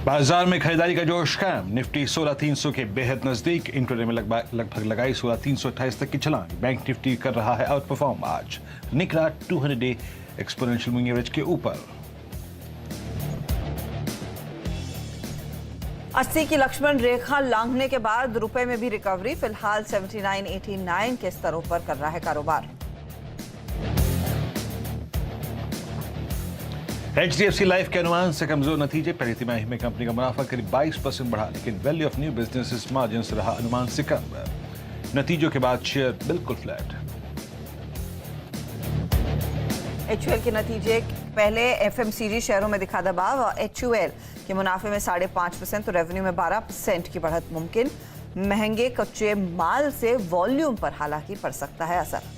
बाजार में खरीदारी का जोश कायम। निफ्टी 16,300 के बेहद नजदीक। इंट्राडे में लगभग लगाई 16,328 तक की छलांग। बैंक निफ्टी कर रहा है आउट परफॉर्म। आज निकला 200 डे एक्सपोनेंशियल मूविंग एवरेज के ऊपर। 80 की लक्ष्मण रेखा लांघने के बाद रुपए में भी रिकवरी। फिलहाल 79.89 के स्तरों पर कर रहा है कारोबार। HDFC लाइफ के अनुमान से कमजोर नतीजे। पहली तिमाही में कंपनी का मुनाफा करीब 22% बढ़ा, लेकिन value of new businesses margin रहा अनुमान से कम। नतीजों के बाद शेयर बिल्कुल फ्लैट। HUL के नतीजे पहले FMCG शेयरों में दिखा दबाव। HUL के मुनाफे में 5.5% तो रेवेन्यू में 12% की बढ़त मुमकिन। महंगे कच्चे माल से वॉल्यूम पर हालांकि पड़ सकता है असर।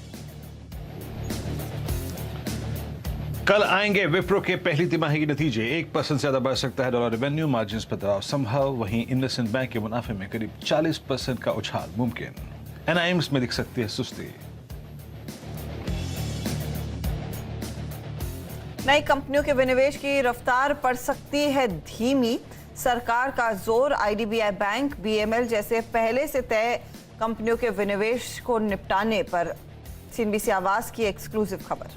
कल आएंगे विप्रो के पहली तिमाही के नतीजे। 1% से ज्यादा बढ़ सकता है डॉलर रेवेन्यू। मार्जिन पर दबाव संभव। वहीं इंडसइंड बैंक के मुनाफे में करीब 40% का उछाल मुमकिन। NIMs में दिख सकती है सुस्ती। नई कंपनियों के विनिवेश की रफ्तार पड़ सकती है धीमी। सरकार का जोर। IDBI बैंक, BML जैसे पहले से तय कंपनियों के विनिवेश को निपटाने पर। CNBC आवाज की एक्सक्लूसिव खबर।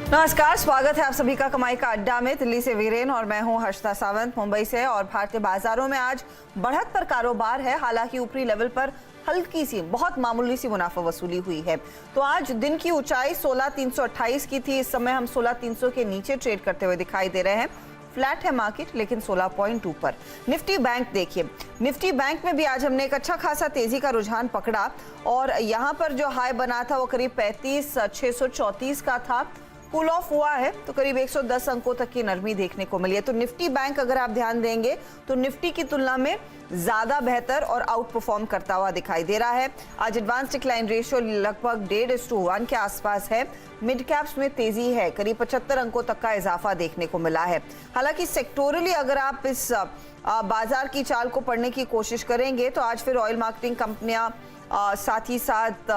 नमस्कार, स्वागत है आप सभी का कमाई का अड्डा में। दिल्ली से वीरेन और मैं हूं हर्षिता सावंत मुंबई से। और भारतीय बाजारों में आज बढ़त पर कारोबार है। हालांकि ऊपरी लेवल पर हल्की सी, बहुत मामूली सी मुनाफा वसूली हुई है। तो आज दिन की ऊंचाई 16,328 की थी। इस समय हम 16,300 के नीचे ट्रेड करते हुए दिखाई दे रहे हैं। फ्लैट है मार्केट, लेकिन 16 पॉइंट ऊपर। निफ्टी बैंक देखिए, निफ्टी बैंक में भी आज हमने एक अच्छा खासा तेजी का रुझान पकड़ा। और यहाँ पर जो हाई बना था वो करीब 35,634 का था। कूल ऑफ हुआ है तो करीब 110 अंकों तक की नरमी देखने को मिली है। तो निफ्टी बैंक अगर आप ध्यान देंगे तो निफ्टी की तुलना में ज्यादा बेहतर और आउट परफॉर्म करता हुआ दिखाई दे रहा है। आज एडवांस डिक्लाइन रेशियो लगभग 1.5:1 के आसपास है। मिड कैप्स में तेजी है, करीब 75 अंकों तक का इजाफा देखने को मिला है। हालांकि सेक्टोरली अगर आप इस बाजार की चाल को पढ़ने की कोशिश करेंगे तो आज फिर ऑयल मार्केटिंग कंपनियां, साथ ही साथ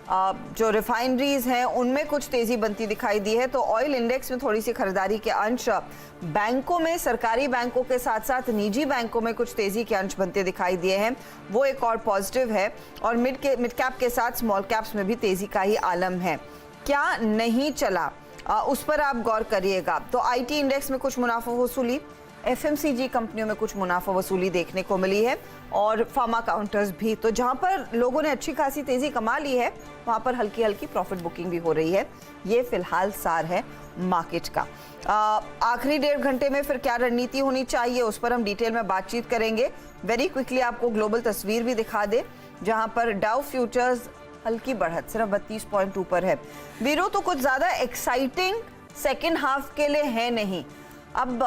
जो रिफाइनरीज हैं उनमें कुछ तेजी बनती दिखाई दी है। तो ऑयल इंडेक्स में थोड़ी सी खरीदारी के अंश। बैंकों में, सरकारी बैंकों के साथ साथ निजी बैंकों में कुछ तेजी के अंश बनते दिखाई दिए हैं, वो एक और पॉजिटिव है। और मिड कैप के साथ स्मॉल कैप्स में भी तेजी का ही आलम है। क्या नहीं चला उस पर आप गौर करिएगा। तो IT इंडेक्स में कुछ मुनाफा वसूली, FMCG कंपनियों में कुछ मुनाफा वसूली देखने को मिली है। और फार्मा काउंटर्स भी। तो जहां पर लोगों ने अच्छी खासी तेजी कमा ली है वहां पर हल्की हल्की प्रॉफिट बुकिंग भी हो रही है। ये फिलहाल सार है मार्केट का। आखिरी 1.5 घंटे में फिर क्या रणनीति होनी चाहिए उस पर हम डिटेल में बातचीत करेंगे। वेरी क्विकली आपको ग्लोबल तस्वीर भी दिखा दे, जहां पर डाउ फ्यूचर्स हल्की बढ़त, सिर्फ 32 पॉइंट ऊपर है। वीरो तो कुछ ज्यादा एक्साइटिंग सेकेंड हाफ के लिए है नहीं। अब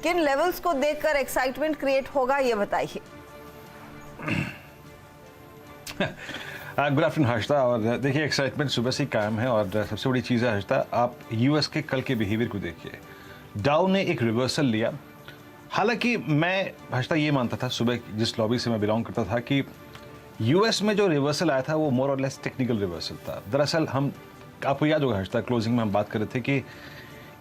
किन लेवल्स को देखकर एक्साइटमेंट क्रिएट होगा ये बताइए। Good afternoon Harshita. और देखिए, एक्साइटमेंट सुबह से ही कायम है। और सबसे बड़ी चीज़ है हर्षिता, आप US के कल के बिहेवियर को देखिए। डाउ ने एक रिवर्सल लिया। हालांकि मैं हर्षिता ये मानता था, सुबह जिस लॉबी से मैं बिलोंग करता था, कि US में जो रिवर्सल आया था वो मोर और लेस टेक्निकल रिवर्सल था। दरअसल हम, आपको याद होगा हर्षिता, क्लोजिंग में हम बात कर रहे थे कि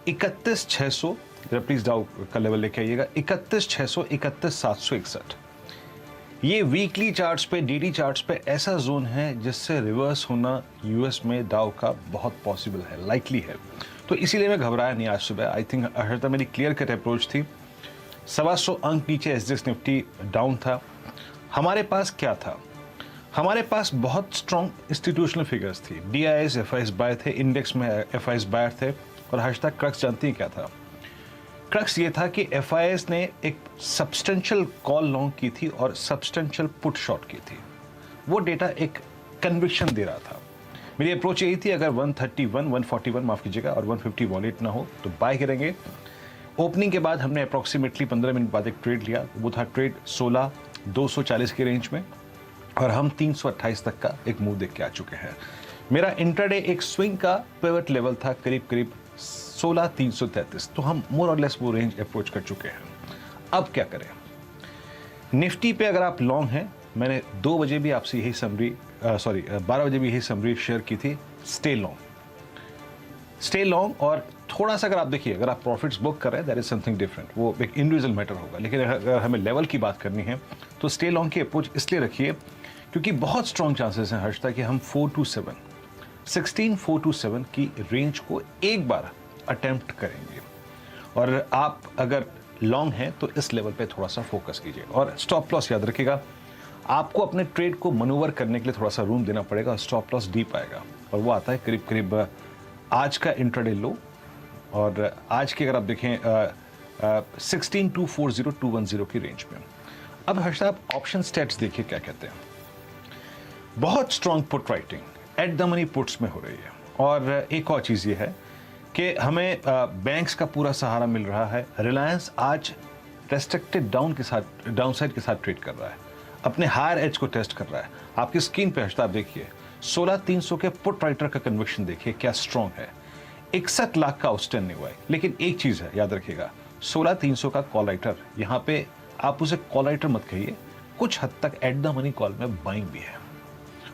31,600, प्लीज डाउ का लेवल लेके आइएगा, 31,600, 31,761। ये वीकली चार्ट्स पे, डेली चार्ट्स पे ऐसा जोन है जिससे रिवर्स होना US में डाउ का बहुत पॉसिबल है, लाइकली है। तो इसीलिए मैं घबराया नहीं आज सुबह। आई थिंक हर्षिता मेरी क्लियर कट अप्रोच थी। 125 अंक नीचे SGX निफ्टी डाउन था। हमारे पास क्या था? हमारे पास बहुत स्ट्रॉन्ग इंस्टीट्यूशनल फिगर्स थी। DIs, FIs बाय थे, इंडेक्स में FIs बायर थे। और हर्षिता, क्रक्स जानती है क्या था? क्रक्स ये था कि FIs ने एक सब्सटेंशियल कॉल लॉन्ग की थी और सब्सटेंशियल पुट शॉर्ट की थी। वो डेटा एक कन्विक्शन दे रहा था। मेरी अप्रोच यही थी, अगर 131, 141 माफ कीजिएगा और 150 वॉलेट ना हो तो बाय करेंगे। ओपनिंग के बाद हमने अप्रॉक्सीमेटली 15 मिनट बाद एक ट्रेड लिया। वो था ट्रेड 16,240 के रेंज में। और हम 328 तक का एक मूव देख के आ चुके हैं। मेरा इंट्राडे एक स्विंग का पिवट लेवल था करीब 16,333। तो हम मोर और लेस वो रेंज अप्रोच कर चुके हैं। अब क्या करें? निफ्टी पे अगर आप लॉन्ग हैं, मैंने 2 बजे भी आपसे यही समरी 12 बजे भी यही समरी शेयर की थी, स्टे लॉन्ग। Stay long. और थोड़ा सा अगर आप देखिए, अगर आप प्रॉफिट्स बुक कर रहे हैं दैट इज समथिंग डिफरेंट, वो एक इंडिविजुअल मैटर होगा। लेकिन अगर हमें लेवल की बात करनी है तो स्टे लॉन्ग की अप्रोच इसलिए रखिए क्योंकि बहुत स्ट्रॉन्ग चांसेस हैं हर्ष कि हम 427 की रेंज को एक बार अटेम्प्ट करेंगे। और आप अगर लॉन्ग हैं तो इस लेवल पे थोड़ा सा फोकस कीजिए। और स्टॉप लॉस याद रखिएगा, आपको अपने ट्रेड को मनूवर करने के लिए थोड़ा सा रूम देना पड़ेगा। स्टॉप लॉस डीप आएगा और वो आता है करीब करीब आज का इंट्राडे लो, और आज की अगर आप देखें 16,240,210 की रेंज में। अब हर्ष साहब ऑप्शन स्टेट्स देखिए क्या कहते हैं। बहुत strong put writing at the money puts में हो रही है। और एक और चीज़ ये है कि हमें बैंक्स का पूरा सहारा मिल रहा है। रिलायंस आज रेस्ट्रिक्टेड डाउनसाइड के साथ ट्रेड कर रहा है, अपने हायर एज को टेस्ट कर रहा है। आपकी स्क्रीन पे हर्ष आप देखिए 16,300 के पुट राइटर का कन्विक्शन देखिए क्या स्ट्रॉन्ग है। 61 लाख का आउटस्टैंडिंग हुआ है। लेकिन एक चीज़ है याद रखिएगा, 16,300 का कॉल राइटर, यहाँ पे आप उसे कॉल राइटर मत कहिए, कुछ हद तक एट द मनी कॉल में बाइंग भी है।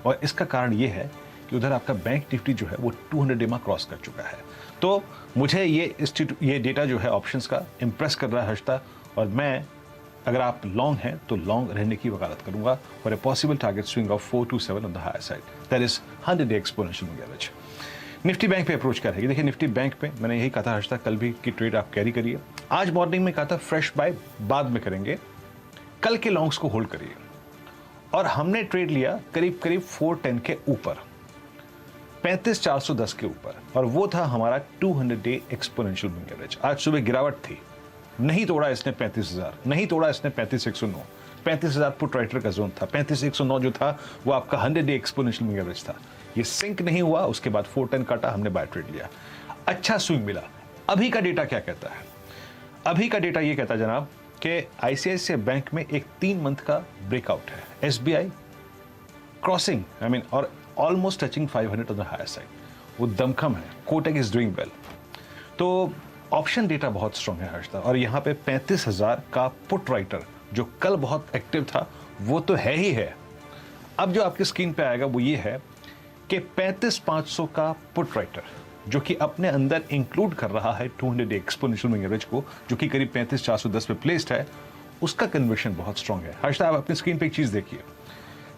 और इसका कारण ये है कि उधर आपका बैंक निफ्टी जो है वो 200 डेमा क्रॉस कर चुका है। तो मुझे ये डेटा जो है ऑप्शंस का इम्प्रेस कर रहा है हर्षता, और मैं अगर आप लॉन्ग हैं तो लॉन्ग रहने की वकालत करूंगा for a possible target swing of 427 on the higher side, that is 100 day exponential moving average. Nifty bank पे अप्रोच क्या रहेगी? देखिए निफ्टी बैंक पे मैंने यही कहा था हर्षता, कल भी की ट्रेड आप कैरी करिए। आज मॉर्निंग में कहा था फ्रेश बाय बाद में करेंगे, कल के लॉन्ग्स को होल्ड करिए। और हमने ट्रेड लिया करीब करीब 410 के ऊपर, 35,410 के ऊपर, और वो था हमारा 200 डे एक्सपोनेंशियल मूविंग एवरेज। आज सुबह गिरावट थी, नहीं तोड़ा इसने 35,000, नहीं तोड़ा इसने 35,109। 35,000 पुट राइटर का जोन था, 35,109 जो था वो आपका 100 डे एक्सपोनेंशियल मूविंग एवरेज था। ये सिंक नहीं हुआ, उसके बाद 410 काटा, हमने बाय ट्रेड लिया, अच्छा स्विंग मिला। अभी का डेटा क्या कहता है? अभी का डेटा ये कहता है जनाब कि आईसीआईसीआई बैंक में एक 3 मंथ का ब्रेकआउट है, एसबीआई क्रॉसिंग और almost touching 500 on the higher side, वो दमखम है। Kotak is doing well. तो ऑप्शन डेटा बहुत स्ट्रॉन्ग है हर्षदा, और यहाँ पे 35,000 का पुट राइटर जो कल बहुत एक्टिव था वो तो है ही है। अब जो आपकी स्क्रीन पे आएगा वो ये है कि 35,500 का पुट राइटर जो कि अपने अंदर इंक्लूड कर रहा है 200 डे एक्सपोनेंशियल मूविंग एवरेज को, जो कि करीब 35,410 पे प्लेस्ड है, उसका कन्वर्शन बहुत स्ट्रॉन्ग है। हर्षदा आप अपनी स्क्रीन पे एक चीज देखिए,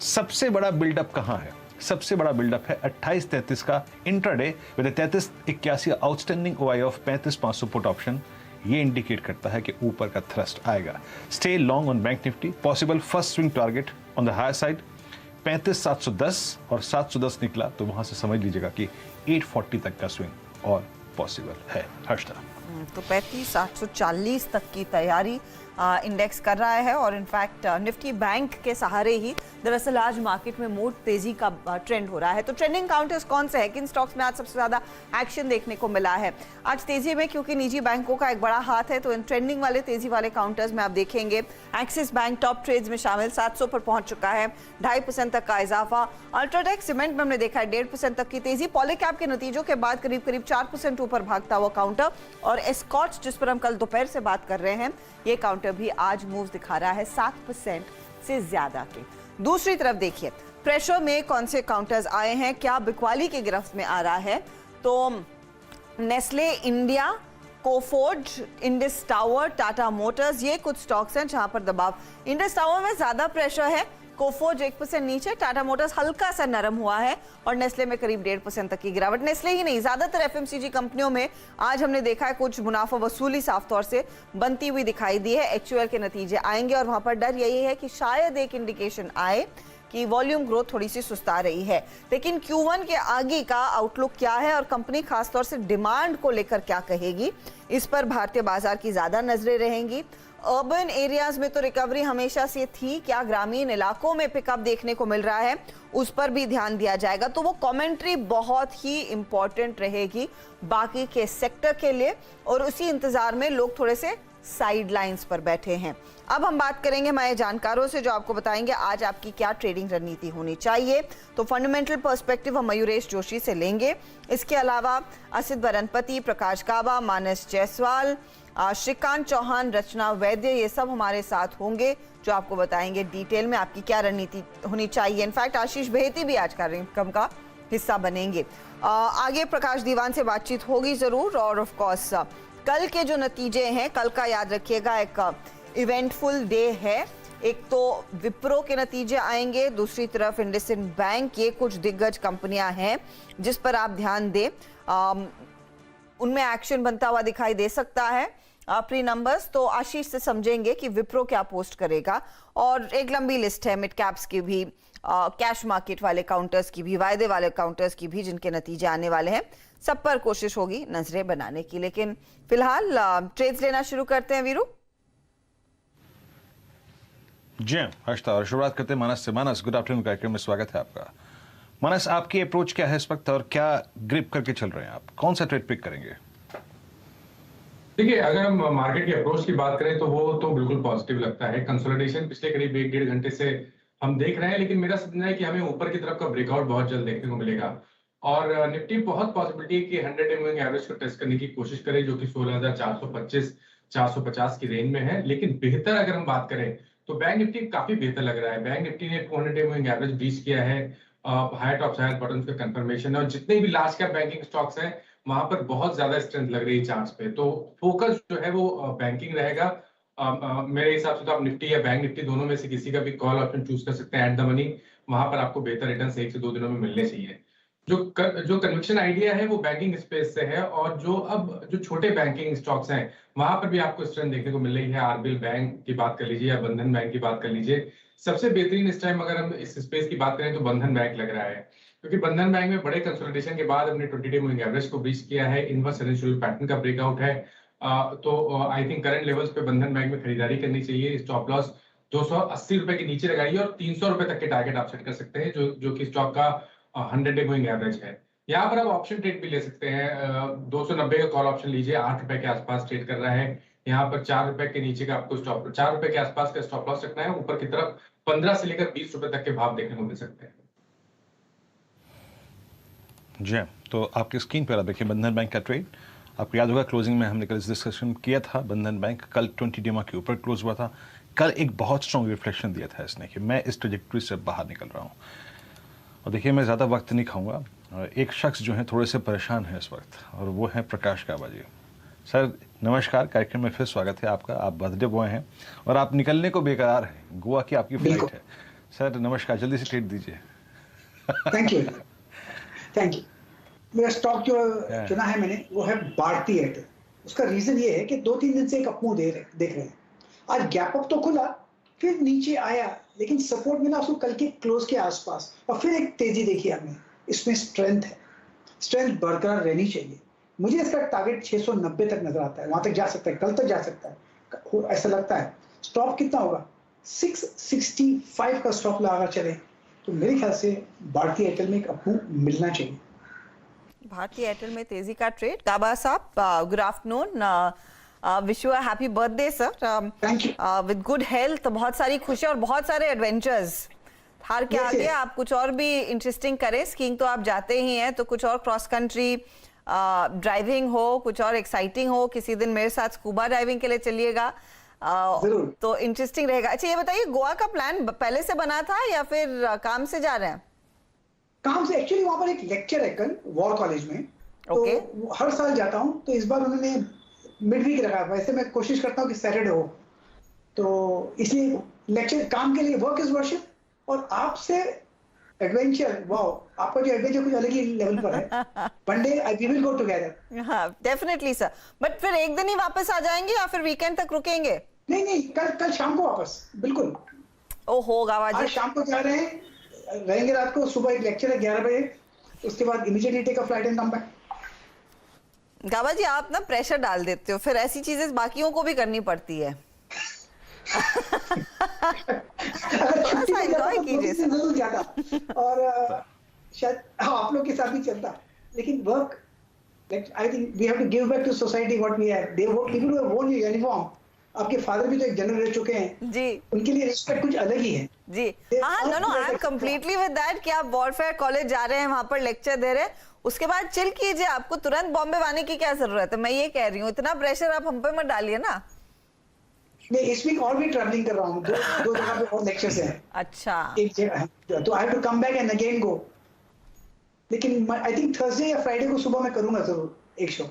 सबसे बड़ा बिल्डअप कहां है? सबसे बड़ा बिल्डअप है 28-33 का intraday with 33-81 outstanding OI of 35,500 put option. ये इंडिकेट करता है कि ऊपर का थ्रस्ट आएगा। Stay long on bank Nifty, possible first swing target on the higher side 35,710, और 710 निकला तो वहां से समझ लीजिएगा कि 840 तक का स्विंग और पॉसिबल है हर्षदा। तो 35,840 तक की तैयारी इंडेक्स कर रहा है, और इनफैक्ट निफ्टी बैंक के सहारे ही दरअसल आज मार्केट में मोड़ तेजी का ट्रेंड हो रहा है। तो ट्रेंडिंग काउंटर्स कौन से हैं, किन स्टॉक्स में आज सबसे ज्यादा एक्शन देखने को मिला है आज तेजी में? क्योंकि निजी बैंकों का एक बड़ा हाथ है, तो इन ट्रेंडिंग वाले तेजी वाले काउंटर्स में आप देखेंगे एक्सिस बैंक टॉप ट्रेड्स में शामिल, 700 पर पहुंच चुका है, 2.5% तक का इजाफा। अल्ट्राटेक सीमेंट में हमने देखा है 1.5% तक की तेजी। पॉलीकैब के नतीजों के बाद करीब करीब 4% ऊपर भागता हुआ काउंटर, और एस्कॉर्ट्स जिस पर हम कल दोपहर से बात कर रहे हैं, ये काउंटर भी आज मूव्स दिखा रहा है 7% से ज्यादा के। दूसरी तरफ देखिए प्रेशर में कौन से काउंटर्स आए हैं, क्या बिकवाली की गिरफ्त में आ रहा है? तो Nestle India, Coforge, Indus tower, Tata Motors, ये कुछ स्टॉक्स हैं जहां पर दबाव। इंडस टावर में ज्यादा प्रेशर है, कोफोर्ज 1% नीचे, टाटा मोटर्स हल्का सा नरम हुआ है, और नेस्ले में करीब 1.5% तक की गिरावट। नेस्ले ही नहीं, ज्यादातर एफएमसीजी कंपनियों में आज हमने देखा है कुछ मुनाफा वसूली साफ तौर से बनती हुई दिखाई दी है। एक्चुअल के नतीजे आएंगे, और वहां पर डर यही है कि शायद एक इंडिकेशन आए कि वॉल्यूम ग्रोथ थोड़ी सी सुस्ता रही है। लेकिन Q1 के आगे का आउटलुक क्या है, और कंपनी खासतौर से डिमांड को लेकर क्या कहेगी, इस पर भारतीय बाजार की ज्यादा नजरें रहेंगी। अर्बन एरियाज में तो रिकवरी हमेशा से थी, क्या ग्रामीण इलाकों में पिकअप देखने को मिल रहा है, उस पर भी ध्यान दिया जाएगा। तो वो कमेंट्री बहुत ही इंपॉर्टेंट रहेगी बाकी के सेक्टर के लिए, और उसी इंतजार में लोग थोड़े से साइड लाइन्स पर बैठे हैं। अब हम बात करेंगे हमारे जानकारों से जो आपको बताएंगे आज आपकी क्या ट्रेडिंग रणनीति होनी चाहिए। तो फंडामेंटल पर्सपेक्टिव हम मयूरेश जोशी से लेंगे, इसके अलावा असित बरनपति, प्रकाश काबा, मानस जायसवाल, श्रीकांत चौहान, रचना वैद्य, ये सब हमारे साथ होंगे जो आपको बताएंगे डिटेल में आपकी क्या रणनीति होनी चाहिए। इनफैक्ट आशीष बेहती भी आज कार्यक्रम का हिस्सा बनेंगे। आगे प्रकाश दीवान से बातचीत होगी जरूर। और ऑफ कोर्स कल के जो नतीजे हैं, कल का याद रखिएगा एक इवेंटफुल डे है। एक तो विप्रो के नतीजे आएंगे, दूसरी तरफ इंडसइंड बैंक, ये कुछ दिग्गज कंपनियां हैं जिस पर आप ध्यान दें। उनमें एक्शन बनता हुआ दिखाई दे सकता है। प्री नंबर्स तो आशीष से समझेंगे कि विप्रो क्या पोस्ट करेगा, और एक लंबी लिस्ट है मिड कैप्स की भी, कैश मार्केट वाले काउंटर्स की भी, वायदे वाले काउंटर्स की भी, जिनके नतीजे आने वाले हैं। सब पर कोशिश होगी नजरें बनाने की। लेकिन फिलहाल ट्रेड्स लेना शुरू करते हैं वीरू। जी हर्षता, और शुरुआत करते हैं मानस से। मानस, गुड आफ्टरनून कार्यक्रम में स्वागत है आपका। मानस, आपकी अप्रोच क्या है इस वक्त और क्या ग्रिप करके चल रहे हैं आप? कौन सा ट्रेड पिक करेंगे? देखिए, अगर हम मार्केट की अप्रोच की बात करें तो वो तो बिल्कुल पॉजिटिव लगता है। कंसोलिडेशन पिछले करीब 1-1.5 घंटे से हम देख रहे हैं, लेकिन मेरा समझना है कि हमें ऊपर की तरफ का ब्रेकआउट बहुत जल्द देखने को मिलेगा। और निफ्टी बहुत पॉसिबिलिटी है कि 100 डे मूविंग एवरेज को टेस्ट करने की कोशिश करे, जो कि 16,425-450 की रेंज में है। लेकिन बेहतर अगर हम बात करें तो बैंक निफ्टी काफी बेहतर लग रहा है। बैंक निफ्टी ने 200 डे मूविंग एवरेज ब्रीच किया है, हायर टॉप्स हायर बॉटम्स का कंफर्मेशन है, और जितने भी लार्ज कैप बैंकिंग स्टॉक्स हैं वहां पर बहुत ज्यादा स्ट्रेंथ लग रही है चार्ट्स पे। तो फोकस जो है वो बैंकिंग रहेगा। मेरे हिसाब से तो आप निफ्टी या बैंक निफ्टी दोनों में से किसी का भी कॉल ऑप्शन चूज कर सकते हैं एट द मनी। वहां पर आपको बेहतर रिटर्न 1 से 2 दिनों में मिलने चाहिए। जो कन्विक्शन आइडिया है वो बैंकिंग स्पेस से है, और जो छोटे बैंकिंग स्टॉक्स हैं वहां पर भी आपको स्ट्रेंथ देखने को मिल रही है। आरबीएल बैंक की बात कर लीजिए या बंधन बैंक की बात कर लीजिए। सबसे बेहतरीन इस टाइम अगर हम इस स्पेस की बात करें तो बंधन बैंक लग रहा है, क्योंकि बंधन बैंक में बड़े कंसोलिडेशन के बाद अपने 20 डे मूविंग एवरेज को ब्रीच किया है। इनवर्स सेलेंशियल पैटर्न का ब्रेकआउट है। तो आई थिंक करंट लेवल्स पे बंधन बैंक में खरीदारी करनी चाहिए। स्टॉप लॉस 280 रुपए के नीचे लगाइए और 300 रुपए तक के टारगेट आप सेट कर सकते हैं, जो कि स्टॉक का 100 डे मूविंग एवरेज है। यहाँ पर आप ऑप्शन ट्रेड भी ले सकते हैं। 290 का कॉल ऑप्शन लीजिए, 8 रुपए के आसपास ट्रेड कर रहा है। यहाँ पर 4 रुपए के नीचे का आपको 4 रुपए के आसपास का स्टॉप लॉस रखना है। ऊपर की तरफ 15 से लेकर 20 रुपए तक के भाव देखने को मिल सकते हैं। जी, तो आपकी स्क्रीन पर आप देखिए बंधन बैंक का ट्रेड। आपको याद होगा क्लोजिंग में हमने कल डिस्कशन किया था। बंधन बैंक कल 20 डेमा के ऊपर क्लोज हुआ था। कल एक बहुत स्ट्रॉन्ग रिफ्लेक्शन दिया था इसने कि मैं इस ट्रेजेक्टरी से बाहर निकल रहा हूँ। और देखिए, मैं ज़्यादा वक्त नहीं खाऊंगा। एक शख्स जो है थोड़े से परेशान है इस वक्त, और वो है प्रकाश काबा जी। सर नमस्कार, कार्यक्रम में फिर स्वागत है आपका। आप बर्थडे बॉय हैं और आप निकलने को बेकरार हैं। गोवा की आपकी फ्लाइट है। सर नमस्कार, जल्दी से ट्रेड दीजिए। Thank you, thank you. मेरा स्टॉक जो चुना है मैंने वो है भारती एयरटेल। उसका रीजन ये है कि 2-3 दिन से एक अप मूव देख रहे हैं। आज गैप अप तो खुला, फिर नीचे आया, लेकिन सपोर्ट मिला उसको कल के क्लोज के आसपास, और फिर एक तेजी देखी हमने। इसमें स्ट्रेंथ है, स्ट्रेंथ बरकरार रहनी चाहिए। मुझे इसका टारगेट 690 तक नजर आता है। वहां तक जा सकता है, कल तक जा सकता है ऐसा लगता है। स्टॉप कितना होगा? 665 का स्टॉप लगा चले तो मेरे ख्याल से भारतीय एयरटेल में एक अप मूव मिलना चाहिए। भारतीय एयरटेल में तेजी का ट्रेड। काबा साहब, good afternoon. Wish you a happy birthday sir. Thank you. With good health, बहुत सारी खुशियां और बहुत सारे एडवेंचर्स। हार के आगे आप कुछ और भी इंटरेस्टिंग करें। स्कीइंग तो आप जाते ही हैं, तो कुछ और क्रॉस कंट्री ड्राइविंग हो, कुछ और एक्साइटिंग हो। किसी दिन मेरे साथ स्कूबा डाइविंग के लिए चलिएगा, तो इंटरेस्टिंग रहेगा। अच्छा ये बताइए, गोवा का प्लान पहले से बना था या फिर काम से जा रहे हैं? काम से। एक्चुअली वहां पर एक लेक्चर है कल वॉर कॉलेज में, तो हर साल जाता हूं, तो इस बार उन्होंने मिड वीक रखा। वैसे मैं कोशिश करता हूं कि सैटरडे हो, तो इसलिए लेक्चर काम के लिए वर्क इज वर्शिप, और आपसे एडवेंचर। वाओ, आपका जो एडवेंचर कुछ अलग ही लेवल पर है। One day we will go together. हाँ डेफिनेटली सर। बट फिर एक दिन ही वापस आ जाएंगे या फिर वीकेंड तक रुकेंगे? नहीं, कल शाम को वापस, बिल्कुल। ओहो गावा जी, आज शाम को जा रहे हैं, रहेंगे रात को। सुबह एक लेक्चर है 11 बजे, उसके बाद immediately take a flight and come back. गावा जी आप ना प्रेशर डाल देते हो, फिर ऐसी चीजें बाकियों को भी करनी पड़ती है। जरूर जाता, और शायद आप लोग के साथ भी चलता, लेकिन work I think we have to give back to society what we have. They वो people who won your uniform. आपके फादर भी तो एक जनरल रह चुके हैं जी, उनके लिए रिस्पेक्ट कुछ अलग ही है जी। हाँ, no I am completely with that कि आप वॉरफेयर कॉलेज जा रहे हैं, वहां पर लेक्चर दे रहे हैं, उसके बाद चिल कीजिए। आपको तुरंत बॉम्बे आने की क्या जरूरत है? मैं ये कह रही हूँ, इतना प्रेशर आप हम पे मत डालिए ना। मैं इस वीक और भी ट्रैवलिंग कर रहा हूँ, दो जगह पे और लेक्चर्स हैं। अच्छा, एक जगह तो I have to come back and again go. लेकिन आई थिंक थर्सडे या फ्राइडे को सुबह मैं करूंगा जरूर एक शो।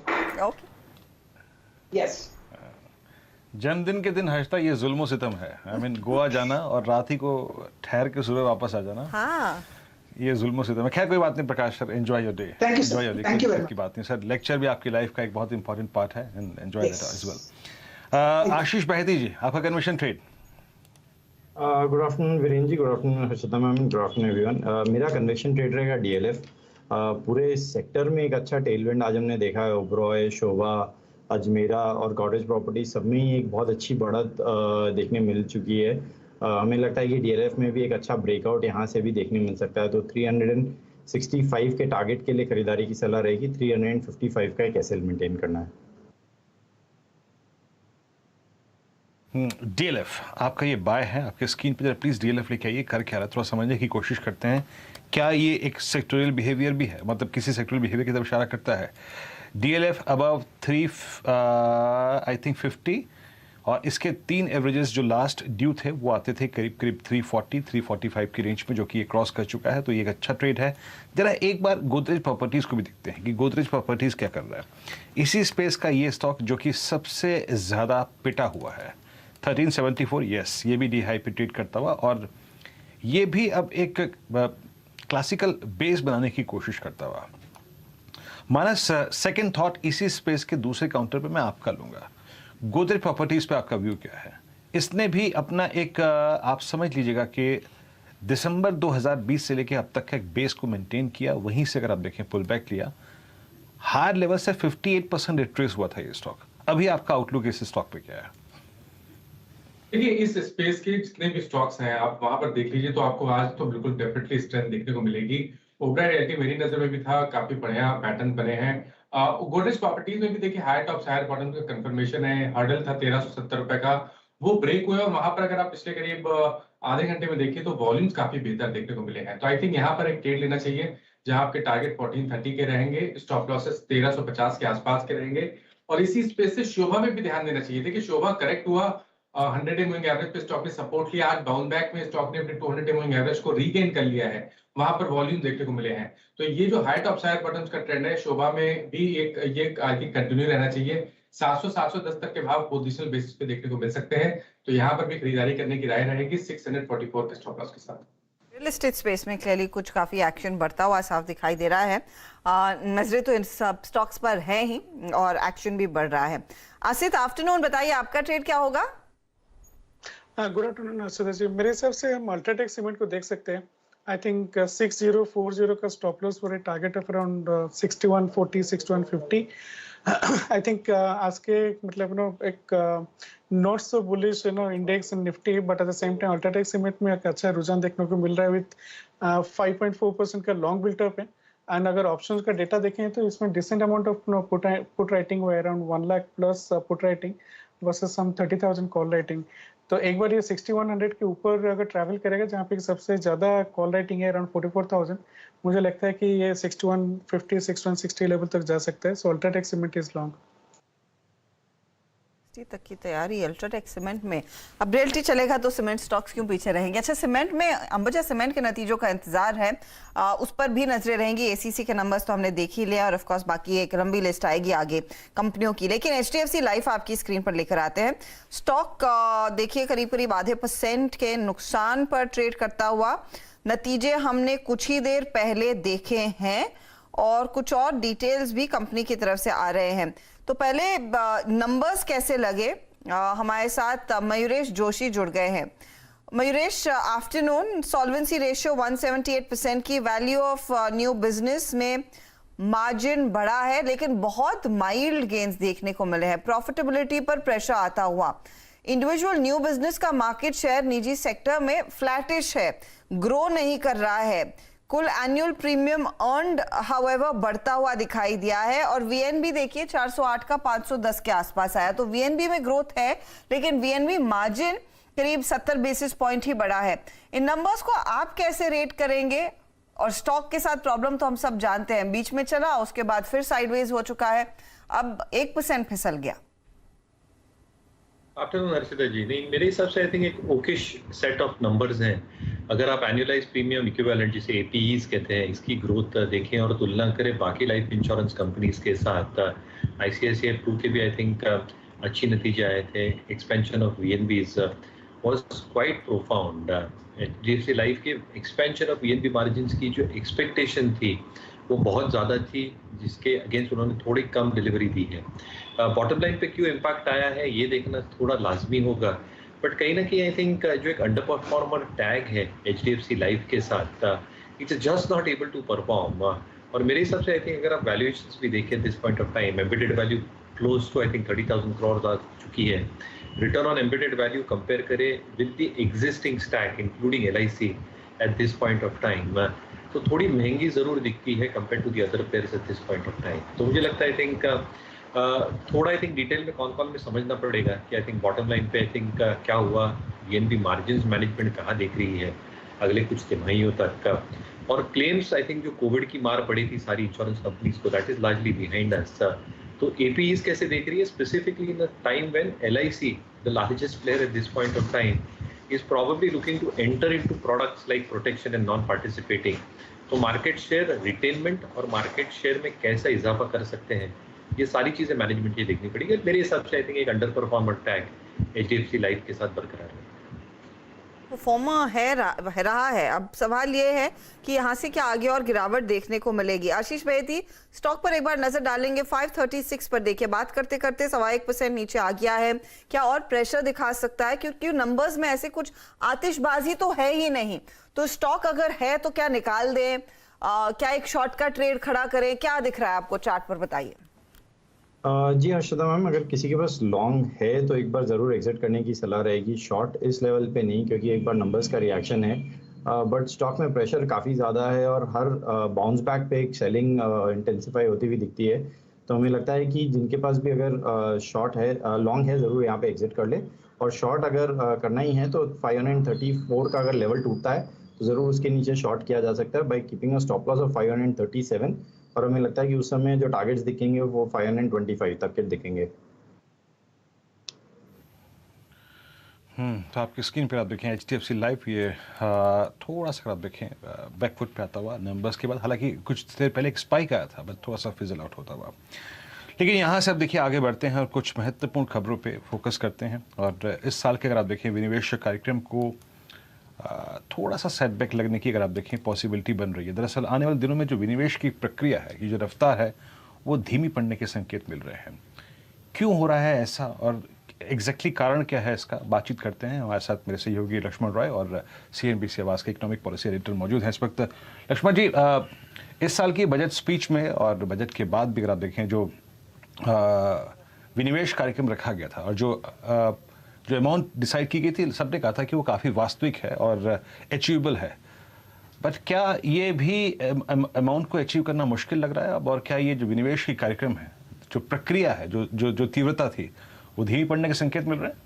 ओके। यस। जन्मदिन के दिन हर्षता ये जुल्म सितम है। आई मीन गोवा जाना और रात ही को ठहर के सुबह वापस आ जाना, हाँ ये जुल्म सितम है। खैर कोई बात नहीं Prakash sir, enjoy your day. Thank you, sir. Enjoy your Thank you very day much. की बात नहीं सर, लेक्चर भी आपकी लाइफ का एक बहुत इंपॉर्टेंट पार्ट है and enjoy that as well. Ashish बहती जी, आपका convention trade. Good afternoon Virendra ji, good afternoon Harshita ma'am, good afternoon everyone. मेरा कन्वेक्शन ट्रेड रहेगा डीएलएफ। पूरे सेक्टर में एक अच्छा टेलविंड आज हमने देखा है। ओबरॉय, शोभा, अजमेरा और कॉटेज प्रॉपर्टी सब में ही एक बहुत अच्छी बढ़त देखने मिल चुकी है। हमें लगता है कि डीएलएफ में भी एक अच्छा ब्रेकआउट यहाँ से भी देखने मिल सकता है। तो 365 के टारगेट के लिए खरीदारी की सलाह रहेगी। 355 का एक एसएल मेंटेन करना है। डीएलएफ आपका ये बाय है, आपके स्क्रीन पे जरा प्लीज डीएलएफ लिखे आइए, कर क्या रहा है थोड़ा समझने की कोशिश करते हैं। क्या ये एक सेक्टोरियल बिहेवियर भी है, मतलब किसी सेक्टोरियल बिहेवियर की तरफ इशारा करता है? डीएलएफ अबव 3 आई थिंक 50 और इसके 3 एवरेजेस जो लास्ट ड्यू थे वो आते थे करीब करीब 340 345 की रेंज में, जो कि ये क्रॉस कर चुका है। तो ये एक अच्छा ट्रेड है। जरा एक बार गोदरेज प्रॉपर्टीज को भी देखते हैं कि गोदरेज प्रॉपर्टीज क्या कर रहा है। इसी स्पेस का ये स्टॉक जो कि सबसे ज्यादा पिटा हुआ है 1374, यस ये भी डिहाइपेटेड करता हुआ और ये भी अब एक क्लासिकल बेस बनाने की कोशिश करता हुआ। मानस, सेकंड थॉट इसी स्पेस के दूसरे काउंटर पे मैं आपका लूंगा। गोदरेज प्रॉपर्टीज पे आपका व्यू क्या है? इसने भी अपना एक आप समझ लीजिएगा कि दिसंबर 2020 से लेकर अब तक का एक बेस को मेंटेन किया, वहीं से अगर आप देखें पुल बैक लिया, हायर लेवल से 58% रिट्रेस हुआ था ये स्टॉक। अभी आपका आउटलुक इस स्टॉक पे क्या है? देखिए इस स्पेस के जितने भी स्टॉक्स हैं आप वहां पर देख लीजिए तो आपको आज तो बिल्कुल डेफिनेटली स्ट्रेंथ देखने को मिलेगी। ओबराय रियल्टी मेरी नजर में भी था, काफी बढ़िया पैटर्न बने हैं। गोदरेज प्रॉपर्टीज में भी देखिए हायर टॉप्स हायर बॉटम का कंफर्मेशन है। हर्डल था 1370 रुपए का, वो ब्रेक हुआ और वहां पर अगर आप पिछले करीब आधे घंटे में देखिए तो वॉल्यूम्स काफी बेहतर देखने को मिले हैं। तो आई थिंक यहाँ पर एक ट्रेड लेना चाहिए जहां आपके टारगेट 1430 के रहेंगे, स्टॉप लॉसेस 1350 के आसपास के रहेंगे। और इसी स्पेस से शोभा में भी ध्यान देना चाहिए। देखिए शोभा करेक्ट हुआ, 100 डे मूविंग एवरेज पे स्टॉक ने सपोर्ट लिया। आज बाउंस बैक में स्टॉक ने अपने 200 डे मूविंग एवरेज को रीगेन कर लिया है, वहां पर वॉल्यूम देखने को मिले हैं। तो ये जो हाई टॉप हायर बॉटम्स का ट्रेंड है शोभा में भी एक ये आई थिंक कंटिन्यू रहना चाहिए। 700-710 तक के भाव पोजिशनल बेसिस पे देखने को मिल सकते हैं। तो यहाँ पर भी खरीदारी करने की राय रहेगी 644 के स्टॉप लॉस के साथ। रियल एस्टेट स्पेस में क्लियरली कुछ काफी एक्शन बढ़ता हुआ साफ दिखाई दे रहा है। नजरें तो इन सब स्टॉक्स पर है ही और एक्शन भी बढ़ रहा है। आसित, आफ्टरनून, बताइए आपका ट्रेड क्या होगा? गुड आफ्टरनून हर्षिता जी। मेरे हिसाब से हम अल्ट्राटेक सीमेंट को देख सकते हैं। आई थिंक 6040 का stop loss for a target of around 6140 6150। I think आज के मतलब एक not so bullish index in Nifty, but at the same time UltraTech cement में एक अच्छा रुझान देखने को मिल रहा है विथ 5.4% का लॉन्ग बिल्टअप है। एंड अगर ऑप्शंस का डेटा देखें तो इसमें decent amount of put writing हुआ है, around 1 lakh plus put writing versus some 30,000 call writing. तो एक बार ये 6100 के ऊपर अगर ट्रैवल करेगा, जहाँ पे सबसे ज्यादा कॉल राइटिंग है अराउंड 44,000, मुझे लगता है कि ये 6150 6160 लेवल तक जा सकता है। सो अल्ट्राटेक सीमेंट इज लॉन्ग तक की तैयारी अल्ट्राटेक सीमेंट में। अब रियल्टी चलेगा तो सीमेंट स्टॉक्स क्यों पीछे रहेंगे? अच्छा, सीमेंट में अंबुजा सीमेंट के नतीजों का इंतजार है, उस पर भी नजरें रहेंगी। एसीसी के नंबर्स तो हमने देख ही लिया और ऑफ कोर्स बाकी एक लंबी लिस्ट आएगी आगे कंपनियों की। लेकिन एचडीएफसी लाइफ आपकी स्क्रीन पर लेकर आते हैं। स्टॉक देखिए करीब करीब आधे % के नुकसान पर ट्रेड करता हुआ। नतीजे हमने कुछ ही देर पहले देखे हैं और कुछ और डिटेल्स भी कंपनी की तरफ से आ रहे हैं। तो पहले नंबर्स कैसे लगे? हमारे साथ मयूरेश जोशी जुड़ गए हैं। मयूरेश, आफ्टरनून। सॉल्वेंसी रेशियो 178% की, वैल्यू ऑफ न्यू बिजनेस में मार्जिन बढ़ा है लेकिन बहुत माइल्ड गेन्स देखने को मिले हैं। प्रॉफिटेबिलिटी पर प्रेशर आता हुआ। इंडिविजुअल न्यू बिजनेस का मार्केट शेयर निजी सेक्टर में फ्लैटिश है, ग्रो नहीं कर रहा है। कुल एनुअल प्रीमियम अर्न्ड हाउएवर बढ़ता हुआ दिखाई दिया है और वीएनबी देखिए 408 का 510 के आसपास आया। तो वीएनबी में ग्रोथ है लेकिन वीएनबी मार्जिन करीब 70 बेसिस पॉइंट ही बढ़ा है। इन नंबर्स को आप कैसे रेट करेंगे? और स्टॉक के साथ प्रॉब्लम तो हम सब जानते हैं, बीच में चला उसके बाद फिर साइडवेज हो चुका है, अब 1% फिसल गया। आफ्टरनून हर्षिता जी, नहीं मेरे हिसाब से आई थिंक एक ओकिश सेट ऑफ नंबर्स हैं अगर आप एनुअलाइज प्रीमियम इक्विवेलेंट जिसे एपीईज कहते हैं इसकी ग्रोथ देखें और तुलना करें बाकी लाइफ इंश्योरेंस कंपनीज के साथ, आईसीआईसीआई प्रू के भी आई थिंक अच्छी नतीजे आए थे। Expansion of VNBs was quite profound. HDFC life के एक्सपेंशन ऑफ वीएनबी मार्जिन्स की जो एक्सपेक्टेशन थी वो बहुत ज़्यादा थी, जिसके अगेंस्ट उन्होंने थोड़ी कम डिलीवरी दी है। बॉटम लाइन पे क्यों इम्पैक्ट आया है ये देखना थोड़ा लाजमी होगा, बट कहीं ना कहीं आई थिंक जो एक अंडर परफॉर्मर टैग है एचडीएफसी लाइफ के साथ, it's just not able to perform. और मेरे हिसाब से आई थिंक अगर आप वैल्यूएशंस भी देखें this point of time, embedded value close to I think 30,000 crore आ चुकी है। Return on embedded value compare करें with the existing stack including LIC at this point of time, तो थोड़ी महंगी जरूर दिखती है compare to the other players at this point of time. तो मुझे लगता है आई थिंक थोड़ा आई थिंक डिटेल में कौन में समझना पड़ेगा कि आई थिंक बॉटम लाइन पे आई थिंक क्या हुआ, वीएनबी मार्जिन्स मैनेजमेंट कहाँ देख रही है अगले कुछ तिमाहियों तक का। और क्लेम्स आई थिंक जो कोविड की मार पड़ी थी सारी इंश्योरेंस कंपनीज को, that is largely behind us. तो एपीईज कैसे देख रही है, specifically in the time when LIC the largest player eight this point of time is probably looking to enter into products like protection and non-participating. तो market share रिटेनमेंट और market share में कैसा इजाफा कर सकते हैं, ये सारी चीजें मैनेजमेंट की देखनी पड़ेगी। मेरे हिसाब से आई थिंक एक underperformer tag HDFC life के साथ बरकरार है। परफॉर्मर है रहा है। अब सवाल ये है कि यहाँ से क्या आगे और गिरावट देखने को मिलेगी। आशीष बेदी, स्टॉक पर एक बार नजर डालेंगे। 536 पर देखिए, बात करते करते 1.25% नीचे आ गया है। क्या और प्रेशर दिखा सकता है, क्योंकि नंबर्स में ऐसे कुछ आतिशबाजी तो है ही नहीं। तो स्टॉक अगर है तो क्या निकाल दें, क्या एक शॉर्ट का ट्रेड खड़ा करें, क्या दिख रहा है आपको चार्ट पर, बताइए। जी हर्षदा मैम, अगर किसी के पास लॉन्ग है तो एक बार ज़रूर एग्जिट करने की सलाह रहेगी। शॉर्ट इस लेवल पे नहीं, क्योंकि एक बार नंबर्स का रिएक्शन है, बट स्टॉक में प्रेशर काफ़ी ज़्यादा है और हर बाउंस बैक पे एक सेलिंग इंटेंसिफाई होती हुई दिखती है। तो हमें लगता है कि जिनके पास भी अगर शॉर्ट है, लॉन्ग है, ज़रूर यहाँ पे एग्जिट कर ले। और शॉर्ट अगर करना ही है तो 534 का अगर लेवल टूटता है तो ज़रूर उसके नीचे शॉर्ट किया जा सकता है by keeping a stop loss of 537। और हमें लगता है कि उस समय जो टारगेट्स दिखेंगे वो 525 तक के दिखेंगे। तो आपकी स्क्रीन पर आप देखें एचडीएफसी लाइफ, ये थोड़ा सा आप देखें बैकफुट पे आता हुआ नंबर्स के बाद। हालांकि कुछ देर पहले एक स्पाइक आया था, बट थोड़ा सा फिजल आउट होता हुआ। लेकिन यहाँ से अब देखिए आगे बढ़ते हैं और कुछ महत्वपूर्ण खबरों पे फोकस करते हैं। और इस साल के अगर आप देखें विनिवेश कार्यक्रम को थोड़ा सा सेटबैक लगने की अगर आप देखें पॉसिबिलिटी बन रही है। दरअसल आने वाले दिनों में जो विनिवेश की प्रक्रिया है, ये जो रफ्तार है, वो धीमी पड़ने के संकेत मिल रहे हैं। क्यों हो रहा है ऐसा और एग्जैक्टली कारण क्या है इसका, बातचीत करते हैं। हमारे साथ मेरे सहयोगी लक्ष्मण रॉय और सीएनबीसी आवाज के इकोनॉमिक पॉलिसी एडिटर मौजूद हैं इस वक्त। लक्ष्मण जी, इस साल की बजट स्पीच में और बजट के बाद भी अगर आप देखें जो विनिवेश कार्यक्रम रखा गया था और जो अमाउंट डिसाइड की गई थी, सबने कहा था कि वो काफ़ी वास्तविक है और अचीवेबल है। बट क्या ये भी अमाउंट को अचीव करना मुश्किल लग रहा है अब, और क्या ये जो विनिवेश की कार्यक्रम है, जो प्रक्रिया है, जो तीव्रता थी, वो धीमी पड़ने के संकेत मिल रहे हैं?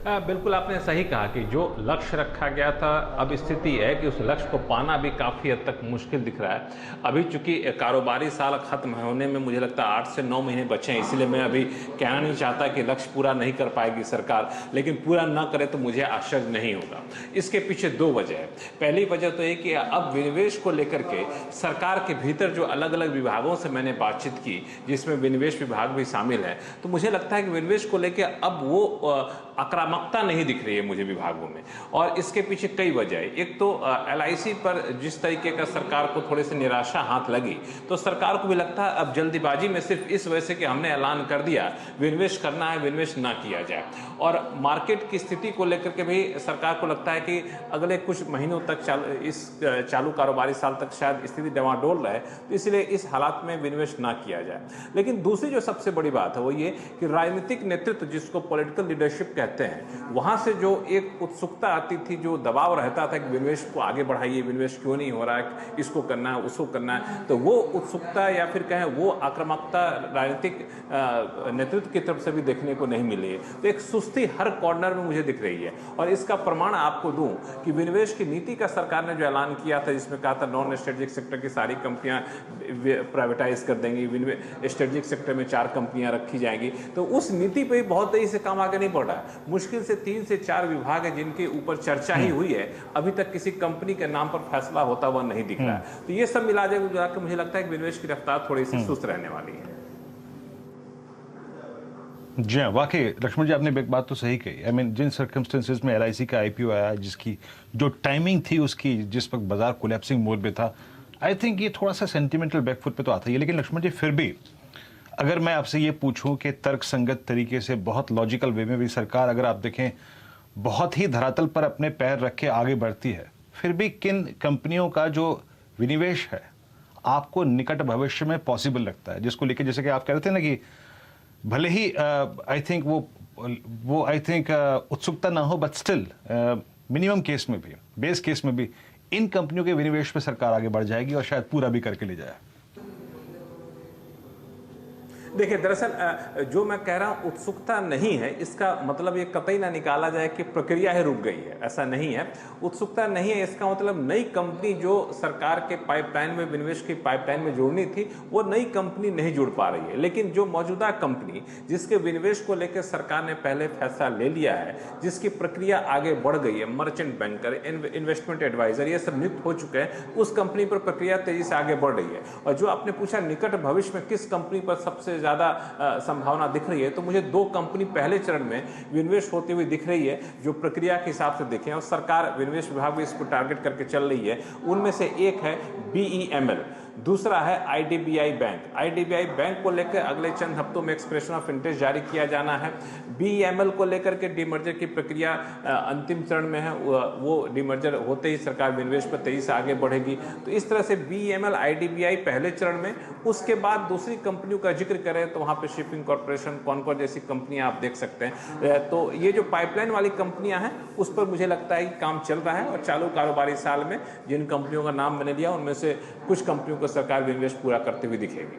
बिल्कुल आपने सही कहा कि जो लक्ष्य रखा गया था, अब स्थिति है कि उस लक्ष्य को पाना भी काफ़ी हद तक मुश्किल दिख रहा है। अभी चूंकि कारोबारी साल खत्म होने में मुझे लगता है 8 से 9 महीने बचे हैं, इसलिए मैं अभी कहना नहीं चाहता कि लक्ष्य पूरा नहीं कर पाएगी सरकार, लेकिन पूरा ना करे तो मुझे आश्चर्य नहीं होगा। इसके पीछे 2 वजह है। पहली वजह तो ये कि अब विनिवेश को लेकर के सरकार के भीतर जो अलग अलग विभागों से मैंने बातचीत की, जिसमें विनिवेश विभाग भी शामिल है, तो मुझे लगता है कि विनिवेश को लेकर अब वो आक्रामकता नहीं दिख रही है मुझे विभागों में। और इसके पीछे कई वजह है। एक तो एलआईसी पर जिस तरीके का सरकार को थोड़ी सी निराशा हाथ लगी, तो सरकार को भी लगता है अब जल्दीबाजी में सिर्फ इस वजह से कि हमने ऐलान कर दिया विनिवेश करना है, विनिवेश ना किया जाए। और मार्केट की स्थिति को लेकर के भी सरकार को लगता है कि अगले कुछ महीनों तक इस चालू कारोबारी साल तक शायद स्थिति डवाडोल रहे, तो इसलिए इस हालात में विनिवेश ना किया जाए। लेकिन दूसरी जो सबसे बड़ी बात है वो ये कि राजनीतिक नेतृत्व, जिसको पॉलिटिकल लीडरशिप कहते हैं, वहां से जो एक उत्सुकता आती थी, जो दबाव रहता था कि विनिवेश को आगे बढ़ाइए, विनिवेश क्यों नहीं हो रहा है, इसको करना है, उसको करना है, तो वो उत्सुकता या फिर कहें वो आक्रामकता राजनीतिक नेतृत्व की तरफ से भी देखने को नहीं मिली है। तो एक सुस्ती हर कॉर्नर में मुझे दिख रही है। और इसका प्रमाण आपको दूं कि विनिवेश की नीति का सरकार ने जो ऐलान किया था, जिसमें कहा था नॉन स्ट्रेटेजिक सेक्टर की सारी कंपनियां प्राइवेटाइज कर देंगी, स्ट्रेटेजिक सेक्टर में 4 कंपनियां रखी जाएंगी, तो उस नीति पर बहुत तेजी से काम आगे नहीं बढ़ रहा है। मुश्किल से 3 से 4 विभाग है जिनके ऊपर चर्चा ही हुई है, अभी तक किसी कंपनी के नाम पर फैसला होता हुआ नहीं दिख रहा है। तो ये सब मिला जाकर मुझे लगता है कि विनिवेश की रफ्तार थोड़ी सी सुस्त रहने वाली है। जी हाँ, वाकई लक्ष्मण जी, आपने एक बात तो सही कही। आई मीन, जिन सर्कमस्टेंसेस में LIC का IPO आया, जिसकी जो टाइमिंग थी उसकी, जिस वक्त बाजार कोलैप्सिंग मोड पे था, आई थिंक ये थोड़ा सा सेंटिमेंटल बैकफुट पे तो आता ही है। लेकिन लक्ष्मण जी, फिर भी अगर मैं आपसे ये पूछूं कि तर्कसंगत तरीके से, बहुत लॉजिकल वे में भी सरकार, अगर आप देखें, बहुत ही धरातल पर अपने पैर रख के आगे बढ़ती है, फिर भी किन कंपनियों का जो विनिवेश है आपको निकट भविष्य में पॉसिबल लगता है, जिसको लेके, जैसे कि आप कह रहे थे ना कि भले ही आई थिंक वो आई थिंक उत्सुकता ना हो, बट स्टिल मिनिमम केस में भी, बेस केस में भी इन कंपनियों के विनिवेश पे सरकार आगे बढ़ जाएगी और शायद पूरा भी करके ले जाए। देखिए, दरअसल जो मैं कह रहा हूं उत्सुकता नहीं है, इसका मतलब ये कतई ना निकाला जाए कि प्रक्रिया है रुक गई है, ऐसा नहीं है। उत्सुकता नहीं है इसका मतलब नई कंपनी जो सरकार के पाइपलाइन में, विनिवेश की पाइपलाइन में जोड़नी थी, वो नई कंपनी नहीं जुड़ पा रही है। लेकिन जो मौजूदा कंपनी जिसके विनिवेश को लेकर सरकार ने पहले फैसला ले लिया है, जिसकी प्रक्रिया आगे बढ़ गई है, मर्चेंट बैंकर, इन्वेस्टमेंट एडवाइजर, ये सब नियुक्त हो चुके हैं, उस कंपनी पर प्रक्रिया तेजी से आगे बढ़ रही है। और जो आपने पूछा निकट भविष्य में किस कंपनी पर सबसे ज्यादा संभावना दिख रही है, तो मुझे 2 कंपनी पहले चरण में विनिवेश होती हुई दिख रही है जो प्रक्रिया के हिसाब से दिखे, और सरकार विनिवेश विभाग भी इसको टारगेट करके चल रही है। उनमें से एक है BEML, दूसरा है IDBI बैंक। IDBI बैंक को लेकर अगले चंद हफ्तों में एक्सप्रेशन ऑफ इंटरेस्ट जारी किया जाना है। BEML को लेकर के डीमर्जर की प्रक्रिया अंतिम चरण में है, वो डीमर्जर होते ही सरकार विनिवेश पर तेजी से आगे बढ़ेगी। तो इस तरह से BEML, IDBI पहले चरण में, उसके बाद दूसरी कंपनियों का जिक्र करें तो वहाँ पे शिपिंग कॉर्पोरेशन, कॉनकॉर जैसी कंपनियां आप देख सकते हैं। तो ये जो पाइपलाइन वाली कंपनियां हैं उस पर मुझे लगता है कि काम चल रहा है, और चालू कारोबारी साल में जिन कंपनियों का नाम मैंने लिया उनमें से कुछ कंपनियों को सरकार विनिवेश पूरा करते हुए दिखेगी।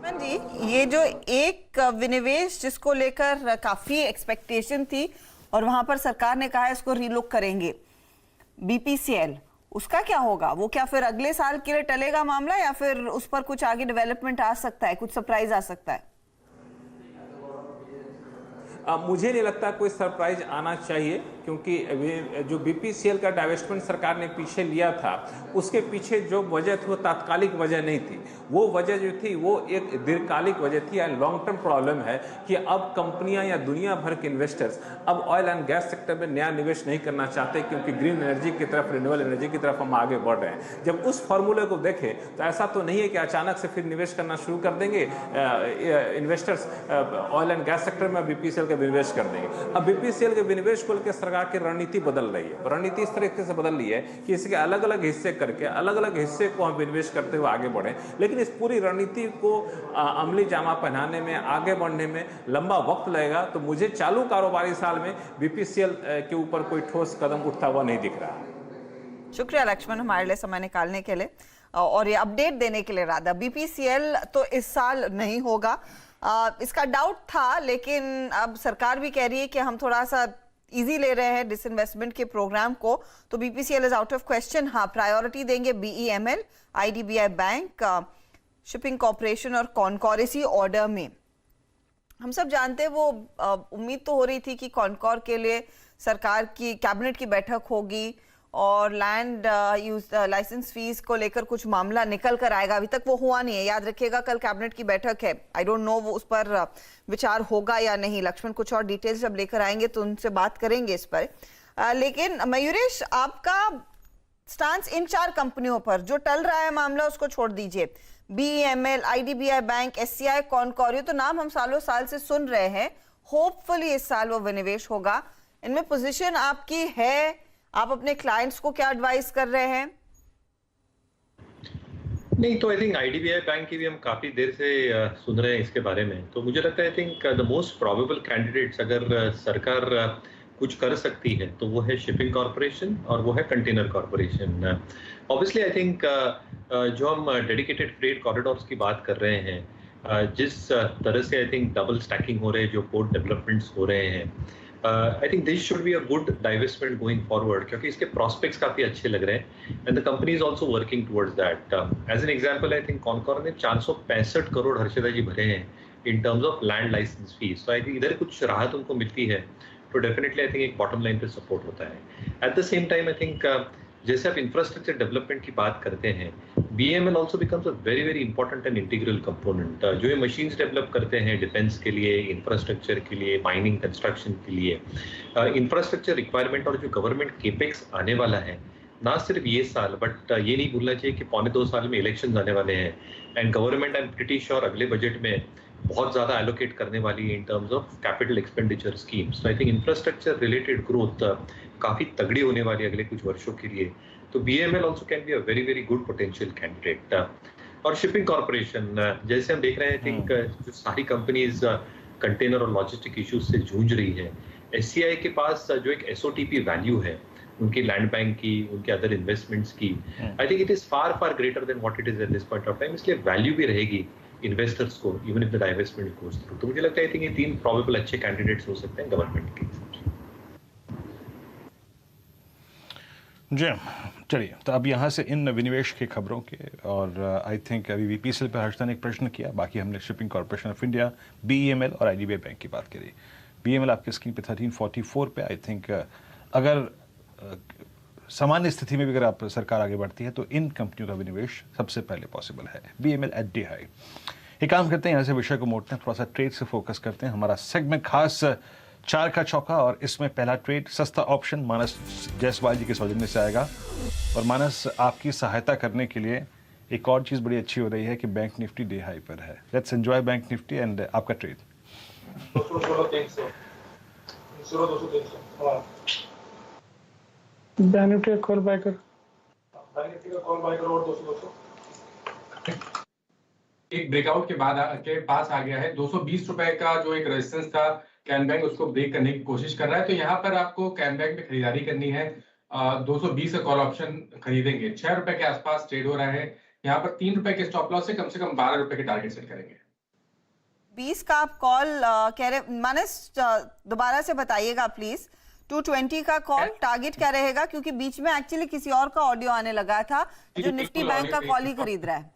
जी, ये जो एक विनिवेश जिसको लेकर काफी एक्सपेक्टेशन थी और वहां पर सरकार ने कहा है इसको रीलुक करेंगे, BPCL, उसका क्या होगा? वो क्या फिर अगले साल के लिए टलेगा मामला, या फिर उस पर कुछ आगे डेवलपमेंट आ सकता है, कुछ सरप्राइज आ सकता है? मुझे नहीं लगता कोई सरप्राइज आना चाहिए, क्योंकि जो BPCL का डाइवेस्टमेंट सरकार ने पीछे लिया था, उसके पीछे जो वजह थी वो तात्कालिक वजह नहीं थी। वो वजह जो थी वो एक दीर्घकालिक वजह थी, लॉन्ग टर्म प्रॉब्लम है कि अब कंपनियां या दुनिया भर के इन्वेस्टर्स अब ऑयल एंड गैस सेक्टर में नया निवेश नहीं करना चाहते, क्योंकि ग्रीन एनर्जी की तरफ, रिन्यूएबल एनर्जी की तरफ हम आगे बढ़ रहे हैं। जब उस फॉर्मूले को देखें तो ऐसा तो नहीं है कि अचानक से फिर निवेश करना शुरू कर देंगे investors oil and gas sector में, BPCL का विनिवेश कर देंगे। अब BPCL के विनिवेश को लेकर सरकार की रणनीति बदल रही है। रणनीति इस तरीके से बदल रही है कि इसके अलग अलग हिस्से करके अलग अलग हिस्से को हम विनिवेश करते हुए आगे बढ़े, लेकिन इस पूरी रणनीति को अमली जामा पहनाने में, आगे बढ़ने में लंबा वक्त लगेगा। तो मुझे चालू कारोबारी साल में BPCL के ऊपर कोई ठोस कदम उठता हुआ नहीं दिख रहा। शुक्रिया लक्ष्मण, हमारे लिए समय निकालने के लिए और ये अपडेट देने के लिए। राधा, BPCL तो इस साल नहीं होगा, इसका डाउट था, लेकिन अब सरकार भी कह रही है कि हम थोड़ा सा इजी ले रहे हैं डिसइन्वेस्टमेंट के प्रोग्राम को, तो BPCL is out of question. हाँ, प्रायोरिटी देंगे BEML, IDBI bank, shipping corporation और कॉनकॉर इसी ऑर्डर में। हम सब जानते हैं, वो उम्मीद तो हो रही थी कि कॉनकॉर के लिए सरकार की कैबिनेट की बैठक होगी और लैंड यूज लाइसेंस फीस को लेकर कुछ मामला निकल कर आएगा। अभी तक वो हुआ नहीं है। याद रखिएगा, कल कैबिनेट की बैठक है, आई डोंट नो वो उस पर विचार होगा या नहीं। लक्ष्मण कुछ और डिटेल्स जब लेकर आएंगे तो उनसे बात करेंगे इस पर। लेकिन मयूरेश, आपका स्टांस इन 4 कंपनियों पर, जो टल रहा है मामला उसको छोड़ दीजिए, BEML, IDBI bank, SCI, Concor, ये तो नाम हम सालों साल से सुन रहे हैं। होपफुली इस साल वो विनिवेश होगा, इनमें पोजीशन आपकी है? आप अपने क्लाइंट्स को क्या एडवाइस कर रहे हैं? नहीं, तो आई थिंक IDBI बैंक की भी हम काफी देर से सुन रहे हैं इसके बारे में। तो मुझे लगता है I think the most probable candidates, अगर सरकार कुछ कर सकती है तो वो है शिपिंग कॉर्पोरेशन और वो है container corporation. Obviously I think जो हम डेडिकेटेड फ्रेट कॉरिडोर्स की बात कर रहे हैं, जिस तरह से आई थिंक डबल स्टैकिंग हो रहे हैं, जो पोर्ट डेवलपमेंट्स हो रहे हैं, I think this should be a good divestment going forward, क्योंकि इसके प्रोस्पेक्ट्स काफी अच्छे लग रहे हैं and the company is also working towards that. As an example, I think Concor ने 465 करोड़, हर्षदा जी, भरे हैं in terms of land licence fee. तो आई थिंक इधर कुछ राहत उनको मिलती है तो डेफिनेटली आई थिंक एक बॉटम लाइन पे सपोर्ट होता है। Eight the same time I think जैसे आप इंफ्रास्ट्रक्चर डेवलपमेंट की बात करते हैं, BEML also becomes a very very important and integral component. जो ये मशीन्स डेवलप करते हैं डिफेंस के लिए, इंफ्रास्ट्रक्चर के लिए, माइनिंग कंस्ट्रक्शन के लिए, इंफ्रास्ट्रक्चर रिक्वायरमेंट और जो गवर्नमेंट केपेक्स आने वाला है ना सिर्फ ये साल, बट ये नहीं भूलना चाहिए कि 1.25 साल में इलेक्शंस आने वाले हैं and government I am pretty sure अगले बजट में बहुत ज़्यादा एलोकेट करने वाली है in terms of capital expenditure schemes. तो I think infrastructure related growth काफ़ी तगड़ी होने वाली है अगले कुछ वर्षों के लिए। तो BEML also can be a very very good potential candidate. और शिपिंग कॉर्पोरेशन जैसे हम देख रहे हैं, आई थिंक जो सारी कंपनीज कंटेनर और लॉजिस्टिक इश्यूज से जूझ रही है, SCI के पास जो एक SOTP वैल्यू है उनकी लैंड बैंक की, उनके अदर इन्वेस्टमेंट्स की, आई think it is far far greater than what it is eight this point of time. इसलिए वैल्यू भी रहेगी इन्वेस्टर्स को even if the divestment goes through. तो मुझे लगता है आई थिंक ये 3 प्रोबेबल अच्छे कैंडिडेट्स हो सकते हैं गवर्नमेंट के हिसाब से। जी चलिए, तो अब यहाँ से इन विनिवेश की खबरों के, और आई थिंक अभी VPCL पे हर्षदा ने एक प्रश्न किया, बाकी हमने shipping corporation of India, BEML और IDBI बैंक की बात करी। BEML आपकी स्क्रीन पे 1344 पे, आई थिंक अगर सामान्य स्थिति में भी अगर आप सरकार आगे बढ़ती है तो इन कंपनियों का विनिवेश सबसे पहले पॉसिबल है। BEML at day high. एक काम करते हैं, यहाँ से विषय को मोड़ते हैं, थोड़ा सा ट्रेड से फोकस करते हैं। हमारा सेगमेंट खास 4 का चौका, और इसमें पहला ट्रेड सस्ता ऑप्शन मानस जायसवाल जी के सौजन्य से आएगा। और मानस, आपकी सहायता करने के लिए एक और चीज़ बड़ी अच्छी हो रही है कि बैंक निफ्टी डे हाई पर है। Let's enjoy bank Nifty and आपका ट्रेड। बैंक निफ्टी का कॉल बाय कर, और 200 एक ब्रेकआउट के बाद के पास आ गया है। 220 रुपए का जो एक रेजिस्टेंस था, कैन बैंक उसको ब्रेक करने की कोशिश कर रहा है। तो यहाँ पर आपको कैन बैंक में खरीदारी करनी है। 220 का कॉल ऑप्शन खरीदेंगे। 6 रुपए के आसपास ट्रेड हो रहा है। यहाँ पर 3 रुपए के स्टॉप लॉस से कम 12 रुपए के टारगेट सेट करेंगे। 20 का आप कॉल कह रहे, मानस दोबारा से बताइएगा प्लीज। 220 का कॉल टारगेट क्या रहेगा, क्योंकि बीच में एक्चुअली किसी और का ऑडियो आने लगा था जो निफ्टी बैंक का कॉल ही खरीद रहा है।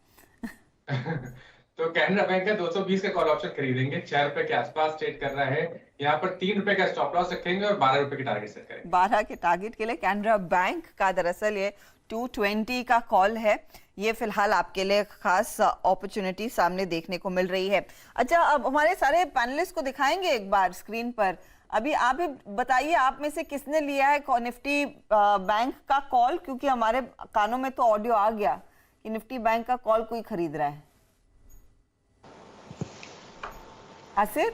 तो कैनरा बैंक का 220 का कॉल ऑप्शन खरीदेंगे। 6 रुपए के आसपास ट्रेड कर रहा है। यहाँ पर 3 रुपए का स्टॉप लॉस रखेंगे और 12 रुपए के टारगेट सेट करेंगे। 12 के टारगेट के लिए कैनरा बैंक का दरअसल ये 220 का कॉल है। ये फिलहाल आपके लिए खास अपॉर्चुनिटी सामने देखने को मिल रही है। अच्छा, अब हमारे सारे पैनलिस्ट को दिखाएंगे एक बार स्क्रीन पर। अभी आप ही बताइए, आप में से किसने लिया है निफ्टी बैंक का कॉल, क्योंकि हमारे कानों में तो ऑडियो आ गया कि निफ्टी बैंक का कॉल कोई खरीद रहा है। Asit?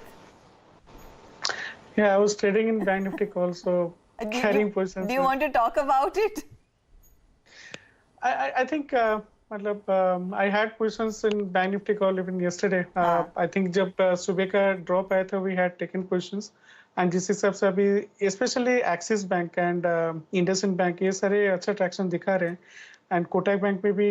Yeah, I was trading in Bank Nifty call, so carrying positions. Do you want to talk about it? I think I had positions in Bank Nifty call even yesterday. I think जब सुबह का drop आया था, we had taken positions. And जिस हिसाब से अभी specially axis bank and IndusInd bank ये सारे अच्छा ट्रैक्शन दिखा रहे हैं, एंड कोटक बैंक में भी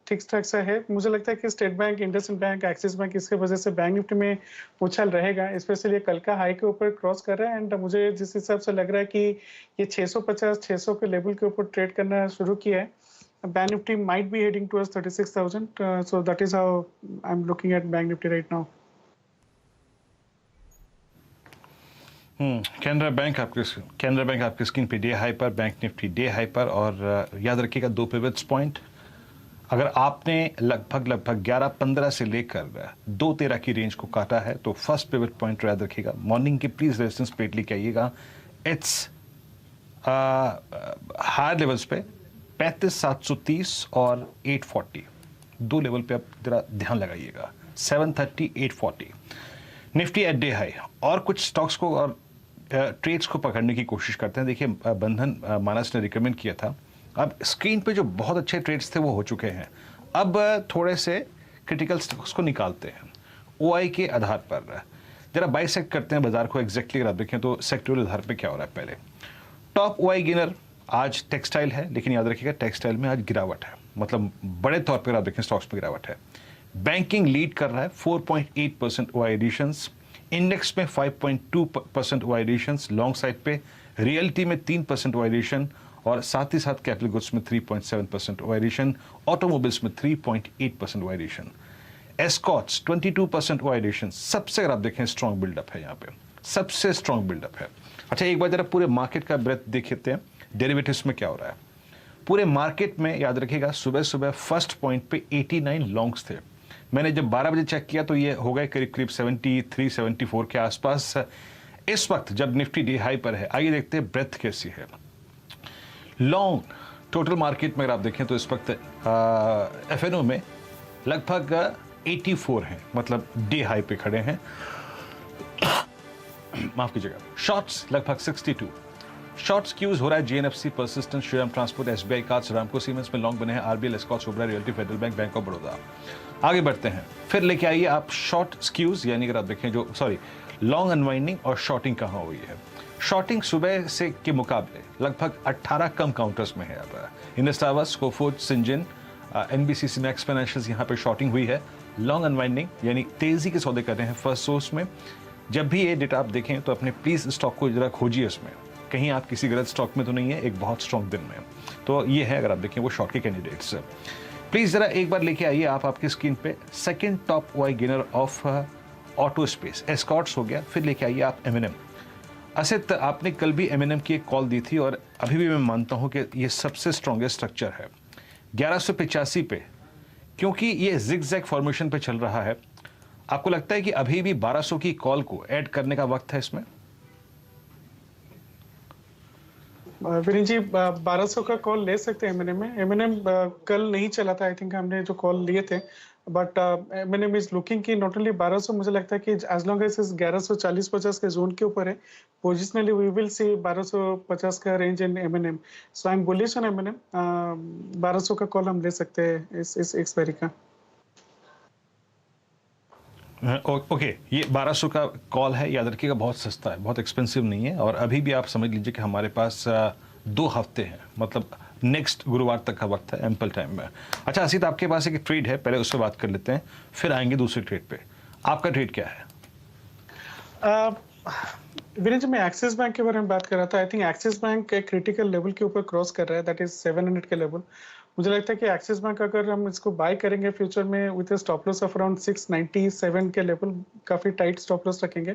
ठीक ठाक सा है। मुझे लगता है कि state bank, IndusInd bank, axis bank, इसके वजह से बैंक निफ्टी में उछाल रहेगा। स्पेशली कल का हाई के ऊपर क्रॉस कर रहा है, एंड मुझे जिस हिसाब से लग रहा है कि ये 650-600 के लेवल के ऊपर ट्रेड करना शुरू किया है। Bank Nifty might be heading towards 36,000, so that is how I am looking at bank Nifty right now. Canara bank आपकी स्क्रीन पे डे हाई पर, बैंक निफ्टी डे हाई पर। और याद रखिएगा 2 पिवट्स पॉइंट, अगर आपने लगभग 11-15 से लेकर 2-13 की रेंज को काटा है तो फर्स्ट पिवट पॉइंट याद रखिएगा। मॉर्निंग के प्लीज रेजिस्टेंस प्लेट लेके आइएगा। इट्स हायर लेवल्स पे 35,730 और 840, 2 लेवल पे आप जरा ध्यान लगाइएगा। 730, 840 निफ्टी एट डे हाई। और कुछ स्टॉक्स को और ट्रेड्स को पकड़ने की कोशिश करते हैं। देखिए, बंधन मानस ने रिकमेंड किया था। अब स्क्रीन पे जो बहुत अच्छे ट्रेड्स थे वो हो चुके हैं। अब थोड़े से क्रिटिकल स्टॉक्स को निकालते हैं OI के आधार पर। जरा बाइसेक्ट करते हैं बाजार को। एग्जैक्टली अगर आप देखें तो सेक्टोरल आधार पे क्या हो रहा है। पहले टॉप OI गेनर आज टेक्सटाइल है, लेकिन याद रखिएगा टेक्सटाइल में आज गिरावट है, मतलब बड़े तौर पर आप देखें स्टॉक्स में गिरावट है। बैंकिंग लीड कर रहा है 4.8% OI एडिशंस, इंडेक्स में 5.2% OI एडिशंस, लॉन्ग साइड पे रियल्टी में 3% OI एडिशन, और साथ ही साथ कैपिटल गुड्स में 3.7% OI एडिशन, ऑटोमोबाइल्स में 3.8% OI एडिशन। एस्कॉट्स 22% ओ एडिशन, सबसे अगर आप देखें स्ट्रॉन्ग बिल्डअप है यहाँ पे, सबसे स्ट्रॉन्ग बिल्डअप है। अच्छा, एक बार जरा पूरे मार्केट का ब्रेथ देखते हैं, डेरिवेटिव्स में क्या हो रहा है। पूरे मार्केट में याद रखिएगा सुबह सुबह फर्स्ट पॉइंट पे 89 लॉन्ग्स थे। मैंने जब 12 बजे चेक किया तो ये हो गए करीब करीब 73 74 के आसपास इस वक्त जब निफ्टी डे हाई पर है। आइए देखते हैं ब्रेथ कैसी है। लॉन्ग टोटल मार्केट में अगर आप देखें तो इस वक्त एफएनओ में लगभग 84 हैं, मतलब डे हाई पे खड़े हैं। माफ कीजिएगा, शॉर्ट्स लगभग 62। शॉर्ट्स क्यूज हो रहा है GNFC, persistent, Shriram transport, SBI cards, रामको सीमेंट्स में लॉन्ग बने हैं, RBL, Escorts, Obra realty, federal bank, bank of Baroda. आगे बढ़ते हैं, फिर लेके आइए आप शॉर्ट स्क्यूज, यानी अगर आप देखें जो लॉन्ग अनवाइंडिंग और शॉर्टिंग कहाँ हुई है। शॉर्टिंग सुबह से के मुकाबले लगभग 18 कम काउंटर्स में है। अब Inventurus, Coforge, Syngene, NBCC, Max Financials यहाँ पे शॉर्टिंग हुई है। लॉन्ग अनवाइंडिंग यानी तेजी के सौदे कर रहे हैं फर्स्ट सोर्स में। जब भी ये डेटा आप देखें तो अपने प्लीज स्टॉक को जरा खोजिए, उसमें कहीं आप किसी गलत स्टॉक में तो नहीं है, एक बहुत स्ट्रॉन्ग दिन में। तो ये है, अगर आप देखें वो शॉर्ट के कैंडिडेट्स। प्लीज जरा एक बार लेके आइए आप आपकी स्क्रीन पे second top why gainer of auto space, Escorts हो गया। फिर लेके आइए आप एमएनएम। असित, आपने कल भी एमएनएम की एक कॉल दी थी और अभी भी मैं मानता हूं कि ये सबसे स्ट्रॉन्गेस्ट स्ट्रक्चर है 1185 पे, क्योंकि ये जिगजैग फॉर्मेशन पे चल रहा है। आपको लगता है कि अभी भी 1200 की कॉल को ऐड करने का वक्त है इसमें? वीरेन जी 1200 का कॉल ले सकते हैं एमएनएम में। एमएनएम कल नहीं चला था, आई थिंक हमने जो कॉल लिए थे, बट एमएनएम इज लुकिंग की नॉट ओनली 1200, मुझे लगता है कि एज लॉन्ग एज 1140-50 के जोन के ऊपर है, पोजिशनली वी विल सी 1250 का range in M&M. So I am bullish on M&M. 1200 का कॉल हम ले सकते हैं इस एक्सपायरी का। ओके, ये 1200 का कॉल है, याद रखिएगा बहुत सस्ता है, बहुत एक्सपेंसिव नहीं है। और अभी भी आप समझ लीजिए कि हमारे पास 2 हफ्ते हैं, मतलब नेक्स्ट गुरुवार तक का वक्त है, एम्पल टाइम में। अच्छा असीत, आपके पास एक ट्रेड है, पहले उससे बात कर लेते हैं, फिर आएंगे दूसरे ट्रेड पे। आपका ट्रेड क्या है? वीरेन जी, मैं एक्सिस बैंक के बारे में बात कर रहा था। आई थिंक एक्सिस बैंक एक क्रिटिकल लेवल के ऊपर क्रॉस कर रहा है, दैट इज 700 के लेवल। मुझे लगता है कि एक्सिस बैंक अगर हम इसको बाय करेंगे फ्यूचर में with a stop loss of around 697 के लेवल, काफी टाइट स्टॉप लॉस रखेंगे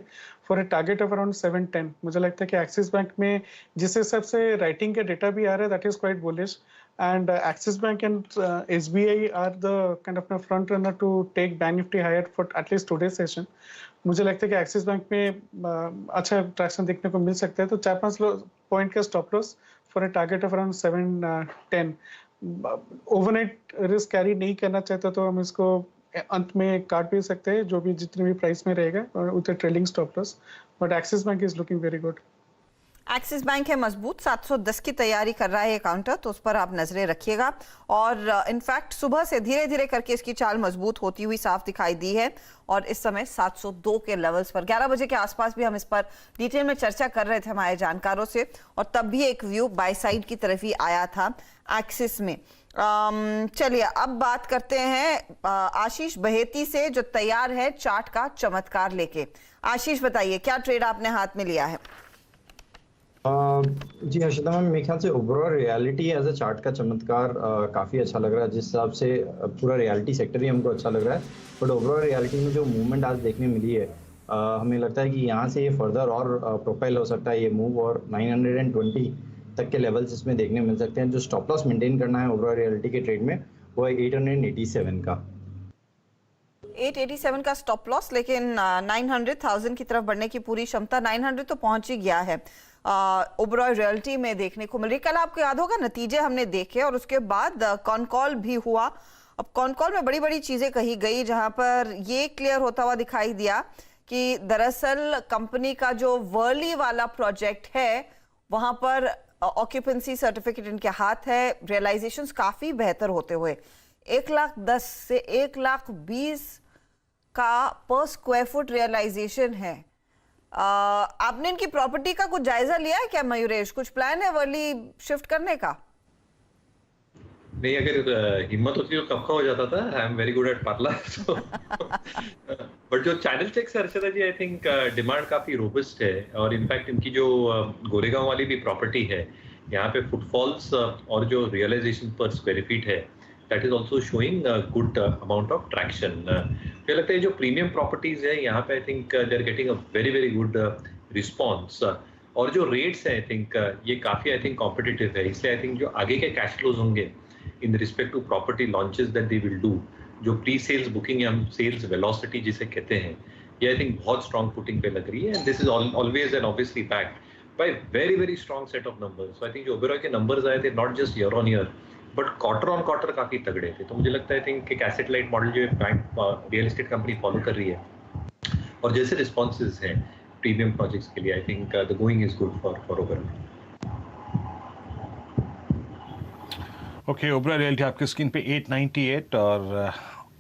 for a target of around 710। मुझे लगता है कि एक्सिस बैंक में जिस हिसाब से राइटिंग का डेटा भी आ रहा है, that is quite bullish, and Axis bank and SBI are the kind of front runner to tech bank Nifty higher for at least today session. मुझे लगता है कि एक्सिस बैंक में अच्छा ट्रैक्शन देखने को मिल सकता है, तो 4-5 पॉइंट का stop loss for a target of around 710। Overnight risk carry नहीं करना चाहता तो हम इसको अंत में काट भी सकते हैं, जो भी जितने भी प्राइस में रहेगा, और with trailing stop loss. But axis bank is looking very good. Axis bank है मजबूत, 710 की तैयारी कर रहा है ये काउंटर, तो उस पर आप नजरें रखिएगा। और इनफैक्ट सुबह से धीरे धीरे करके इसकी चाल मजबूत होती हुई साफ दिखाई दी है, और इस समय 702 के लेवल्स पर 11 बजे के आसपास भी हम इस पर डिटेल में चर्चा कर रहे थे हमारे जानकारों से, और तब भी एक व्यू बाय साइड की तरफ ही आया था एक्सिस में। चलिए अब बात करते हैं आशीष बहेती से, जो तैयार है चार्ट का चमत्कार लेके। आशीष बताइए, क्या ट्रेड आपने हाथ में लिया है? जी हर्षिता मैम, मेरे ख्याल से overall reality as a chart का चमत्कार काफ़ी अच्छा लग रहा है। जिस हिसाब से पूरा रियलिटी सेक्टर ही हमको अच्छा लग रहा है, बट ओवरऑल रियलिटी में जो मूवमेंट आज देखने मिली है, हमें लगता है कि यहाँ से ये फर्दर और प्रोफाइल हो सकता है ये मूव, और 920 तक के लेवल्स इसमें देखने मिल सकते हैं। जो स्टॉप लॉस मेंटेन करना है ओवरऑल रियलिटी के ट्रेड में, वो है 887 का। 887 का स्टॉप लॉस, लेकिन 900,000 की तरफ बढ़ने की पूरी क्षमता 900 तो पहुंच ही गया है ओबरॉय रियल्टी में देखने को मिल रही। कल आपको याद होगा नतीजे हमने देखे, और उसके बाद कॉन कॉल भी हुआ। अब कॉन कॉल में बड़ी बड़ी चीजें कही गई, जहां पर ये क्लियर होता हुआ दिखाई दिया कि दरअसल कंपनी का जो वर्ली वाला प्रोजेक्ट है, वहां पर ऑक्यूपेंसी सर्टिफिकेट इनके हाथ है, रियलाइजेशंस काफी बेहतर होते हुए 1,10,000 से 1,20,000 का पर स्क्वायर फुट रियलाइजेशन है। आपने इनकी प्रॉपर्टी का कुछ जायजा लिया है क्या मयूरेश? कुछ प्लान है वर्ली शिफ्ट करने का? नहीं, अगर हिम्मत होती तो कब का हो जाता था। I am very good at Parle. But जो चैनल चेक है Arshada ji, I think demand काफी रोबस्ट है, और इनफैक्ट इनकी जो गोरेगांव वाली भी प्रॉपर्टी है, यहाँ पे फुटफॉल्स और जो रियलाइजेशन पर स्क्वायर फीट है that is also showing a good amount of traction. मुझे लगता है जो प्रीमियम प्रॉपर्टीज है यहाँ पे I think they are getting a very very good response, और जो रेट्स है आई थिंक ये काफी आई थिंक कॉम्पिटिटिव है, इसलिए आई थिंक जो आगे के कैश फ्लोज होंगे in respect to property launches that they will do, जो प्री सेल्स बुकिंग या सेल्स वेलोसिटी जिसे कहते हैं, ये आई थिंक बहुत स्ट्रॉन्ग फुटिंग पे लग रही है, and this is always and obviously backed by very very strong set of numbers. So I think जो ओबेरॉय के नंबर्स आए थे not just year on year but quarter on quarter काफी तगड़े थे. तो मुझे लगता है आई थिंक एक एसेट लाइट मॉडल जो bank real estate company follow कर रही है और जैसे रिस्पॉन्सेज हैं प्रीमियम प्रोजेक्ट्स के लिए, आई think the going is good for Oberoi. Okay, Oberoi realty आपकी स्क्रीन पे 898 और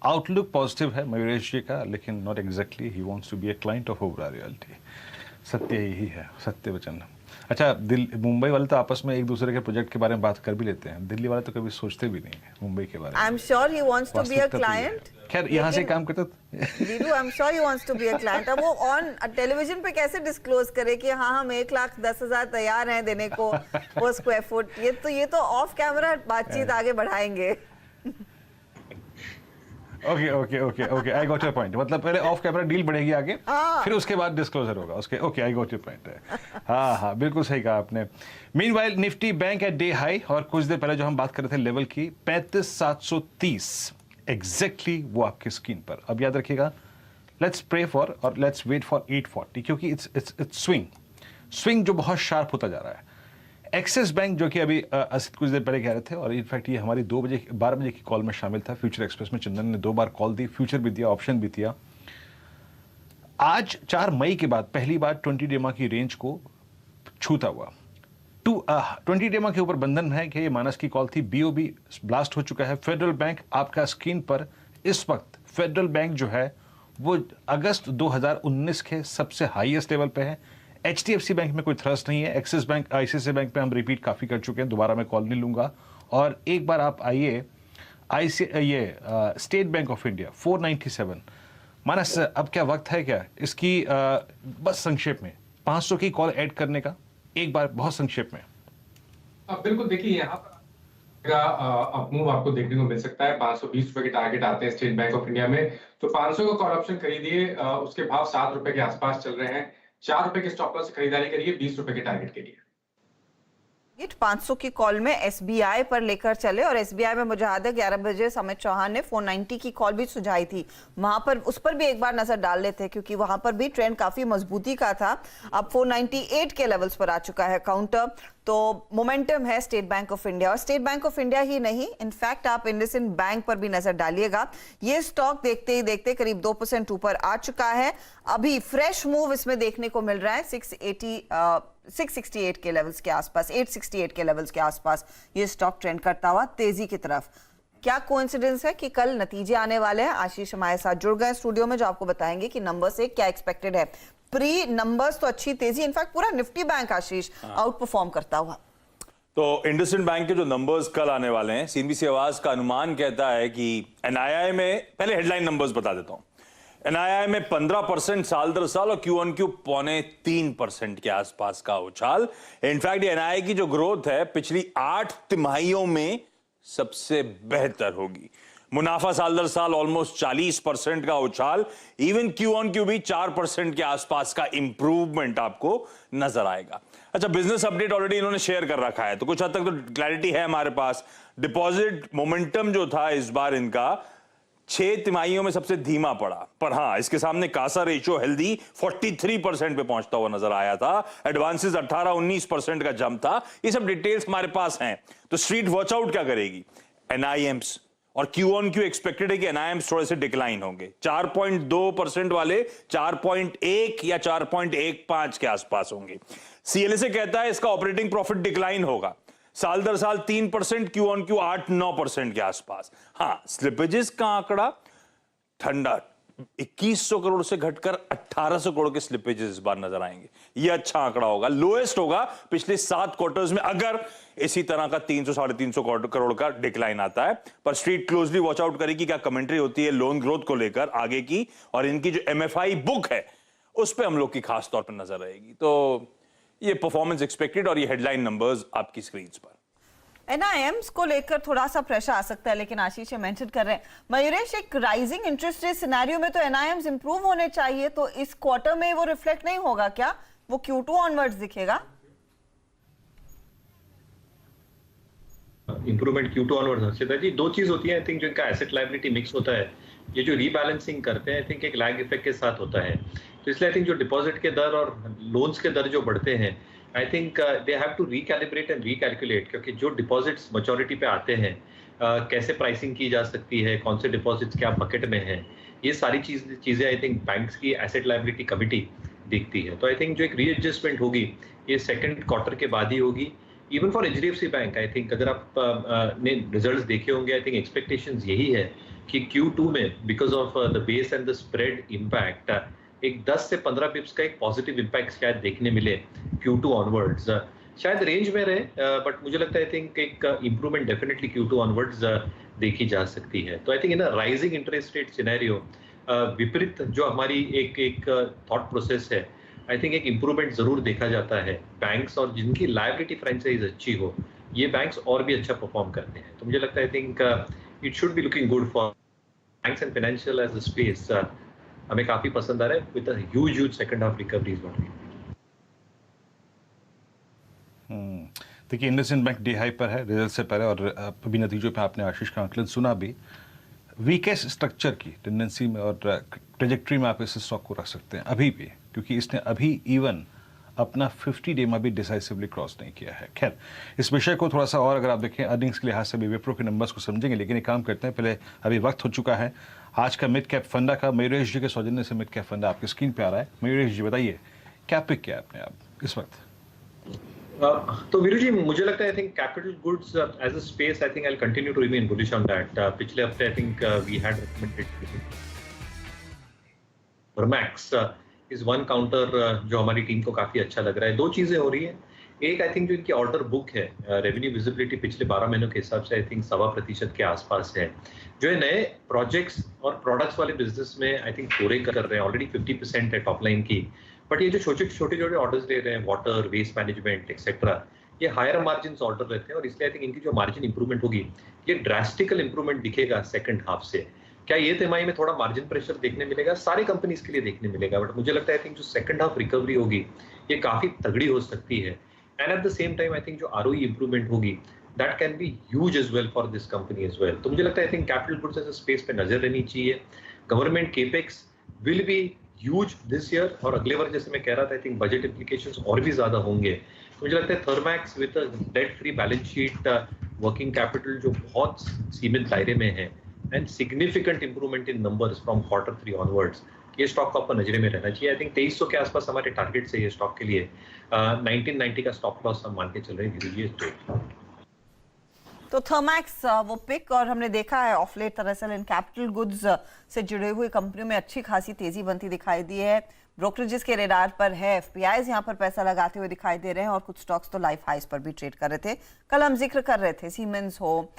आउटलुक पॉजिटिव है मयूरेश जी का, लेकिन not exactly he wants to be a client of Oberoi realty. सत्य यही है, सत्य वचन. अच्छा, मुंबई वाले तो आपस में एक दूसरे के प्रोजेक्ट के बारे में बात कर भी लेते हैं, दिल्ली वाले तो कभी सोचते भी नहीं है मुंबई के बारे में. I am sure he wants to be a client. खैर यहाँ से काम करता Veeru, I am sure he wants to be a client. अब वो ऑन टेलीविजन पे कैसे डिस्क्लोज करे कि हाँ हम 1,10,000 तैयार हैं देने को वो स्क्वायर फुट. ये तो ऑफ कैमरा बातचीत आगे बढ़ाएंगे. Okay I got your point. मतलब पहले ऑफ कैमरा डील बढ़ेगी आगे, फिर उसके बाद डिस्क्लोजर होगा उसके. Okay, I got your point. हाँ, बिल्कुल सही कहा आपने. Meanwhile Nifty bank at day high, और कुछ देर पहले जो हम बात कर रहे थे लेवल की 35,730 एग्जैक्टली वो आपकी स्क्रीन पर. अब याद रखिएगा, लेट्स प्रे फॉर और लेट्स वेट फॉर 840, क्योंकि इट्स स्विंग जो बहुत शार्प होता जा रहा है. एक्सिस बैंक जो कि अभी कुछ देर पहले कह रहे थे, और इनफैक्ट ये हमारी 12 बजे की कॉल में शामिल था. फ्यूचर एक्सप्रेस में चंदन ने 2 बार कॉल दी, फ्यूचर भी दिया, ऑप्शन भी दिया. आज 4 मई के बाद पहली बार 20 डेमा की रेंज को छूता हुआ. 20 डेमा के ऊपर बंधन है कि ये मानस की कॉल थी. बीओबी ब्लास्ट हो चुका है. फेडरल बैंक आपका स्क्रीन पर इस वक्त, फेडरल बैंक जो है वो अगस्त 2019 के सबसे हाईएस्ट लेवल पे है. HDFC बैंक में कोई थ्रस्ट नहीं है. एक्सिस बैंक, ICICI बैंक पे हम रिपीट काफी कर चुके हैं, दोबारा मैं कॉल नहीं लूंगा. और एक बार आप आइए स्टेट बैंक ऑफ इंडिया 497. मानस, अब क्या वक्त है क्या इसकी बस संक्षेप में 500 की कॉल ऐड करने का, एक बार बहुत संक्षेप में. बिल्कुल, देखिए यहाँ पर अपमूव आपको देखने को मिल सकता है. 520 रुपए के टारगेट आते हैं स्टेट बैंक ऑफ इंडिया में, तो 500 का कॉल ऑप्शन खरीदिए. उसके भाव 7 रुपए के आसपास चल रहे हैं. 4 रुपए के स्टॉप लॉस से खरीदारी करिए 20 रुपए के टारगेट के लिए. 500 की कॉल में SBI पर लेकर चले, और SBI में मुझे याद है 11 बजे अमित चौहान ने 490 की कॉल भी सुझाई थी. वहां पर उस पर भी एक बार नजर डाल लेते हैं, क्योंकि वहां पर भी ट्रेंड काफी मजबूती का था. अब 498 के लेवल्स पर आ चुका है काउंटर. तो मोमेंटम है स्टेट बैंक ऑफ इंडिया, और स्टेट बैंक ऑफ इंडिया ही नहीं, इनफैक्ट आप इंडसइंड बैंक पर भी नजर डालिएगा. ये स्टॉक देखते ही देखते करीब 2% ऊपर आ चुका है. अभी फ्रेश मूव इसमें देखने को मिल रहा है 668 के लेवल्स के आसपास, 868 के लेवल्स के आसपास ये स्टॉक ट्रेंड करता हुआ तेजी की तरफ. क्या कोइंसिडेंस है कि कल नतीजे आने वाले हैं. आशीष हमारे साथ जुड़ गए स्टूडियो में, जो आपको बताएंगे कि नंबर से क्या एक्सपेक्टेड है. प्री नंबर्स तो अच्छी तेजी, इनफैक्ट पूरा निफ्टी बैंक आशीष आउट परफॉर्म करता हुआ. तो इंडसइंड बैंक के जो नंबर्स कल आने वाले हैं, सीएनबीसी आवाज का अनुमान कहता है कि एनआईआई में, पहले हेडलाइन नंबर्स बता देता हूं, एनआईआई में 15% साल दर साल और Q on Q 2.75% के आसपास का उछाल. इनफैक्ट एनआईआई की जो ग्रोथ है पिछली 8 तिमाहियों में सबसे बेहतर होगी. मुनाफा साल दर साल ऑलमोस्ट 40% का उछाल. इवन Q on Q भी 4% के आसपास का इंप्रूवमेंट आपको नजर आएगा. अच्छा, बिजनेस अपडेट ऑलरेडी इन्होंने शेयर कर रखा है, तो कुछ हद तक तो क्लैरिटी है हमारे पास. डिपॉजिट मोमेंटम जो था इस बार इनका 6 तिमाहियों में सबसे धीमा पड़ा, पर हां इसके सामने कासा रेशियो हेल्दी 43% पे पहुंचता हुआ नजर आया था. एडवांसेस 18-19% का जंप था. ये सब डिटेल्स हमारे पास हैं. तो स्ट्रीट वॉच आउट क्या करेगी? एनआईएम्स और Q on Q एक्सपेक्टेड है कि एनआईएम्स थोड़े से डिक्लाइन होंगे. 4.2% वाले 4.1 या 4.15 के आसपास होंगे. CLSA कहता है इसका ऑपरेटिंग प्रॉफिट डिक्लाइन होगा साल दर साल 3%, Q on Q 8-9% के आसपास. हां, स्लिपेजेस का आंकड़ा ठंडा, 2100 करोड़ से घटकर 1800 करोड़ के स्लिपेजेस इस बार नजर आएंगे. यह अच्छा आंकड़ा होगा, लोएस्ट होगा पिछले 7 क्वार्टर्स में अगर इसी तरह का 300-350 करोड़ का डिक्लाइन आता है. पर स्ट्रीट क्लोजली वॉच आउट करेगी क्या कमेंट्री होती है लोन ग्रोथ को लेकर आगे की, और इनकी जो MFI बुक है उस पर हम लोग की खास तौर पर नजर रहेगी. तो ये परफॉर्मेंस एक्सपेक्टेड और ये हेडलाइन नंबर्स आपकी स्क्रीन पर. एनआईएम्स को लेकर थोड़ा सा प्रेशर आ सकता है, लेकिन आशीष मेंशन कर रहे हैं मयूरेश, एक राइजिंग इंटरेस्ट रेट सिनेरियो में तो एनआईएम्स इंप्रूव होने चाहिए, तो इस क्वार्टर में वो रिफ्लेक्ट नहीं होगा क्या? वो Q2 ऑनवर्ड्स दिखेगा? इंप्रूवमेंट Q2 ऑनवर्ड्स हर्षिता जी, दो चीज होती है आई थिंक, जो इनका एसेट लायबिलिटी मिक्स होता है, ये जो रीबैलेंसिंग करते हैं आई थिंक एक लैग इफेक्ट के साथ होता है। तो इसलिए आई थिंक जो डिपॉजिट के दर और लोन्स के दर जो बढ़ते हैं, I think they have to recalibrate and recalculate, क्योंकि जो डिपॉजिट्स मैच्योरिटी पे आते हैं कैसे प्राइसिंग की जा सकती है, कौन से डिपॉजिट्स क्या बकेट में है, ये सारी चीजें आई थिंक बैंक्स की एसेट लायबिलिटी कमिटी देखती है। तो आई थिंक जो एक रीएडजस्टमेंट होगी ये सेकंड क्वार्टर के बाद ही होगी। Even for HDFC bank I think अगर आप ने रिजल्ट्स देखे होंगे, आई थिंक एक्सपेक्टेशंस यही है कि Q2 में because of the base and the spread impact एक 10 से 15 पिप्स का एक पॉजिटिव इम्पैक्ट शायद देखने मिले Q2 ऑनवर्ड्स, शायद रेंज में रहे, बट मुझे लगता है आई थिंक एक इंप्रूवमेंट डेफिनेटली Q2 ऑनवर्ड्स देखी जा सकती है। तो I think in rising interest rate scenario विपरीत जो हमारी एक थॉट प्रोसेस है, आई थिंक एक इंप्रूवमेंट जरूर देखा जाता है। बैंक्स और जिनकी लायबिलिटी फ्रेंचाइज अच्छी हो, ये बैंक्स और भी अच्छा परफॉर्म करते हैं। तो मुझे लगता है I think it should be looking good for banks and financial as a space. हमें काफी पसंद आ रहा है with a huge second half recovery is what we. देखिए इंडसइंड बैंक डी हाई पर है रिजल्ट से पहले, और अभी नतीजों पे आपने आशीष का आंकलन सुना भी। वीकेस्ट स्ट्रक्चर की टेंडेंसी में और ट्रेजेक्ट्री में आप इस स्टॉक को रख सकते हैं अभी भी, क्योंकि इसने अभी इवन अपना 50 डे में भी डिसाइसिवली क्रॉस नहीं किया है। खैर, इस विषय को थोड़ा सा और अगर आप देखें अर्निंग्स के लिहाज से भी विप्रो के नंबर्स को समझेंगे, लेकिन एक काम करते हैं, पहले अभी वक्त हो चुका है आज का मिड कैप फंडा का। मयूरेश जी के सौजन्य से मिड कैप फंडा आपकी स्क्रीन पे आ रहा है। मयूरेश जी बताइए क्या पिक किया आपने आप इस वक्त? तो वीरू जी, मुझे लगता है I think capital goods as a space, I think I will continue to remain bullish on that. पिछले हफ्ते I think we had recommended Thermax is one counter जो हमारी टीम को काफी अच्छा लग रहा है। दो चीजें हो रही है, एक आई थिंक जो इनकी ऑर्डर बुक है, रेवेन्यू विजिबिलिटी पिछले 12 महीनों के हिसाब से आई थिंक 7% के आसपास है। जो है नए प्रोजेक्ट्स और प्रोडक्ट्स वाले बिजनेस में आई थिंक पूरे कर रहे हैं, ऑलरेडी 50% है टॉप लाइन की। बट ये जो छोटे छोटे ऑर्डर्स ले रहे हैं, वाटर, वेस्ट मैनेजमेंट एक्सेट्रा, ये हायर मार्जिन ऑर्डर रहते हैं, और इसलिए आई थिंक इनकी जो मार्जिन इंप्रूवमेंट होगी ये ड्रास्टिकल इंप्रूवमेंट दिखेगा सेकंड हाफ से। क्या ये तिमाही में थोड़ा मार्जिन प्रेशर देखने मिलेगा? सारी कंपनीज के लिए देखने मिलेगा, बट मुझे लगता है आई थिंक जो सेकंड हाफ रिकवरी होगी ये काफी तगड़ी हो सकती है। And at the same time I think जो ROE इंप्रूवमेंट होगी that can be huge as well for this company as well. तो मुझे लगता है I think capital goods as a space पे नजर रहनी चाहिए। Government capex will be huge this year, और अगले बार जैसे मैं कह रहा था आई थिंक बजट इम्प्लीकेशंस और भी ज्यादा होंगे। तो मुझे लगता है Thermax with a debt free balance sheet, working capital जो बहुत सीमित दायरे में है, and significant improvement in numbers from Q3 onwards, ये स्टॉक को आपको नजरे में रहना चाहिए। आई थिंक 2300 के आसपास हमारे टारगेट से ये स्टॉक के लिए 1990 का स्टॉप लॉस हम मान के चल रहे हैं। तो थर्मैक्स वो पिक, और हमने देखा है ऑफ लेट दरअसल इन कैपिटल गुड्स से जुड़े हुए कंपनियों में अच्छी खासी तेजी बनती दिखाई दी है। ब्रोकरेजेस के रेडार पर है, FPIs यहाँ पर पैसा लगाते हुए दिखाई दे रहे हैं, और कुछ स्टॉक्स तो लाइफ हाइस पर भी ट्रेड कर रहे थे। कल हम जिक्र कर रहे थे सीमेंस हो,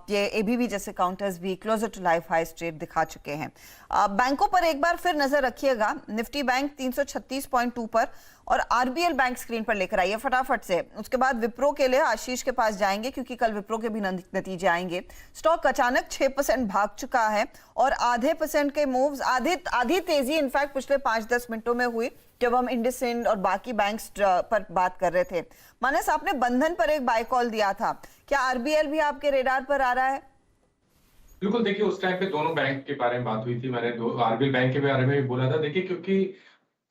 ये ABB जैसे काउंटर्स भी क्लोजर टू लाइफ हाइस ट्रेड दिखा चुके हैं। बैंकों पर एक बार फिर नजर रखिएगा। निफ्टी बैंक 336.2 पर, और RBL बैंक स्क्रीन पर लेकर आइए फटाफट से। उसके बाद विप्रो के लिए आशीष के पास जाएंगे, क्योंकि कल विप्रो के भी नतीजे आएंगे। स्टॉक अचानक 6% भाग चुका है, और आधे % के मूव्स, आधी तेजी इनफैक्ट पिछले 5-10 मिनटों में हुई जब हम इंडसइंड और बाकी बैंक्स पर बात कर रहे थे। मानस, आपने बंधन पर एक बाय कॉल दिया था, क्या RBL भी आपके रेडार पर आ रहा है? बिल्कुल, देखिए उस टाइम पे दोनों बैंक के बारे में बात हुई थी, मैंने RBL बैंक के बारे में भी बोला था। देखिए क्योंकि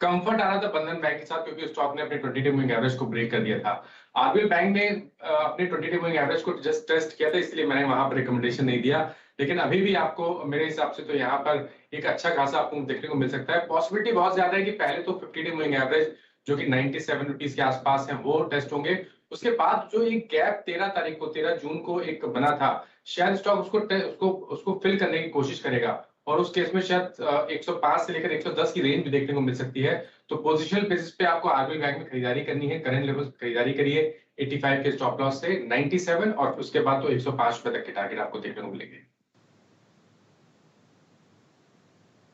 कंफर्ट आ रहा था बंधन बैंक के साथ, क्योंकि स्टॉक ने अपने 20 डे मूविंग एवरेज को ब्रेक कर दिया था। RBL बैंक ने अपने 20 डे मूविंग एवरेज को जस्ट टेस्ट किया था, इसलिए मैंने वहां पर रिकमेंडेशन नहीं दिया। लेकिन अभी भी आपको मेरे हिसाब से तो यहाँ पर एक अच्छा खासा आपको देखने को मिल सकता है। पॉसिबिलिटी बहुत ज्यादा है कि पहले तो 50 डे मूविंग एवरेज जो कि 97 रुपीज के आसपास है वो टेस्ट होंगे। उसके बाद जो एक गैप 13 जून को एक बना था, शायद स्टॉक उसको फिल करने की कोशिश करेगा, और उस केस में शायद 105 से लेकर 110 की रेंज भी देखने को मिल सकती है। तो पोजिशनल बेसिस पे आपको RBL बैंक में खरीदारी करनी है। करंट लेवल खरीदारी करिए 85 के स्टॉप लॉस से 97, और उसके बाद तो 105 रुपए तक के टारगेट आपको देखने को मिलेंगे।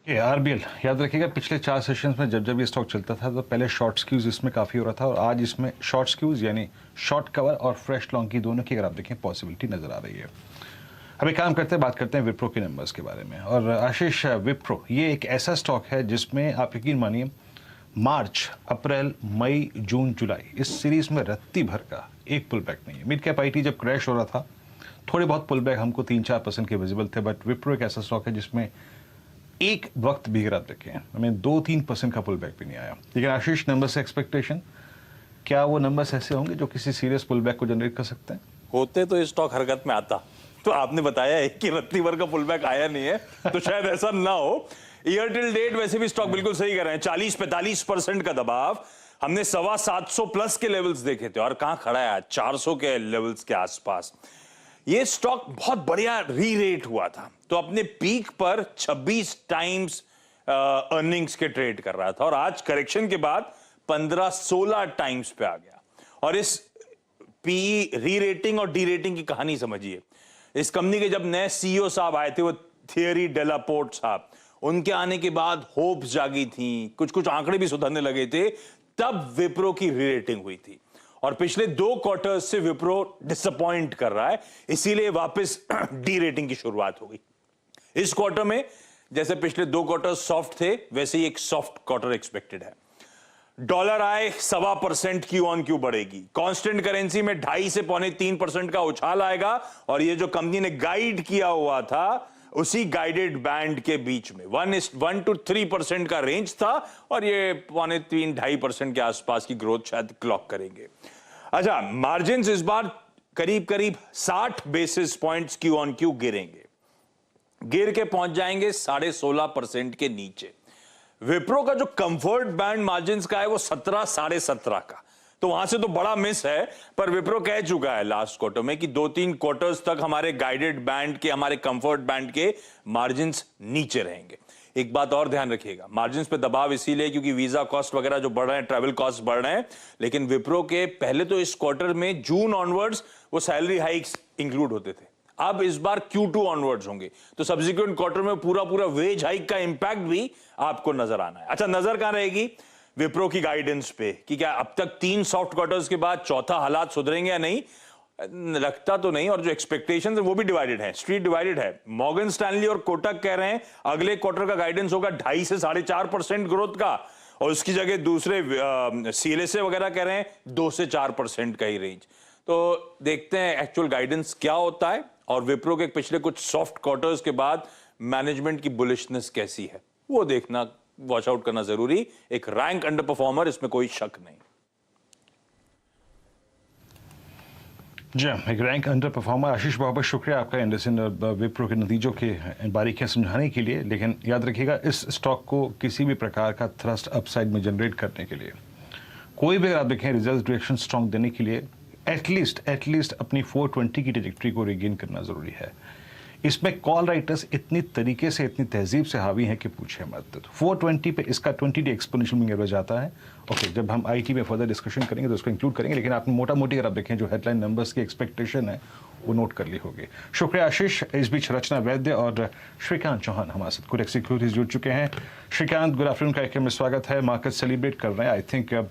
आरबीएल याद रखिएगा, पिछले 4 सेशंस में जब जब ये स्टॉक चलता था तो पहले शॉर्ट स्क्यूज इसमें काफ़ी हो रहा था, और आज इसमें शॉर्ट स्क्यूज यानी शॉर्ट कवर और फ्रेश लॉन्ग की दोनों की अगर आप देखें पॉसिबिलिटी नजर आ रही है। अब एक काम करते हैं, बात करते हैं विप्रो के नंबर्स के बारे में। और आशीष, विप्रो ये एक ऐसा स्टॉक है जिसमें आप यकीन मानिए मार्च, अप्रैल, मई, जून, जुलाई इस सीरीज में रत्ती भर का एक पुल बैक नहीं है। मिड कैप आईटी जब क्रैश हो रहा था थोड़े बहुत पुल बैक हमको 3-4% के विजिबल थे, बट विप्रो एक ऐसा स्टॉक है जिसमें एक वक्त भी अगर आप देखें हमें 2-3% का पुल बैक भी नहीं आया। लेकिन आशीष, नंबर से एक्सपेक्टेशन, क्या वो नंबर्स ऐसे होंगे जो किसी सीरियस पुल बैक को जनरेट कर सकते हैं? होते तो ये स्टॉक हरकत में आता। तो आपने बताया है कि रत्ती भर का पुल बैक आया नहीं है, तो शायद ऐसा ना हो। ईयर टिल डेट वैसे भी स्टॉक बिल्कुल सही कर रहे हैं, 40-45% का दबाव। हमने 750 प्लस के लेवल्स देखे थे और कहां खड़ा है 400 के लेवल्स के आसपास। ये स्टॉक बहुत बढ़िया री रेट हुआ था, तो अपने पीक पर 26 टाइम्स अर्निंग्स के ट्रेड कर रहा था, और आज करेक्शन के बाद 15-16 टाइम्स पे आ गया। और इस पी री रेटिंग और डी रेटिंग की कहानी समझिए। इस कंपनी के जब नए सीईओ साहब आए थे, वो थियरी डेलापोर्ट साहब, उनके आने के बाद होप्स जागी थी, कुछ कुछ आंकड़े भी सुधरने लगे थे, तब विप्रो की री रेटिंग हुई थी। और पिछले 2 क्वार्टर्स से विप्रो डिसअपॉइंट कर रहा है, इसीलिए वापस डी रेटिंग की शुरुआत हो गई। इस क्वार्टर में जैसे पिछले 2 क्वार्टर सॉफ्ट थे, वैसे ही एक सॉफ्ट क्वार्टर एक्सपेक्टेड है। Dollar I 1.25% Q on Q बढ़ेगी, कांस्टेंट करेंसी में 2.5 से 3.25% का उछाल आएगा, और ये जो कंपनी ने गाइड किया हुआ था उसी गाइडेड बैंड के बीच में 1 to 3% का रेंज था, और ये 3.25% के आसपास की ग्रोथ शायद क्लॉक करेंगे। अच्छा, मार्जिन इस बार करीब करीब 60 basis points Q on Q गिरेंगे, गिर के पहुंच जाएंगे 16.5% के नीचे। विप्रो का जो कंफर्ट बैंड मार्जिन का है वो 17-17.5 का, तो वहां से तो बड़ा मिस है। पर विप्रो कह चुका है लास्ट क्वार्टर में कि 2-3 क्वार्टर्स तक हमारे गाइडेड बैंड के, हमारे कंफर्ट बैंड के मार्जिन्स नीचे रहेंगे। एक बात और ध्यान रखिएगा, मार्जिन्स पे दबाव इसीलिए क्योंकि वीजा कॉस्ट वगैरह जो बढ़ रहे हैं, ट्रैवल कॉस्ट बढ़ रहे हैं, लेकिन विप्रो के पहले तो इस क्वार्टर में जून ऑनवर्ड्स वो सैलरी हाइक्स इंक्लूड होते थे, अब इस बार Q2 ऑनवर्ड्स होंगे, तो सब्सिक्वेंट क्वार्टर में पूरा वेज हाइक का इंपैक्ट भी आपको नजर आना है। अच्छा, नजर कहां रहेगी? विप्रो की गाइडेंस पे कि क्या अब तक 3 सॉफ्ट क्वार्टर्स के बाद चौथा हालात सुधरेंगे या नहीं, लगता तो नहीं। और जो एक्सपेक्टेशंस है वो भी डिवाइडेड है, स्ट्रीट डिवाइडेड है। मॉर्गन स्टैनली और कोटक कह रहे हैं अगले क्वार्टर का गाइडेंस होगा 2.5 से 4.5% ग्रोथ का, और उसकी जगह दूसरे CLSA वगैरह कह रहे हैं 2 से 4% का ही रेंज। तो देखते हैं एक्चुअल गाइडेंस क्या होता है, और विप्रो के पिछले कुछ सॉफ्ट क्वार्टर्स के बाद मैनेजमेंट की बुलिशनेस कैसी है, वो देखना, वॉच आउट करना जरूरी। एक रैंक अंडर परफॉर्मर, इसमें कोई शक नहीं। जी, एक रैंक अंडर परफॉर्मर। आशीष, बहुत बहुत शुक्रिया आपका एंडरसन और विप्रो के नतीजों के बारीकियां समझाने के लिए। लेकिन याद रखिएगा, इस स्टॉक को किसी भी प्रकार का थ्रस्ट अपसाइड में जनरेट करने के लिए, कोई भी अगर आप देखें रिजल्ट डायरेक्शन स्ट्रॉन्ग देने के लिए एटलीस्ट अपनी 420 की ट्रैजेक्टरी को रिगेन करना जरूरी है। इसमें कॉल राइटर्स इतनी तरीके से, इतनी तहजीब से हावी हैं कि पूछे मत। 420 पे इसका 20-डे एक्सपोनेंशियल मूविंग एवरेज आता है। ओके, जब हम आईटी में फर्दर डिस्कशन करेंगे तो उसको इंक्लूड करेंगे, लेकिन आपने मोटा मोटी अगर आप देखें जो हेडलाइन नंबर्स की एक्सपेक्टेशन है वो नोट कर ली होगी। शुक्रिया आशीष। इस बीच रचना वैद्य और श्रीकांत चौहान हमारे साथ कुछ एक्सिक्यूटिव जुड़ चुके हैं। श्रीकांत, गुड आफ्टरनून कार्यक्रम में स्वागत है। मार्केट सेलिब्रेट कर रहे हैं आई थिंक,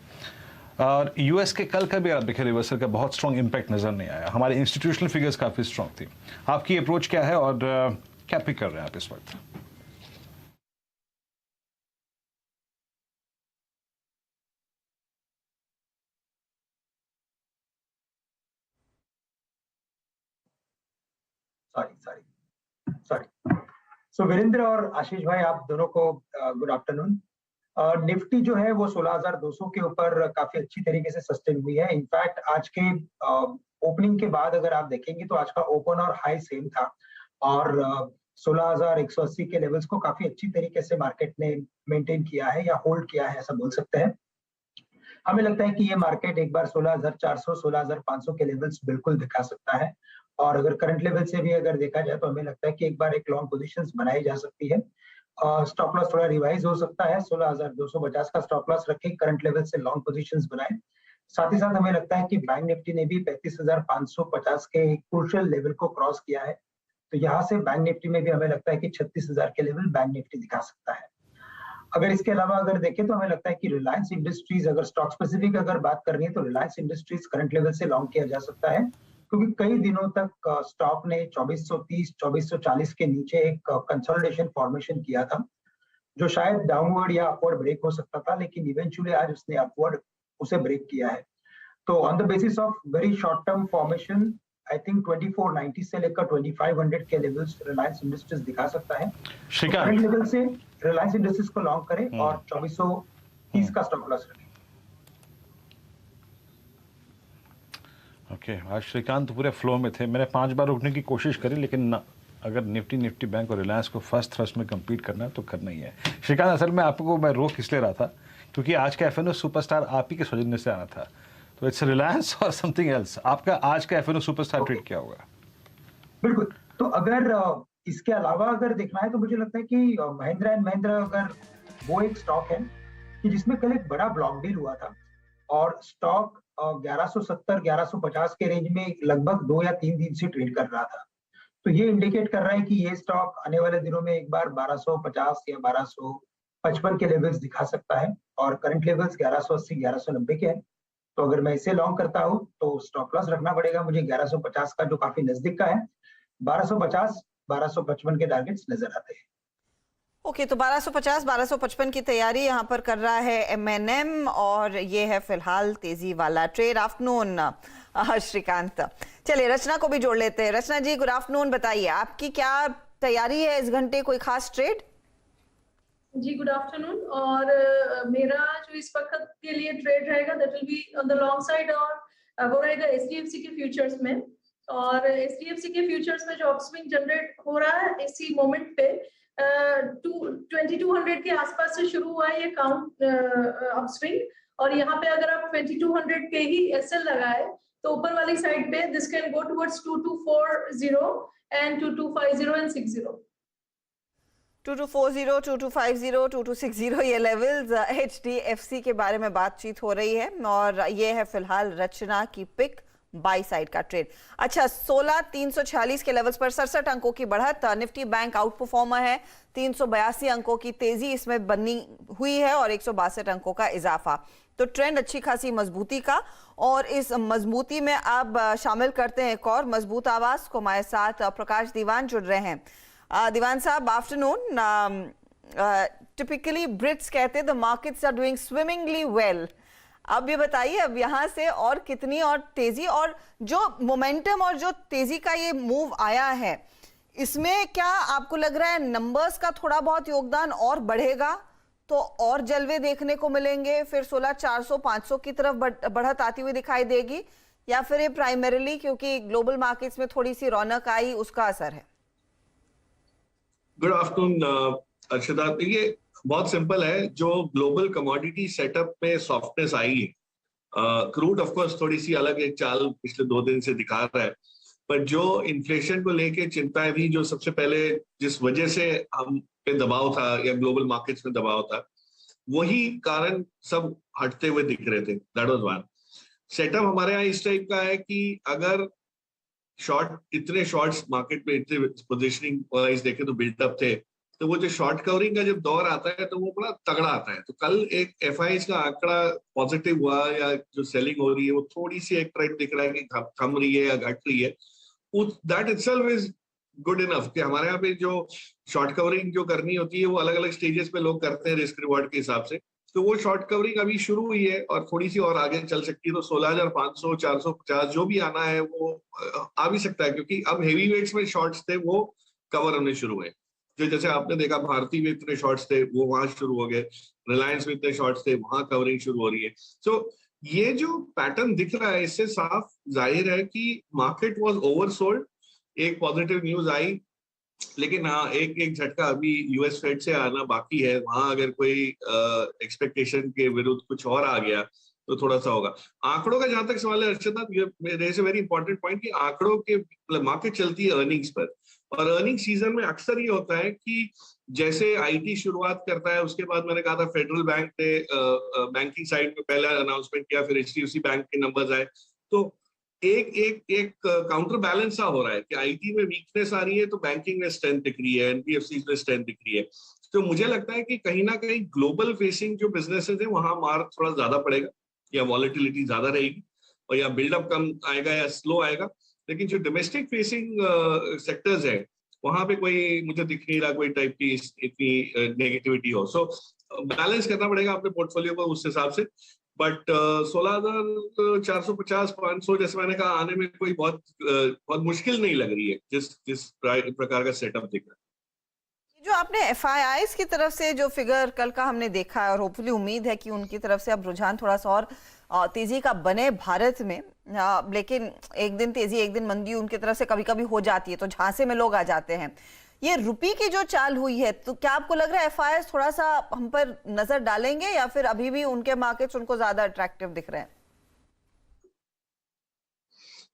और यूएस के कल का भी आप देखें रिवर्सल का बहुत स्ट्रॉन्ग इंपैक्ट नजर नहीं आया। हमारे इंस्टीट्यूशनल फिगर्स काफी स्ट्रॉन्ग थी। आपकी अप्रोच क्या है और क्या पिक कर रहे हैं आप इस वक्त? सॉरी। सो वीरेंद्र और आशीष भाई, आप दोनों को गुड आफ्टरनून। निफ्टी जो है वो 16,200 के ऊपर काफी अच्छी तरीके से सस्टेन हुई है। इनफैक्ट आज के ओपनिंग के बाद अगर आप देखेंगे तो आज का ओपन और हाई सेम था, और 16,180 के लेवल्स को काफी अच्छी तरीके से मार्केट ने मेंटेन किया है या होल्ड किया है, ऐसा बोल सकते हैं। हमें लगता है कि ये मार्केट एक बार 16,400, 16,500 के लेवल्स बिल्कुल दिखा सकता है, और अगर करंट लेवल से भी अगर देखा जाए तो हमें लगता है कि एक बार एक लॉन्ग पोजीशंस बनाई जा सकती है। स्टॉप लॉस थोड़ा रिवाइज हो सकता है, 16,250 का स्टॉप लॉस रखें, करंट लेवल से लॉन्ग पोजीशंस बनाएं। साथ ही साथ हमें लगता है कि बैंक निफ्टी ने भी 35,550 के क्रूशियल लेवल को क्रॉस किया है, तो यहाँ से बैंक निफ्टी में भी हमें लगता है कि 36,000 के लेवल बैंक निफ्टी दिखा सकता है। अगर इसके अलावा अगर देखें तो हमें लगता है कि रिलायंस इंडस्ट्रीज, अगर स्टॉक स्पेसिफिक अगर बात करनी है तो रिलायंस इंडस्ट्रीज करंट लेवल से लॉन्ग किया जा सकता है, क्योंकि कई दिनों तक स्टॉक ने 2430 2440 के नीचे एक कंसोलिडेशन फॉर्मेशन किया था, जो शायद डाउनवर्ड या अपवर्ड ब्रेक हो सकता था, लेकिन इवेंचुअली आज उसने अपवर्ड उसे ब्रेक किया है। तो on the basis of very short term formation, I think 2490 से लेकर 2500 के लेवल्स रिलायंस इंडस्ट्रीज दिखा सकता है। श्रीकांत, करंट लेवल से रिलायंस इंडस्ट्रीज को लॉन्ग करें और 2430 का स्टॉप लॉस रखें। ओके, आज श्रीकांत पूरे फ्लो में थे। मैंने 5 बार रोकने की कोशिश करी, लेकिन अगर निफ्टी बैंक और रिलायंस को फर्स्ट थ्रस्ट में compete करना है तो करना ही है। श्रीकांत, असल में आपको मैं रोक इसलिए रहा था क्योंकि आज का एफएनओ सुपरस्टार आप ही के सौजन्य से आना था, तो इट्स रिलायंस और समथिंग एल्स। आपका आज का एफएनओ सुपरस्टार ट्रेड क्या होगा? बिल्कुल, तो अगर इसके अलावा अगर देखना है तो मुझे लगता है कि महिंद्रा एंड महिंद्रा अगर वो एक स्टॉक है कि जिसमें कल एक बड़ा ब्लॉक डील हुआ था और स्टॉक 1170 1150 के रेंज में लगभग 2 या 3 दिन से ट्रेड कर रहा था, तो ये इंडिकेट कर रहा है कि ये स्टॉक आने वाले दिनों में एक बार 1250 या 1255 के लेवल्स दिखा सकता है और करंट लेवल्स 1180 1190 के हैं। तो अगर मैं इसे लॉन्ग करता हूं तो स्टॉप लॉस रखना पड़ेगा मुझे 1150 का, जो काफी नजदीक का है। 1250 1255 के टारगेट्स नजर आते हैं। ओके, तो 1250 1255 की तैयारी यहाँ पर कर रहा है एमएनएम और ये है फिलहाल तेजी वाला ट्रेड। आफ्टरनून श्रीकांत। चलिए रचना को भी जोड़ लेते हैं। रचना जी, गुड आफ्टरनून, बताइए आपकी क्या तैयारी है इस घंटे, कोई खास ट्रेड? जी गुड आफ्टरनून। और मेरा जो इस वक्त के लिए ट्रेड रहेगा that will be on the long side, और वो रहेगा एचडीएफसी के फ्यूचर्स में। और एचडीएफसी के फ्यूचर्स में जो अपस्विंग जनरेट हो रहा है इसी मोमेंट पे 2200 के आसपास से शुरू हुआ है ये काउंट अपस्विंग, और यहाँ पे अगर आप 2200 के ही एसएल लगाए तो ऊपर वाली साइड पे this can go towards 2240 and 2250 and 60। 2240, 2250, 2260 ये लेवल्स एचडीएफसी के बारे में बातचीत हो रही है और ये है फिलहाल रचना की पिक, बाई साइड का ट्रेड। अच्छा, 16346 के लेवल्स पर 67 अंकों की बढ़त। निफ्टी बैंक आउट परफॉर्मर है, 382 अंकों की तेजी इसमें बनी हुई है और 162 अंकों का इजाफा। तो ट्रेंड अच्छी खासी मजबूती का, और इस मजबूती में अब शामिल करते हैं एक और मजबूत आवाज को। हमारे साथ प्रकाश दीवान जुड़ रहे हैं। दीवान साहब, आफ्टरनून। टिपिकली ब्रिट्स कहते हैं the markets are doing swimmingly well. अब ये बताइए, अब यहाँ से और कितनी और तेजी, और जो मोमेंटम और जो तेजी का ये मूव आया है, इसमें क्या आपको लग रहा है नंबर्स का थोड़ा बहुत योगदान और बढ़ेगा तो और जलवे देखने को मिलेंगे, फिर 16400 500 की तरफ बढ़त आती हुई दिखाई देगी, या फिर ये प्राइमरीली क्योंकि ग्लोबल मार्केट्स में थोड़ी सी रौनक आई उसका असर है? Good afternoon Arshada. ये बहुत सिंपल है, जो ग्लोबल कमोडिटी सेटअप में सॉफ्टनेस आई है, क्रूड ऑफ कोर्स थोड़ी सी अलग एक चाल पिछले 2 दिन से दिखा रहा है, पर जो इन्फ्लेशन को लेके चिंताएं थी, जो सबसे पहले जिस वजह से हम पे दबाव था या ग्लोबल मार्केट्स में दबाव था, वही कारण सब हटते हुए दिख रहे थे। That was one. सेटअप हमारे यहाँ इस टाइप का है कि अगर इतने शॉर्ट्स मार्केट में इतने पोजिशनिंग वाइज देखे तो बिल्टअप थे, तो वो जो शॉर्ट कवरिंग का जब दौर आता है तो वो बड़ा तगड़ा आता है। तो कल एक एफआईएस का आंकड़ा पॉजिटिव हुआ, या जो सेलिंग हो रही है वो थोड़ी सी एक ट्रेंड दिख रहा है कि थम रही है या घट रही है, that itself is good enough कि हमारे यहाँ पे जो शॉर्ट कवरिंग जो करनी होती है वो अलग अलग स्टेजेस पे लोग करते हैं रिस्क रिवॉर्ड के हिसाब से। तो वो शॉर्ट कवरिंग अभी शुरू हुई है और थोड़ी सी और आगे चल सकती है, तो 16500 450 जो भी आना है वो आ भी सकता है, क्योंकि अब हेवी वेट्स में शॉर्ट्स थे वो कवर होने शुरू हुए। जो जैसे आपने देखा भारती में इतने शॉर्ट्स थे वो वहां शुरू हो गए, रिलायंस में इतने शॉर्ट्स थे वहां कवरिंग शुरू हो रही है। सो ये जो पैटर्न दिख रहा है इससे साफ जाहिर है कि मार्केट वाज ओवरसोल्ड। एक पॉजिटिव न्यूज आई, लेकिन हाँ एक झटका अभी यूएस फेड से आना बाकी है। वहां अगर कोई एक्सपेक्टेशन के विरुद्ध कुछ और आ गया तो थोड़ा सा होगा। आंकड़ों का जहां तक सवाल है अर्षदा, वेरी इंपॉर्टेंट पॉइंट कि आंकड़ों के मार्केट चलती है अर्निंग्स पर, और अर्निंग सीजन में अक्सर ये होता है कि जैसे आईटी शुरुआत करता है, उसके बाद मैंने कहा था फेडरल बैंक ने बैंकिंग साइड में पहला अनाउंसमेंट किया, फिर एचडीएफसी बैंक के नंबर्स आए, तो एक काउंटर बैलेंस सा हो रहा है कि आईटी में वीकनेस आ रही है तो बैंकिंग में स्ट्रेंथ दिख रही है, एनबीएफसी में स्ट्रेंथ दिख रही है। तो मुझे लगता है कि कहीं ना कहीं ग्लोबल फेसिंग जो बिजनेसेस है वहां मार थोड़ा ज्यादा पड़ेगा, या वॉलेटिलिटी ज्यादा रहेगी, और या बिल्डअप कम आएगा या स्लो आएगा। लेकिन जो डोमेस्टिक फेसिंग सेक्टर्स है वहां पे कोई मुझे दिख नहीं रहा कोई टाइप की इतनी नेगेटिविटी हो। सो बैलेंस करना पड़ेगा अपने पोर्टफोलियो को उस हिसाब से। बट 16,450 500 जैसे मैंने कहा आने में कोई बहुत मुश्किल नहीं लग रही है, जिस प्रकार का सेटअप दिख रहा है। जो आपने एफआईआईज की तरफ से जो फिगर कल का हमने देखा है, और होपफुली उम्मीद है कि उनकी तरफ से अब रुझान थोड़ा सा और तेजी का बने भारत में, लेकिन एक दिन तेजी एक दिन मंदी उनकी तरफ से कभी कभी हो जाती है, तो झांसे में लोग आ जाते हैं। ये रुपये की जो चाल हुई है, तो क्या आपको लग रहा है एफआईआईज थोड़ा सा हम पर नजर डालेंगे, या फिर अभी भी उनके मार्केट्स उनको ज्यादा अट्रैक्टिव दिख रहे हैं?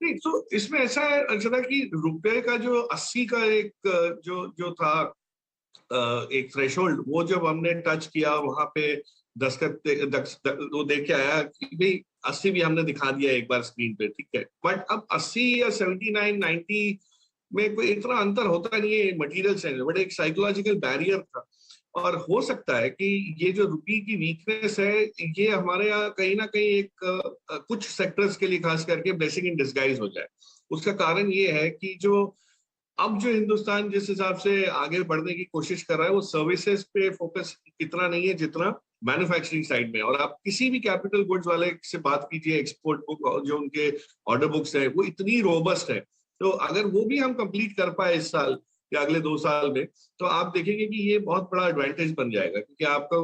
नहीं, तो इसमें ऐसा है अर्चना कि रुपए का जो 80 का एक जो था एक थ्रेशोल्ड, वो जब हमने टच किया वहां पे वो देख के आया कि भाई 80 भी हमने दिखा दिया एक बार स्क्रीन पे, ठीक है। बट अब 80 या 79 90 में कोई इतना अंतर होता नहीं है मटेरियल सेंस, बट एक साइकोलॉजिकल बैरियर था। और हो सकता है कि ये जो रुपये की वीकनेस है ये हमारे यहाँ कहीं ना कहीं एक कुछ सेक्टर्स के लिए खास करके ब्लेसिंग इन डिस्गाइज हो जाए। उसका कारण ये है कि अब जो हिंदुस्तान जिस हिसाब से आगे बढ़ने की कोशिश कर रहा है वो सर्विसेज पे फोकस इतना नहीं है जितना मैन्युफैक्चरिंग साइड में। और आप किसी भी कैपिटल गुड्स वाले से बात कीजिए, एक्सपोर्ट बुक जो उनके ऑर्डर बुक्स है वो इतनी रोबस्ट है, तो अगर वो भी हम कंप्लीट कर पाए इस साल या अगले 2 साल में, तो आप देखेंगे कि ये बहुत बड़ा एडवांटेज बन जाएगा। क्योंकि आपको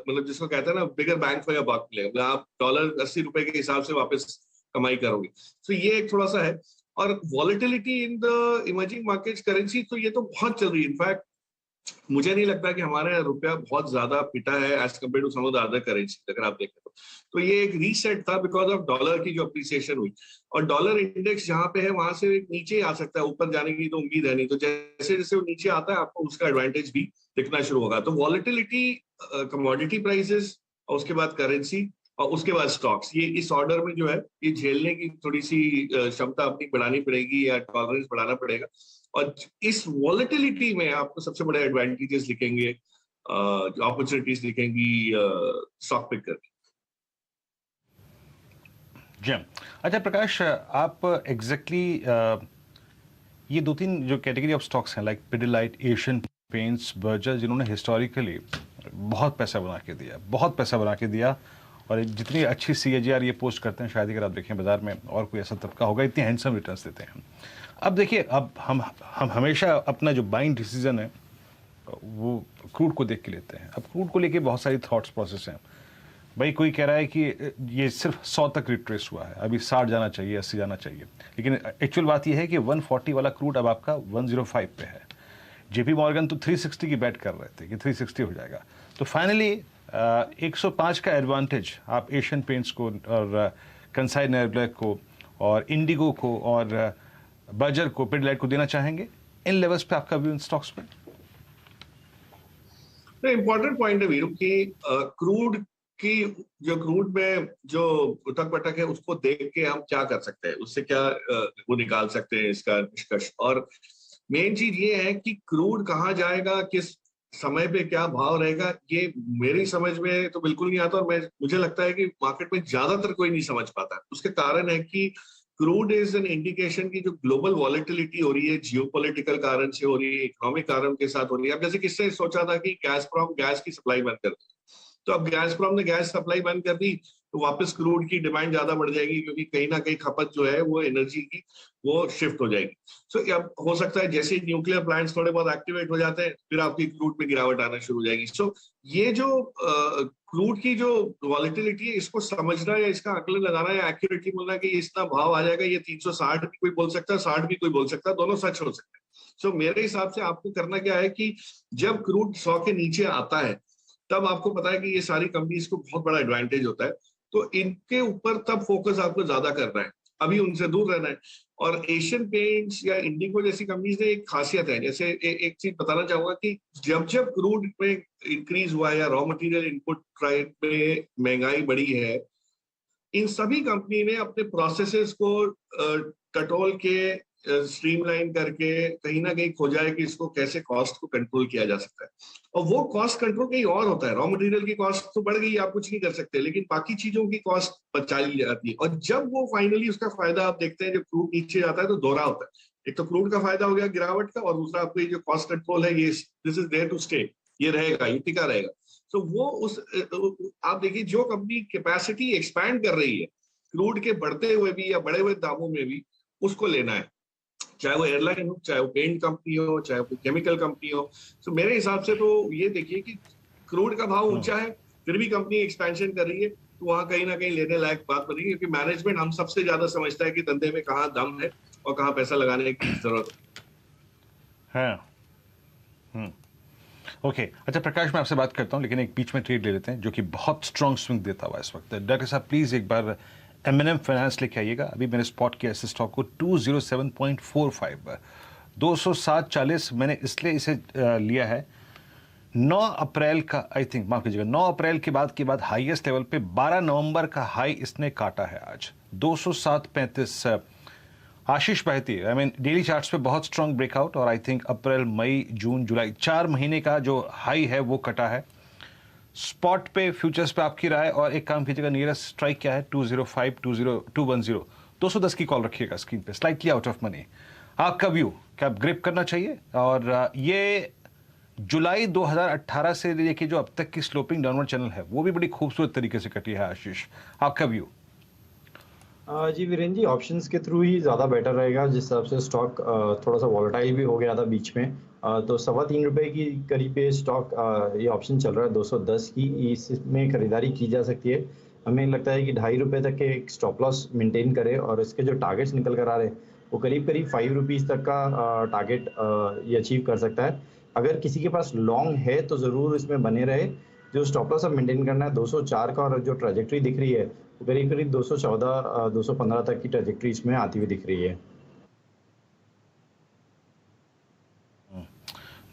मतलब जिसको कहते हैं ना बिगर बैंग फॉर योर बक मिलेगा, मतलब आप डॉलर 80 रुपए के हिसाब से वापस कमाई करोगे। तो ये एक थोड़ा सा है। और volatility in the emerging markets currency तो ये तो बहुत चल रही है। इनफैक्ट मुझे नहीं लगता कि हमारे रुपया बहुत ज्यादा पिटा है as compare to some of the other currency. अगर आप देखें तो ये एक रीसेट था बिकॉज ऑफ डॉलर की जो अप्रिसिएशन हुई, और डॉलर इंडेक्स जहां पे है वहां से नीचे आ सकता है, ऊपर जाने की तो उम्मीद है नहीं। तो जैसे जैसे वो नीचे आता है आपको उसका एडवांटेज भी दिखना शुरू होगा। तो वॉलेटिलिटी, कमोडिटी प्राइसेस, और उसके बाद करेंसी, और उसके बाद स्टॉक्स, ये इस ऑर्डर में जो है ये झेलने की थोड़ी सी क्षमता अपनी बढ़ानी पड़ेगी या टॉलरेंस बढ़ाना पड़ेगा। और इस वॉलेटिलिटी में आपको सबसे बड़े एडवांटेजेस दिखेंगे, अपॉर्चुनिटीज दिखेंगी स्टॉक पिक करके। जी अच्छा प्रकाश, आप एग्जैक्टली ये 2-3 जो कैटेगरी ऑफ स्टॉक्स हैं like Pidilite, Asian paints, Berger, जिन्होंने हिस्टोरिकली बहुत पैसा बना के दिया, और जितनी अच्छी CAGR ये पोस्ट करते हैं शायद अगर आप देखें बाजार में और कोई ऐसा तबका होगा, इतनी हैंडसम रिटर्न्स देते हैं। अब देखिए, अब हम हमेशा अपना जो बाइंग डिसीजन है वो क्रूड को देख के लेते हैं। अब क्रूड को लेके बहुत सारी थॉट्स प्रोसेस हैं। भाई कोई कह रहा है कि ये सिर्फ 100 तक रिट्रेस हुआ है, अभी 60 जाना चाहिए, 80 जाना चाहिए, लेकिन एक्चुअल बात ये है कि 140 वाला क्रूड अब आपका 105 पे है। JP मॉर्गन तो 360 की बैट कर रहे थे कि 360 हो जाएगा। तो फाइनली 105 का एडवांटेज आप एशियन पेंट्स को और कंसाई नेरब्लैक को और इंडिगो को और बर्जर को, पिडिलाइट को देना चाहेंगे इन लेवल्स पे? आपका व्यू इन स्टॉक्स पे? इंपॉर्टेंट पॉइंट है वीरू कि क्रूड की जो क्रूड में जो उठक पटक है उसको देख के हम क्या कर सकते हैं, उससे क्या वो निकाल सकते हैं इसका निष्कर्ष। और मेन चीज ये है कि क्रूड कहाँ जाएगा, किस समय पे क्या भाव रहेगा, ये मेरी समझ में तो बिल्कुल नहीं आता। और मुझे लगता है कि मार्केट में ज्यादातर कोई नहीं समझ पाता। उसके कारण है कि क्रूड इज एन इंडिकेशन की जो ग्लोबल वॉलेटिलिटी हो रही है, जियोपॉलिटिकल कारण से हो रही है, इकोनॉमिक कारण के साथ हो रही है। अब जैसे किसने सोचा था कि गैसप्रॉम गैस की सप्लाई बंद कर दी, तो अब गैसप्रॉम ने गैस सप्लाई बंद कर दी तो वापस क्रूड की डिमांड ज्यादा बढ़ जाएगी, क्योंकि कहीं ना कहीं खपत जो है वो एनर्जी की वो शिफ्ट हो जाएगी। सो अब हो सकता है जैसे न्यूक्लियर प्लांट्स थोड़े बहुत एक्टिवेट हो जाते हैं फिर आपकी क्रूड में गिरावट आना शुरू हो जाएगी। सो ये जो क्रूड की जो वॉलेटिलिटी है इसको समझना या इसका आकलन लगाना या एक्यूरेटली बोलना कि ये इतना भाव आ जाएगा, ये 360 भी कोई बोल सकता है, 60 भी कोई बोल सकता है, दोनों सच हो सकते हैं। सो मेरे हिसाब से आपको करना क्या है कि जब क्रूड 100 के नीचे आता है तब आपको पता है कि ये सारी कंपनीज को बहुत बड़ा एडवांटेज होता है, तो इनके ऊपर तब फोकस आपको ज्यादा करना है, अभी उनसे दूर रहना है। और एशियन पेंट्स या इंडिगो जैसी कंपनीज ने एक खासियत है, जैसे एक चीज बताना चाहूंगा कि जब जब क्रूड में इंक्रीज हुआ है या रॉ मटेरियल इनपुट प्राइस में महंगाई बढ़ी है, इन सभी कंपनी ने अपने प्रोसेसेस को टटोल के स्ट्रीमलाइन करके कहीं ना कहीं खोजा है कि इसको कैसे कॉस्ट को कंट्रोल किया जा सकता है। और वो कॉस्ट कंट्रोल कहीं और होता है। रॉ मटेरियल की कॉस्ट तो बढ़ गई, आप कुछ नहीं कर सकते, लेकिन बाकी चीजों की कॉस्ट बचा ली जाती है। और जब वो फाइनली उसका फायदा आप देखते हैं, जब क्रूड नीचे जाता है तो दोहरा होता है। एक तो क्रूड का फायदा हो गया गिरावट का, और दूसरा आपको ये जो कॉस्ट कंट्रोल है, ये this is there to stay, ये रहेगा, ये टिका रहेगा। तो वो उस आप देखिए जो कंपनी कैपेसिटी एक्सपैंड कर रही है क्रूड के बढ़ते हुए भी या बढ़े हुए दामों में भी, उसको लेना है, चाहे वो एयरलाइन हो, चाहे वो पेंट कंपनी हो, चाहे वो केमिकल कंपनी हो। तो मेरे हिसाब से तो ये देखिए कि क्रूड का भाव ऊंचा है, फिर भी कंपनी एक्सपेंशन कर रही है, तो वहां कहीं ना कहीं लेने लायक बात बनेगी, क्योंकि मैनेजमेंट हम सबसे ज्यादा समझता है कि धंधे में कहाँ दम है और कहाँ पैसा लगाने की जरूरत है। ओके, अच्छा प्रकाश, मैं आपसे बात करता हूं, लेकिन एक बीच में ट्रेड ले लेते हैं जो कि बहुत स्ट्रॉन्ग स्विंग देता हुआ इस वक्त। डॉक्टर साहब प्लीज एक बार M&M फाइनेंस लेके आइएगा। अभी मैंने स्पॉट किया इस स्टॉक को 207.45, 207.40। मैंने इसलिए इसे लिया है 9 अप्रैल का, आई थिंक माफ कीजिएगा, 9 अप्रैल के बाद हाईएस्ट लेवल पे 12 नवंबर का हाई इसने काटा है आज 207.35। आशीष बहती, आई मीन डेली चार्ट्स पे बहुत स्ट्रांग ब्रेकआउट, और आई थिंक अप्रैल, मई, जून, जुलाई 4 महीने का जो हाई है वो कटा है। स्पॉट पे, फ्यूचर्स पे आपकी राय, और एक काम कीजिएगा, नियरेस्ट स्ट्राइक क्या है? 205, 210, 210 की कॉल रखिएगा स्क्रीन पे, स्लाइटली आउट ऑफ मनी। आपका व्यू, क्या ग्रिप करना चाहिए? और ये जुलाई 2018 से लेके जो अब तक की स्लोपिंग डाउनवर्ड चैनल है वो भी बड़ी खूबसूरत तरीके से कटी है। आशीष, आपका व्यू? जी वीरेंद्र जी, ऑप्शंस के थ्रू ही ज़्यादा बेटर रहेगा। जिस हिसाब से स्टॉक थोड़ा सा वॉलेटाइल भी हो गया था बीच में, तो 3.25 रुपये की करीब पे स्टॉक ये ऑप्शन चल रहा है 210 की, इसमें खरीदारी की जा सकती है। हमें लगता है कि 2.5 रुपये तक के एक स्टॉप लॉस मेंटेन करे, और इसके जो टारगेट्स निकल कर आ रहे हैं वो करीब 5 रुपीज़ तक का टारगेट ये अचीव कर सकता है। अगर किसी के पास लॉन्ग है तो ज़रूर इसमें बने रहे। जो स्टॉप लॉस अब मेंटेन करना है 204 का, और जो ट्रेजेक्ट्री दिख रही है वो करीब 214, 215 तक की ट्रेजेक्ट्री इसमें आती हुई दिख रही है।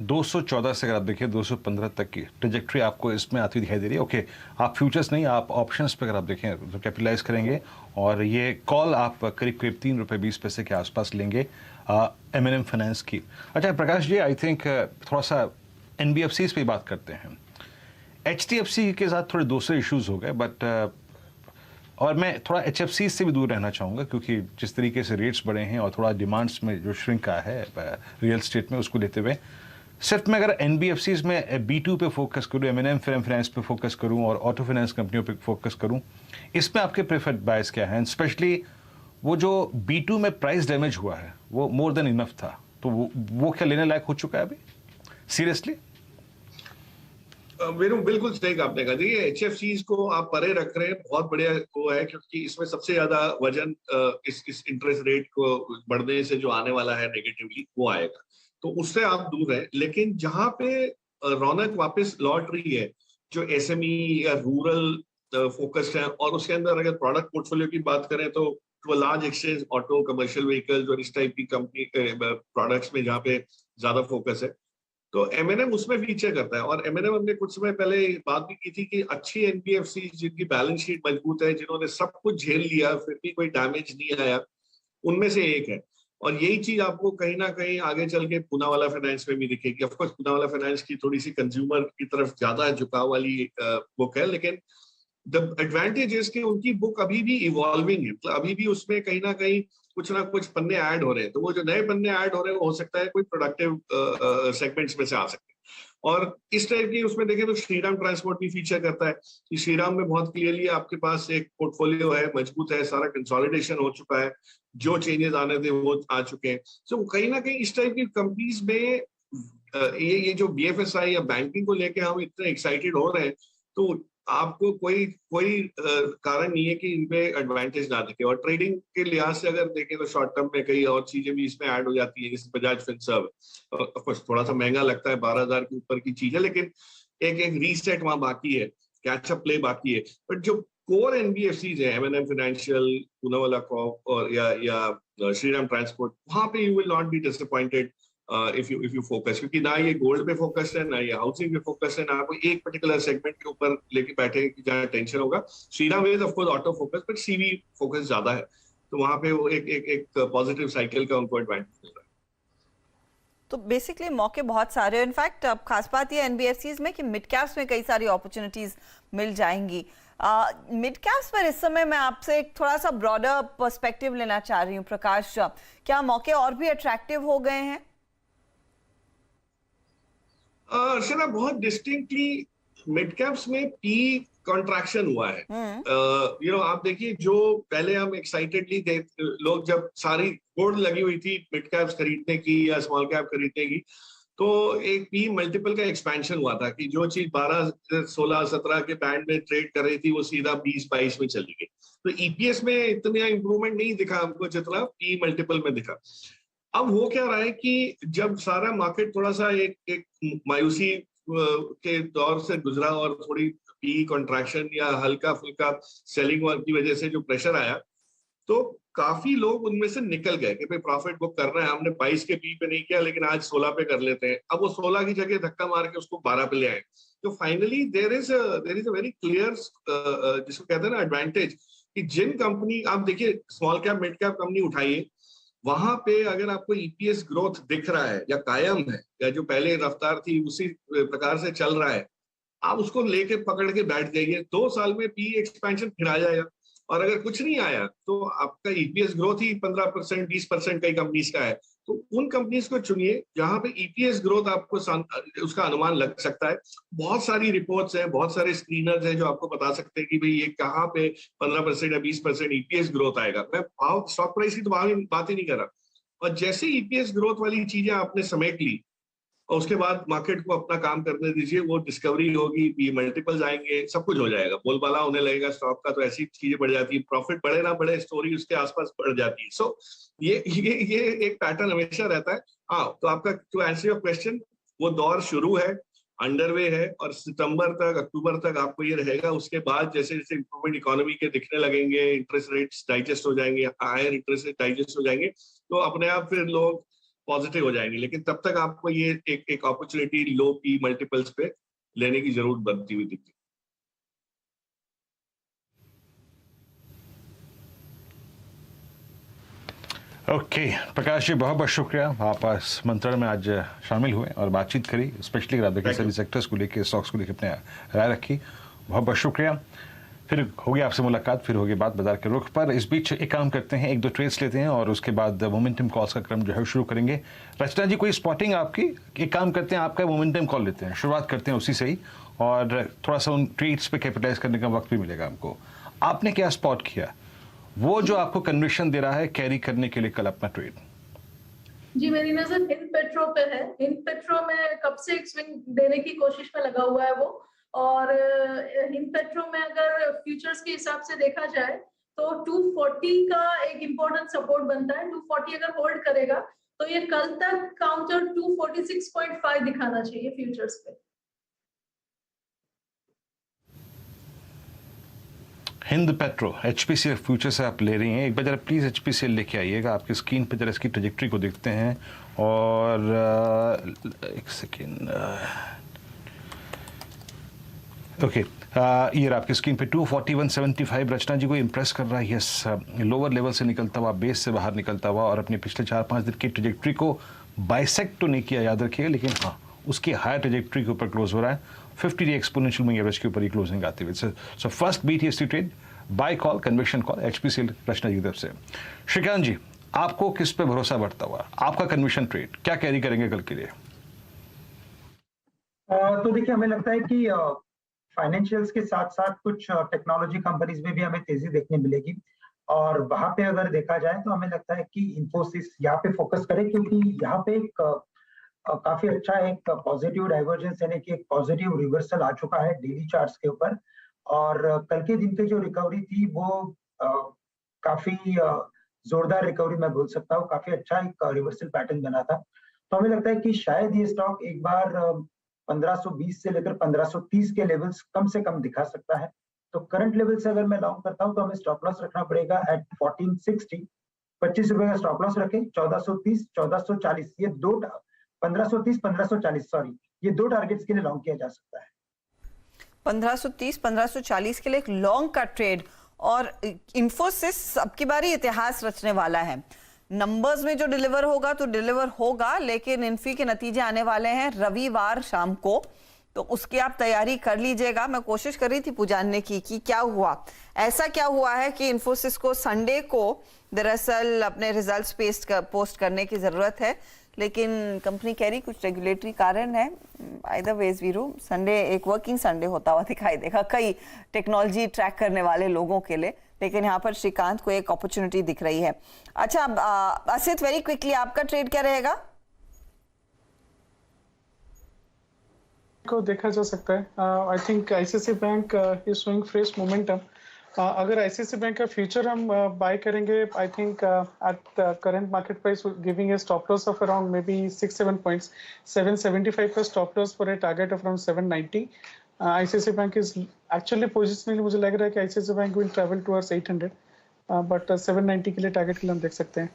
214 से अगर आप देखिए 215 तक की ट्रेजेक्ट्री आपको इसमें आती हुई दिखाई दे रही है। ओके, आप फ्यूचर्स नहीं, आप ऑप्शंस पे अगर आप देखें तो कैपिटलाइज करेंगे, और ये कॉल आप करीब 3 रुपये 20 पैसे के आसपास लेंगे M&M फाइनेंस की। अच्छा प्रकाश जी, आई थिंक थोड़ा सा NBFCs पे बात करते हैं। HDFC के साथ थोड़े दूसरे इश्यूज हो गए, बट और मैं थोड़ा HFC से भी दूर रहना चाहूँगा, क्योंकि जिस तरीके से रेट्स बढ़े हैं और थोड़ा डिमांड्स में जो श्रिंक आया है रियल एस्टेट में, उसको लेते हुए सिर्फ मैं अगर NBFCs में B2 पे फोकस करूँ, M&M फाइनेंस पे फोकस करूँ और ऑटो फाइनेंस कंपनियों पे फोकस करूँ, इसमें आपके प्रेफर्ड बायस क्या है? स्पेशली वो जो B2 में प्राइस डैमेज हुआ है वो मोर देन इनफ था, तो वो क्या लेने लायक हो चुका है अभी सीरियसली? बिल्कुल सही कहा आपने। कहा देखिए HFCs को आप परे रख रहे हैं, बहुत बढ़िया वो है, क्योंकि इसमें सबसे ज्यादा वजन इस इंटरेस्ट रेट को बढ़ने से जो आने वाला है नेगेटिवली वो आएगा, तो उससे आप दूर हैं। लेकिन जहां पे रौनक वापस लौट रही है, जो SME या रूरल फोकस्ड है, और उसके अंदर अगर प्रोडक्ट पोर्टफोलियो की बात करें तो large exchange, auto, commercial vehicles और इस टाइप की कंपनी प्रोडक्ट्स में जहाँ पे ज्यादा फोकस है, तो M&M उसमें फीचर करता है। और M&M हमने कुछ समय पहले बात भी की थी कि अच्छी NBFC जिनकी बैलेंस शीट मजबूत है, जिन्होंने सब कुछ झेल लिया फिर भी कोई डैमेज नहीं आया, उनमें से एक है। और यही चीज आपको कहीं ना कहीं आगे चल के पूनावाला फाइनेंस में भी दिखेगी। ऑफकोर्स पूनावाला फाइनेंस की थोड़ी सी कंज्यूमर की तरफ ज्यादा झुकाव वाली बुक है, लेकिन द एडवांटेज इज कि उनकी बुक अभी भी इवॉल्विंग है, मतलब अभी भी उसमें कहीं ना कहीं कुछ ना कुछ पन्ने ऐड हो रहे हैं। तो वो जो नए पन्ने ऐड हो रहे हैं वो हो सकता है कोई प्रोडक्टिव सेगमेंट्स में से आ सकते हैं। और इस टाइप की उसमें देखें तो श्रीराम ट्रांसपोर्ट भी फीचर करता है कि श्रीराम में बहुत क्लियरली आपके पास एक पोर्टफोलियो है, मजबूत है, सारा कंसोलिडेशन हो चुका है, जो चेंजेस आने थे वो आ चुके हैं। सो कहीं ना कहीं इस टाइप की कंपनीज में ये जो BFSI या बैंकिंग को लेके हम इतने एक्साइटेड हो रहे हैं, तो आपको कोई कारण नहीं है कि इनपे एडवांटेज ना दिखे। और ट्रेडिंग के लिहाज से अगर देखें तो शॉर्ट टर्म में कई और चीजें भी इसमें ऐड हो जाती है, जैसे बजाज फिनसर्व, ऑफ कोर्स थोड़ा सा महंगा लगता है, 12,000 के ऊपर की चीज है, लेकिन एक रीसेट वहां बाकी है, कैचअप प्ले बाकी है। बट जो कोर NBFCs है, M&M फाइनेंशियल, पूनावाला कॉर्प और या श्रीराम ट्रांसपोर्ट, वहां पे you will not be disappointed if you focus, क्योंकि ना ये गोल्ड पे फोकस है, ना ये हाउसिंग पे फोकस है, ना कोई एक पर्टिकुलर सेगमेंट के ऊपर लेके बैठे कि जहाँ टेंशन होगा। Shriram is of course auto focus, but CV focus ज्यादा है, तो वहां पे वो एक पॉजिटिव साइकिल का उनको एडवांटेज मिल रहा है। तो बेसिकली मौके बहुत सारे हैं। इनफैक्ट अब खास बात ये एनबीएफसीज में कि मिड कैप्स में कई सारी अपॉर्चुनिटीज मिल जाएंगी। मिड कैप्स पर इस समय मैं आपसे एक थोड़ा सा ब्रॉडर पर्सपेक्टिव लेना चाह रही हूँ प्रकाश, क्या मौके और भी अट्रैक्टिव हो गए हैं? अर्चना, बहुत डिस्टिंक्टली मिड कैप्स में पी कॉन्ट्रैक्शन हुआ है। आप देखिए, जो पहले हम एक्साइटेडली थे लोग, जब सारी होड़ लगी हुई थी मिड कैप्स खरीदने की या स्मॉल कैप खरीदने की, तो एक पी मल्टीपल का एक्सपेंशन हुआ था कि जो चीज 12, 16, 17 के बैंड में ट्रेड कर रही थी वो सीधा 20, 22 में चली गई। तो ईपीएस में इतना इंप्रूवमेंट नहीं दिखा हमको जितना पी मल्टीपल में दिखा। अब हो क्या रहा है कि जब सारा मार्केट थोड़ा सा एक मायूसी के दौर से गुजरा और थोड़ी पी कॉन्ट्रैक्शन या हल्का फुल्का सेलिंग की वजह से जो प्रेशर आया, तो काफी लोग उनमें से निकल गए कि भाई प्रॉफिट बुक करना है, हमने 22 के पी पे नहीं किया लेकिन आज 16 पे कर लेते हैं। अब वो 16 की जगह धक्का मार के उसको 12 पे ले आए। तो finally there is a very clear जिसको कहते हैं ना एडवांटेज, कि जिन कंपनी, आप देखिए small cap mid cap company उठाइए, वहां पे अगर आपको ईपीएस ग्रोथ दिख रहा है या कायम है या जो पहले रफ्तार थी उसी प्रकार से चल रहा है, आप उसको लेके पकड़ के बैठ जाइए। 2 साल में पी एक्सपेंशन फिर आ जाएगा। और अगर कुछ नहीं आया तो आपका ईपीएस ग्रोथ ही 15%, 20% कई कंपनीज का है। तो उन कंपनीज को चुनिए जहां पे ईपीएस ग्रोथ आपको उसका अनुमान लग सकता है। बहुत सारी रिपोर्ट्स हैं, बहुत सारे स्क्रीनर्स हैं जो आपको बता सकते हैं कि भाई ये कहाँ पे 15% या 20% ईपीएस ग्रोथ आएगा। मैं स्टॉक प्राइस की तो बात ही नहीं कर रहा। और जैसे ईपीएस ग्रोथ वाली चीजें आपने समेट ली और उसके बाद मार्केट को अपना काम करने दीजिए, वो डिस्कवरी होगी, पी मल्टीपल्स आएंगे, सब कुछ हो जाएगा, बोलबाला होने लगेगा स्टॉक का। तो ऐसी चीजें बढ़ जाती है, प्रॉफिट बढ़े ना बढ़े स्टोरी उसके आसपास बढ़ जाती है। सो ये एक पैटर्न हमेशा रहता है। हाँ, तो आपका टू आंसर योर क्वेश्चन, वो दौर शुरू है, अंडरवे है, और सितंबर तक, अक्टूबर तक आपको ये रहेगा। उसके बाद जैसे जैसे इंप्रूवमेंट इकोनॉमी के दिखने लगेंगे, इंटरेस्ट रेट्स डाइजेस्ट हो जाएंगे, हायर इंटरेस्ट रेट डाइजेस्ट हो जाएंगे, तो अपने आप फिर लोग पॉजिटिव हो जाएंगे। लेकिन तब तक आपको ये एक अपॉर्चुनिटी लो पी मल्टीपल्स पे लेने की जरूरत बनती हुई दिखती है। ओके प्रकाश जी, बहुत बहुत शुक्रिया, आप इस मंत्रण में आज शामिल हुए और बातचीत करी, स्पेशली अगर आप देखें सभी सेक्टर्स को लेकर, स्टॉक्स को लेकर अपने राय रखी। बहुत बहुत शुक्रिया। फिर होगी आपसे मुलाकात, फिर होगी बात बाजार के रुख पर। इस बीच एक काम करते हैं, 1-2 ट्रेड्स लेते हैं और उसके बाद मोमेंटम कॉल्स का क्रम जो है शुरू करेंगे। रचना जी, कोई स्पॉटिंग आपकी? एक काम करते हैं, आपका मोमेंटम कॉल लेते हैं, शुरुआत करते हैं उसी से ही, और थोड़ा सा उन ट्रेड्स पे कैपिटलाइज करने का वक्त भी मिलेगा हमको। आपने क्या स्पॉट किया, वो जो आपको कन्विक्शन दे रहा है कैरी करने के लिए कल अपना ट्रेड? जी, मेरी नजर हिंद पेट्रो पे है। हिंद पेट्रो में कब से एक स्विंग देने की कोशिश में लगा हुआ है वो, और हिंद पेट्रो में अगर फ्यूचर्स के हिसाब से देखा जाए तो 240 का एक इम्पोर्टेंट सपोर्ट बनता है। 240 अगर होल्ड करेगा तो ये कल तक काउंटर 246.5 दिखाना चाहिए फ्यूचर्स पे। हिंद पेट्रो एचपीसीएल फ्यूचर से आप ले रही हैं, एक बार जरा प्लीज एचपीसीएल लेके आइएगा, आपकी स्क्रीन पे जरा इसकी ट्रेजेक्ट्री को देखते हैं। और एक सेकेंड, ओके, ये आपकी स्क्रीन पे 241.75 रचना जी को इम्प्रेस कर रहा है। यस, लोअर लेवल से निकलता हुआ, बेस से बाहर निकलता हुआ, और अपने पिछले 4-5 दिन की ट्रेजेक्ट्री को बाइसेक्ट तो नहीं किया, याद रखिएगा, लेकिन हाँ उसकी हायर ट्रेजेक्ट्री के ऊपर क्लोज हो रहा है। 50 डे एक्सपोनेंशियल मूविंग एवरेज के ऊपर ही क्लोजिंग आती हुई। So first BTST trade, buy call, conviction call, HPCL Rachna ji की तरफ से। श्रीकांत जी, आपको किस पे भरोसा बढ़ता हुआ, आपका कन्विक्शन ट्रेड क्या कैरी करेंगे कल के लिए? तो देखिए, हमें लगता है कि फाइनेंशियल्स के साथ साथ कुछ टेक्नोलॉजी कंपनीज में भी हमें तेजी देखने मिलेगी, और वहां पे अगर देखा जाए तो हमें लगता है कि इंफोसिस यहाँ पे फोकस करे, क्योंकि यहाँ पे एक काफी अच्छा एक पॉजिटिव डाइवर्जेंस, यानी कि एक पॉजिटिव रिवर्सल आ चुका है डेली चार्ट्स के ऊपर। और कल के दिन पे जो रिकवरी थी वो काफी जोरदार रिकवरी मैं बोल सकता हूँ, काफी अच्छा एक रिवर्सल पैटर्न बना था। तो हमें लगता है कि शायद ये स्टॉक एक बार 1520 से लेकर 1530 के लेवल्स कम से कम दिखा सकता है। तो करंट लेवल से अगर मैं लॉन्ग करता हूं तो हमें स्टॉप लॉस रखना पड़ेगा एट 1460, 25 रुपए का स्टॉप लॉस रखें। 1430, 1440, ये 1530 1540 सॉरी, ये 2 टारगेट्स के लिए लॉन्ग किया जा सकता है। 1530 1540 के लिए एक लॉन्ग का ट्रेड। और इंफोसिस अब की बारी इतिहास रचने वाला है। नंबर्स में जो डिलीवर होगा तो डिलीवर होगा, लेकिन इन्फी के नतीजे आने वाले हैं रविवार शाम को, तो उसकी आप तैयारी कर लीजिएगा। मैं कोशिश कर रही थी जानने की कि क्या हुआ, ऐसा क्या हुआ है कि इंफोसिस को संडे को दरअसल अपने रिजल्ट्स पोस्ट करने की जरूरत है, लेकिन कंपनी कह रही कुछ रेगुलेटरी कारण है। आइदर वेज वीरू, संडे एक वर्किंग संडे होता हुआ दिखाई देगा कई टेक्नोलॉजी ट्रैक करने वाले लोगों के लिए, लेकिन यहाँ पर श्रीकांत को एक अपॉर्चुनिटी दिख रही है। अच्छा असित, वेरी क्विकली आपका ट्रेड क्या रहेगा? को देखा जा सकता है। I think ICICI bank is showing fresh momentum. अगर आईसीआईसीआई बैंक का फ्यूचर हम बाय करेंगे, I think at current market price giving a stop loss of around may be 6-7 points, 775 का stop loss for a target of around 790। ICICI bank is actually positioning, मुझे लग रहा है कि ICICI bank will travel towards 800, but 790 के लिए target के लिए हम देख सकते हैं।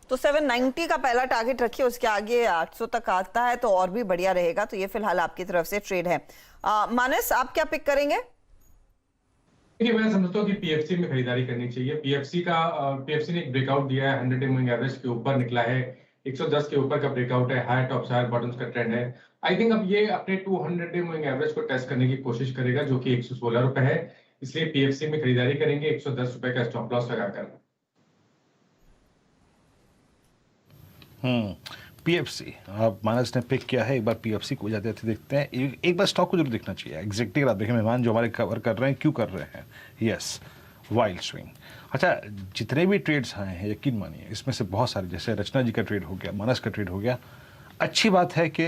तो 790 का पहला टारगेट रखिए, उसके आगे 800 तक आता है तो और भी बढ़िया रहेगा। तो ये फिलहाल आपकी तरफ से ट्रेड है। मानस, आप क्या पिक करेंगे? देखिए, मैं समझता हूँ कि पीएफसी में खरीदारी करनी चाहिए। पीएफसी ने एक ब्रेकआउट दिया है, 100 डे मूविंग एवरेज के ऊपर निकला है, 110 के ऊपर का ब्रेकआउट है, हाई टॉप्स हाई बॉटम्स का ट्रेंड है। आई थिंक अब ये अपने 200 डे मूविंग एवरेज को टेस्ट करने की कोशिश करेगा, जो कि 116 रुपए है, इसलिए पीएफसी में खरीदारी करेंगे 110 रुपए का स्टॉप लॉस लगाकर। पीएफसी आप मानस ने पिक किया है। एक बार पीएफसी को जाते देखते हैं, एक बार स्टॉक को जरूर देखना चाहिए। एग्जैक्टली आप देखें मेहमान जो हमारे कवर कर रहे हैं क्यों कर रहे हैं। Yes, wild swing. अच्छा, जितने भी ट्रेड्स आए हैं यकीन मानिए इसमें से बहुत सारे, जैसे रचना जी का ट्रेड हो गया, मानस का ट्रेड हो गया, अच्छी बात है कि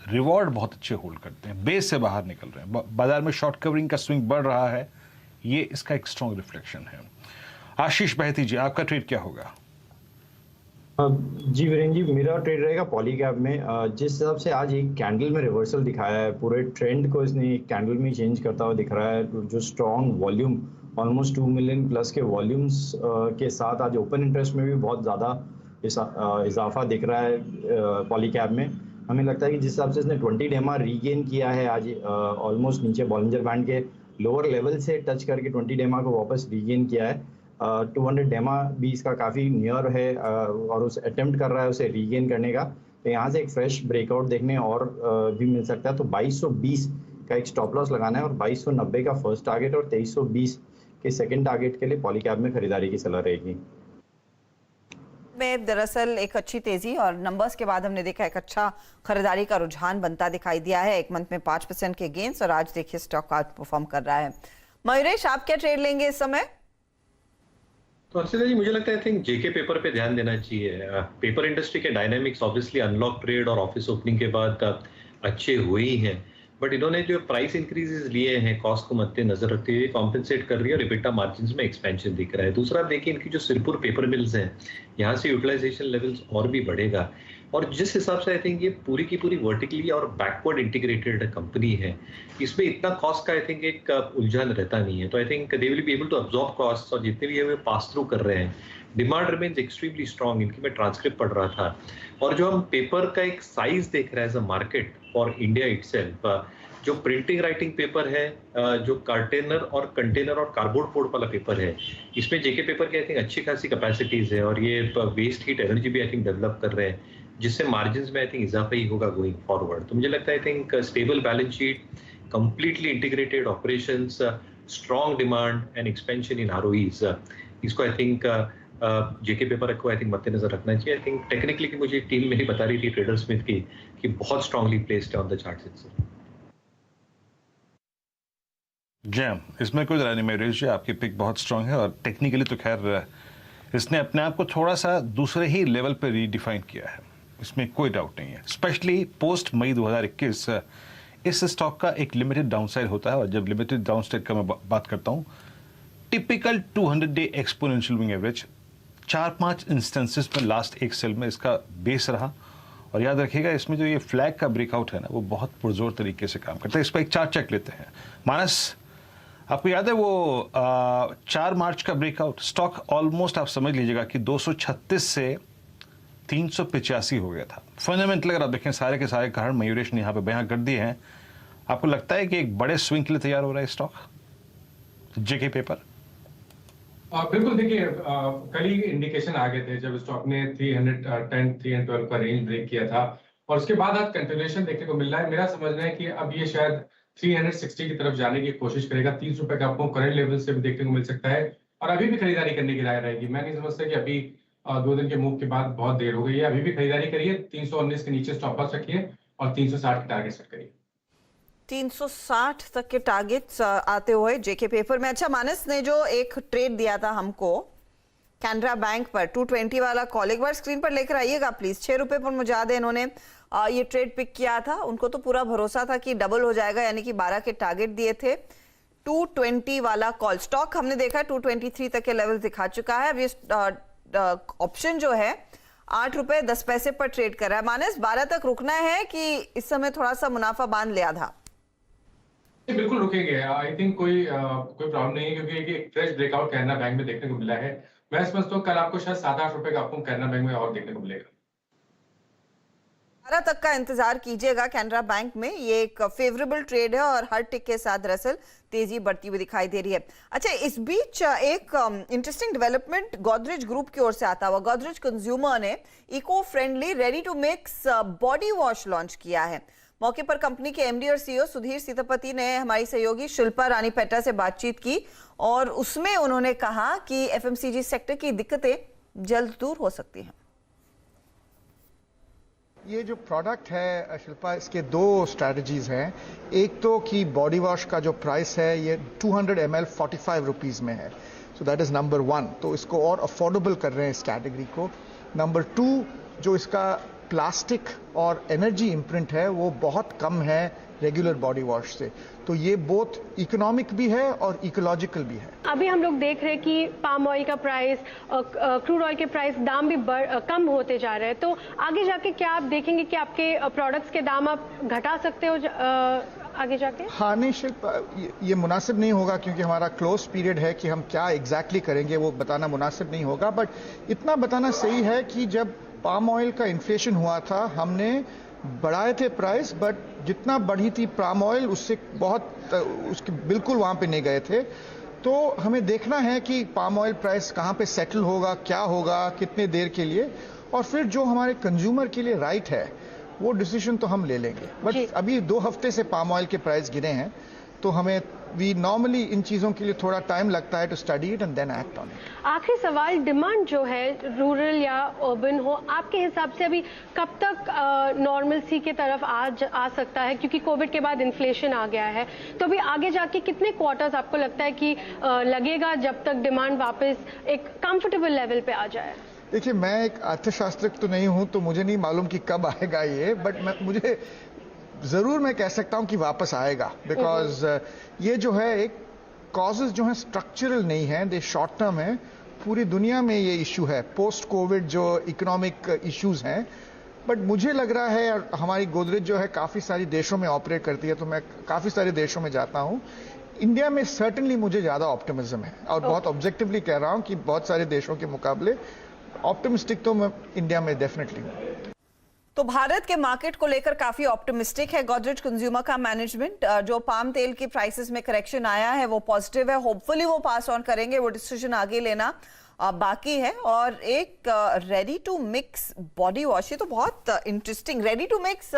रिवॉर्ड बहुत अच्छे होल्ड करते हैं, बेस से बाहर निकल रहे हैं, बाजार में शॉर्ट कवरिंग का स्विंग बढ़ रहा है, ये इसका एक स्ट्रॉन्ग रिफ्लेक्शन है। आशीष बहती जी, आपका ट्रेड क्या होगा? जी वीरेन जी, मेरा ट्रेड रहेगा पॉलीकैब में। जिस हिसाब से आज एक कैंडल में रिवर्सल दिखाया है, पूरे ट्रेंड को इसने एक कैंडल में चेंज करता हुआ दिख रहा है। जो strong volume, almost 2 million plus के वॉल्यूम्स के साथ आज ओपन इंटरेस्ट में भी बहुत ज़्यादा इजाफा दिख रहा है पॉलीकैब में। हमें लगता है कि जिस हिसाब से इसने 20 डेमा रीगेन किया है आज, ऑलमोस्ट नीचे बॉलिंजर बैंड के लोअर लेवल से टच करके 20 डेमा को वापस रीगेन किया है। 200 डेमा भी इसका काफ़ी नियर है और उस अटेम्प्ट कर रहा है उसे रीगेन करने का। तो यहाँ से एक फ्रेश ब्रेकआउट देखने और भी मिल सकता है। तो 2220 का एक स्टॉप लॉस लगाना है और 2290 का फर्स्ट टारगेट और 2320 के सेकंड टारगेट के लिए पॉलीकैब में खरीदारी की सलाह रहेगी। में दरअसल एक अच्छी तेजी और नंबर्स के बाद हमने देखा एक अच्छा खरीदारी का रुझान बनता दिखाई दिया है। एक मंथ में 5% के गेन्स और आज देखिए स्टॉक आउट परफॉर्म कर रहा है। मयूरेश, आप क्या ट्रेड लेंगे इस समय? तो अर्षिता जी, मुझे लगता है आई थिंक जेके पेपर पे ध्यान देना चाहिए। पेपर इंडस्ट्री के डायनामिक्स ऑब्वियसली अनलॉक ट्रेड और ऑफिस ओपनिंग के बाद अच्छे हुए ही हैं, बट इन्होंने जो प्राइस इंक्रीजेस लिए हैं कॉस्ट को मद्देनजर रखते हुए कॉम्पेंसेट कर रही है और इबिटा मार्जिन्स में एक्सपेंशन दिख रहा है। दूसरा देखिए, इनकी जो सिरपुर पेपर मिल्स हैं, यहाँ से यूटिलाइजेशन लेवल्स और भी बढ़ेगा। और जिस हिसाब से आई थिंक ये पूरी की पूरी वर्टिकली और बैकवर्ड इंटीग्रेटेड कंपनी है, इसमें इतना कॉस्ट का आई थिंक एक उलझन रहता नहीं है। तो I think they will be able to absorb cost और जितने भी है वो पास थ्रू कर रहे हैं। Demand remains extremely strong. इनकी मैं ट्रांसक्रिप्ट पढ़ रहा था और जो हम पेपर का एक साइज देख रहे हैं as a market for India itself, जो प्रिंटिंग राइटिंग पेपर है, जो कंटेनर और कार्डबोर्ड बोर्ड वाला पेपर है, इसमें जेके पेपर की आई थिंक अच्छी खासी कैपेसिटीज है और ये वेस्ट हीट एनर्जी भी आई थिंक डेवलप कर रहे हैं, जिससे मार्जिन्स में आई थिंक इजाफा ही होगा गोइंग फॉरवर्ड। तो मुझे लगता है I think stable balance sheet, completely integrated operations, strong demand and expansion in ROEs, इसको आई थिंक जेके पेपर को आई थिंक मद्देनजर रखना चाहिए। आई थिंक टेक्निकली की मुझे टीम में ही बता रही थी ट्रेडर स्मिथ की कि बहुत स्ट्रांगली प्लेस्ड है on the charts itself. Jam, इसमें कोई नहीं मेरेश जी, आपकी पिक बहुत स्ट्रांग है और टेक्निकली तो खैर इसने अपने आप को थोड़ा सा दूसरे ही लेवल पर रीडिफाइन किया है, इसमें कोई डाउट नहीं है। स्पेशली पोस्ट मई 2021 इस स्टॉक का एक लिमिटेड डाउनसाइड होता है और जब लिमिटेड डाउनसाइड का मैं बात करता हूँ, typical 200 day exponential moving average 4-5 instances में लास्ट एक सेल में इसका बेस रहा। और याद रखिएगा इसमें जो ये फ्लैग का ब्रेकआउट है ना, वो बहुत पुरजोर तरीके से काम करता है। इस पर एक चार्ट चेक लेते हैं। मानस, आपको याद है वो 4 मार्च का ब्रेकआउट, स्टॉक ऑलमोस्ट आप समझ लीजिएगा कि 236 से 385 हो गया था। फंडामेंटल अगर आप देखें सारे के सारे कारण मयूरेश ने यहाँ पे बयां कर दिए हैं। आपको लगता है कि एक बड़े स्विंग के लिए तैयार हो रहा है स्टॉक जेके पेपर? बिल्कुल, देखिए कल ही इंडिकेशन आ गए थे जब स्टॉक ने 310 312 का रेंज ब्रेक किया था और उसके बाद आज कंटिन्यूएशन देखने को मिल रहा है। मेरा समझना है कि अब ये शायद 360 की तरफ जाने की कोशिश करेगा। 30 रुपए का आपको करंट लेवल से भी देखने को मिल सकता है और अभी भी खरीदारी करने की राय रहेगी। मैं नहीं समझता कि अभी 2 दिन के मूव के बाद बहुत देर हो गई है। अभी भी खरीदारी करिए, 319 के नीचे स्टॉप लॉस रखिए और 360 के टारगेट सेट करिए। 360 तक के टारगेट्स आते हुए जेके पेपर में। अच्छा, मानस ने जो एक ट्रेड दिया था हमको कैनरा बैंक पर 220 वाला कॉल, एक बार स्क्रीन पर लेकर आइएगा प्लीज। 6 रुपए पर मुजादे इन्होंने ये ट्रेड पिक किया था। उनको तो पूरा भरोसा था कि डबल हो जाएगा, यानी कि 12 के टारगेट दिए थे। 220 वाला कॉल, स्टॉक हमने देखा 223 तक के लेवल दिखा चुका है। अब ये ऑप्शन जो है 8 रुपए 10 पैसे पर ट्रेड कर रहा है। मानस 12 तक रुकना है कि इस समय थोड़ा सा मुनाफा बांध लिया था? बिल्कुल रुकेंगे। आई थिंक कोई प्रॉब्लम नहीं है क्योंकि एक फ्रेश ब्रेकआउट कैनरा बैंक में देखने को मिला है। मैं समझता हूँ कल आपको शायद 7-8 रुपए का आपको कैनरा बैंक में और देखने को मिलेगा। 12 तक का इंतजार कीजिएगा कैनरा बैंक में। ये एक फेवरेबल ट्रेड है और हर टिक के साथ दरअसल तेजी बढ़ती हुई दिखाई दे रही है। अच्छा, इस बीच एक इंटरेस्टिंग डेवलपमेंट गोदरेज ग्रुप की ओर से आता हुआ। गोदरेज कंज्यूमर ने eco friendly ready to mix body wash launch किया है। मौके पर कंपनी के एमडी और सीईओ सुधीर सीतापति ने हमारी सहयोगी शिल्पा रानी पेटा से बातचीत की और उसमें उन्होंने कहा कि एफएमसीजी सेक्टर की दिक्कतें जल्द दूर हो सकती हैं। ये जो प्रोडक्ट है शिल्पा, इसके 2 स्ट्रैटेजीज हैं। एक तो कि बॉडी वॉश का जो प्राइस है ये 200 ml 45 रुपीज़ में है, सो दैट इज़ नंबर 1। तो इसको और अफोर्डेबल कर रहे हैं इस कैटेगरी को। नंबर 2, जो इसका प्लास्टिक और एनर्जी इम्प्रिंट है वो बहुत कम है रेगुलर बॉडी वॉश से, तो ये बोथ इकोनॉमिक भी है और इकोलॉजिकल भी है। अभी हम लोग देख रहे हैं कि पाम ऑयल का प्राइस, क्रूड ऑयल के प्राइस, दाम भी कम होते जा रहे हैं। तो आगे जाके क्या आप देखेंगे कि आपके प्रोडक्ट्स के दाम आप घटा सकते हो आगे जाके? हाँ, नहीं शिल्पा, ये मुनासिब नहीं होगा क्योंकि हमारा क्लोज पीरियड है कि हम क्या एग्जैक्टली करेंगे वो बताना मुनासिब नहीं होगा। बट इतना बताना सही है कि जब पाम ऑयल का इन्फ्लेशन हुआ था हमने बढ़ाए थे प्राइस, बट जितना बढ़ी थी पाम ऑयल उससे बहुत उसके बिल्कुल वहां पे नहीं गए थे। तो हमें देखना है कि पाम ऑयल प्राइस कहां पे सेटल होगा, क्या होगा, कितने देर के लिए, और फिर जो हमारे कंज्यूमर के लिए राइट है वो डिसीजन तो हम ले लेंगे। बट अभी 2 हफ्ते से पाम ऑयल के प्राइस गिरे हैं तो हमें नॉर्मली इन चीजों के लिए थोड़ा टाइम लगता है to study it and then act on it. आखिरी सवाल, डिमांड जो है रूरल या अर्बन हो, आपके हिसाब से अभी कब तक नॉर्मलसी की तरफ आ सकता है? क्योंकि कोविड के बाद इन्फ्लेशन आ गया है, तो अभी आगे जाके कितने क्वार्टर्स आपको लगता है कि लगेगा जब तक डिमांड वापस एक कंफर्टेबल लेवल पे आ जाए? देखिए, मैं एक अर्थशास्त्रज्ञ तो नहीं हूं तो मुझे नहीं मालूम कि कब आएगा ये, बट मुझे जरूर मैं कह सकता हूं कि वापस आएगा। बिकॉज ये जो है एक कॉजेज जो है स्ट्रक्चरल नहीं है, दे शॉर्ट टर्म है। पूरी दुनिया में ये इशू है, पोस्ट कोविड जो इकोनॉमिक इश्यूज हैं। बट मुझे लग रहा है, और हमारी गोदरेज जो है काफी सारी देशों में ऑपरेट करती है, तो मैं काफी सारे देशों में जाता हूं। इंडिया में सर्टनली मुझे ज्यादा ऑप्टिमिज्म है और बहुत ऑब्जेक्टिवली कह रहा हूं कि बहुत सारे देशों के मुकाबले ऑप्टिमिस्टिक तो मैं इंडिया में डेफिनेटली हूं। तो भारत के मार्केट को लेकर काफी ऑप्टिमिस्टिक है गोदरेज कंज्यूमर का मैनेजमेंट। जो पाम तेल की प्राइसेस में करेक्शन आया है वो पॉजिटिव है, होपफुली वो पास ऑन करेंगे, वो डिसीजन आगे लेना बाकी है। और एक ready to mix body wash, ये तो बहुत इंटरेस्टिंग। रेडी टू मिक्स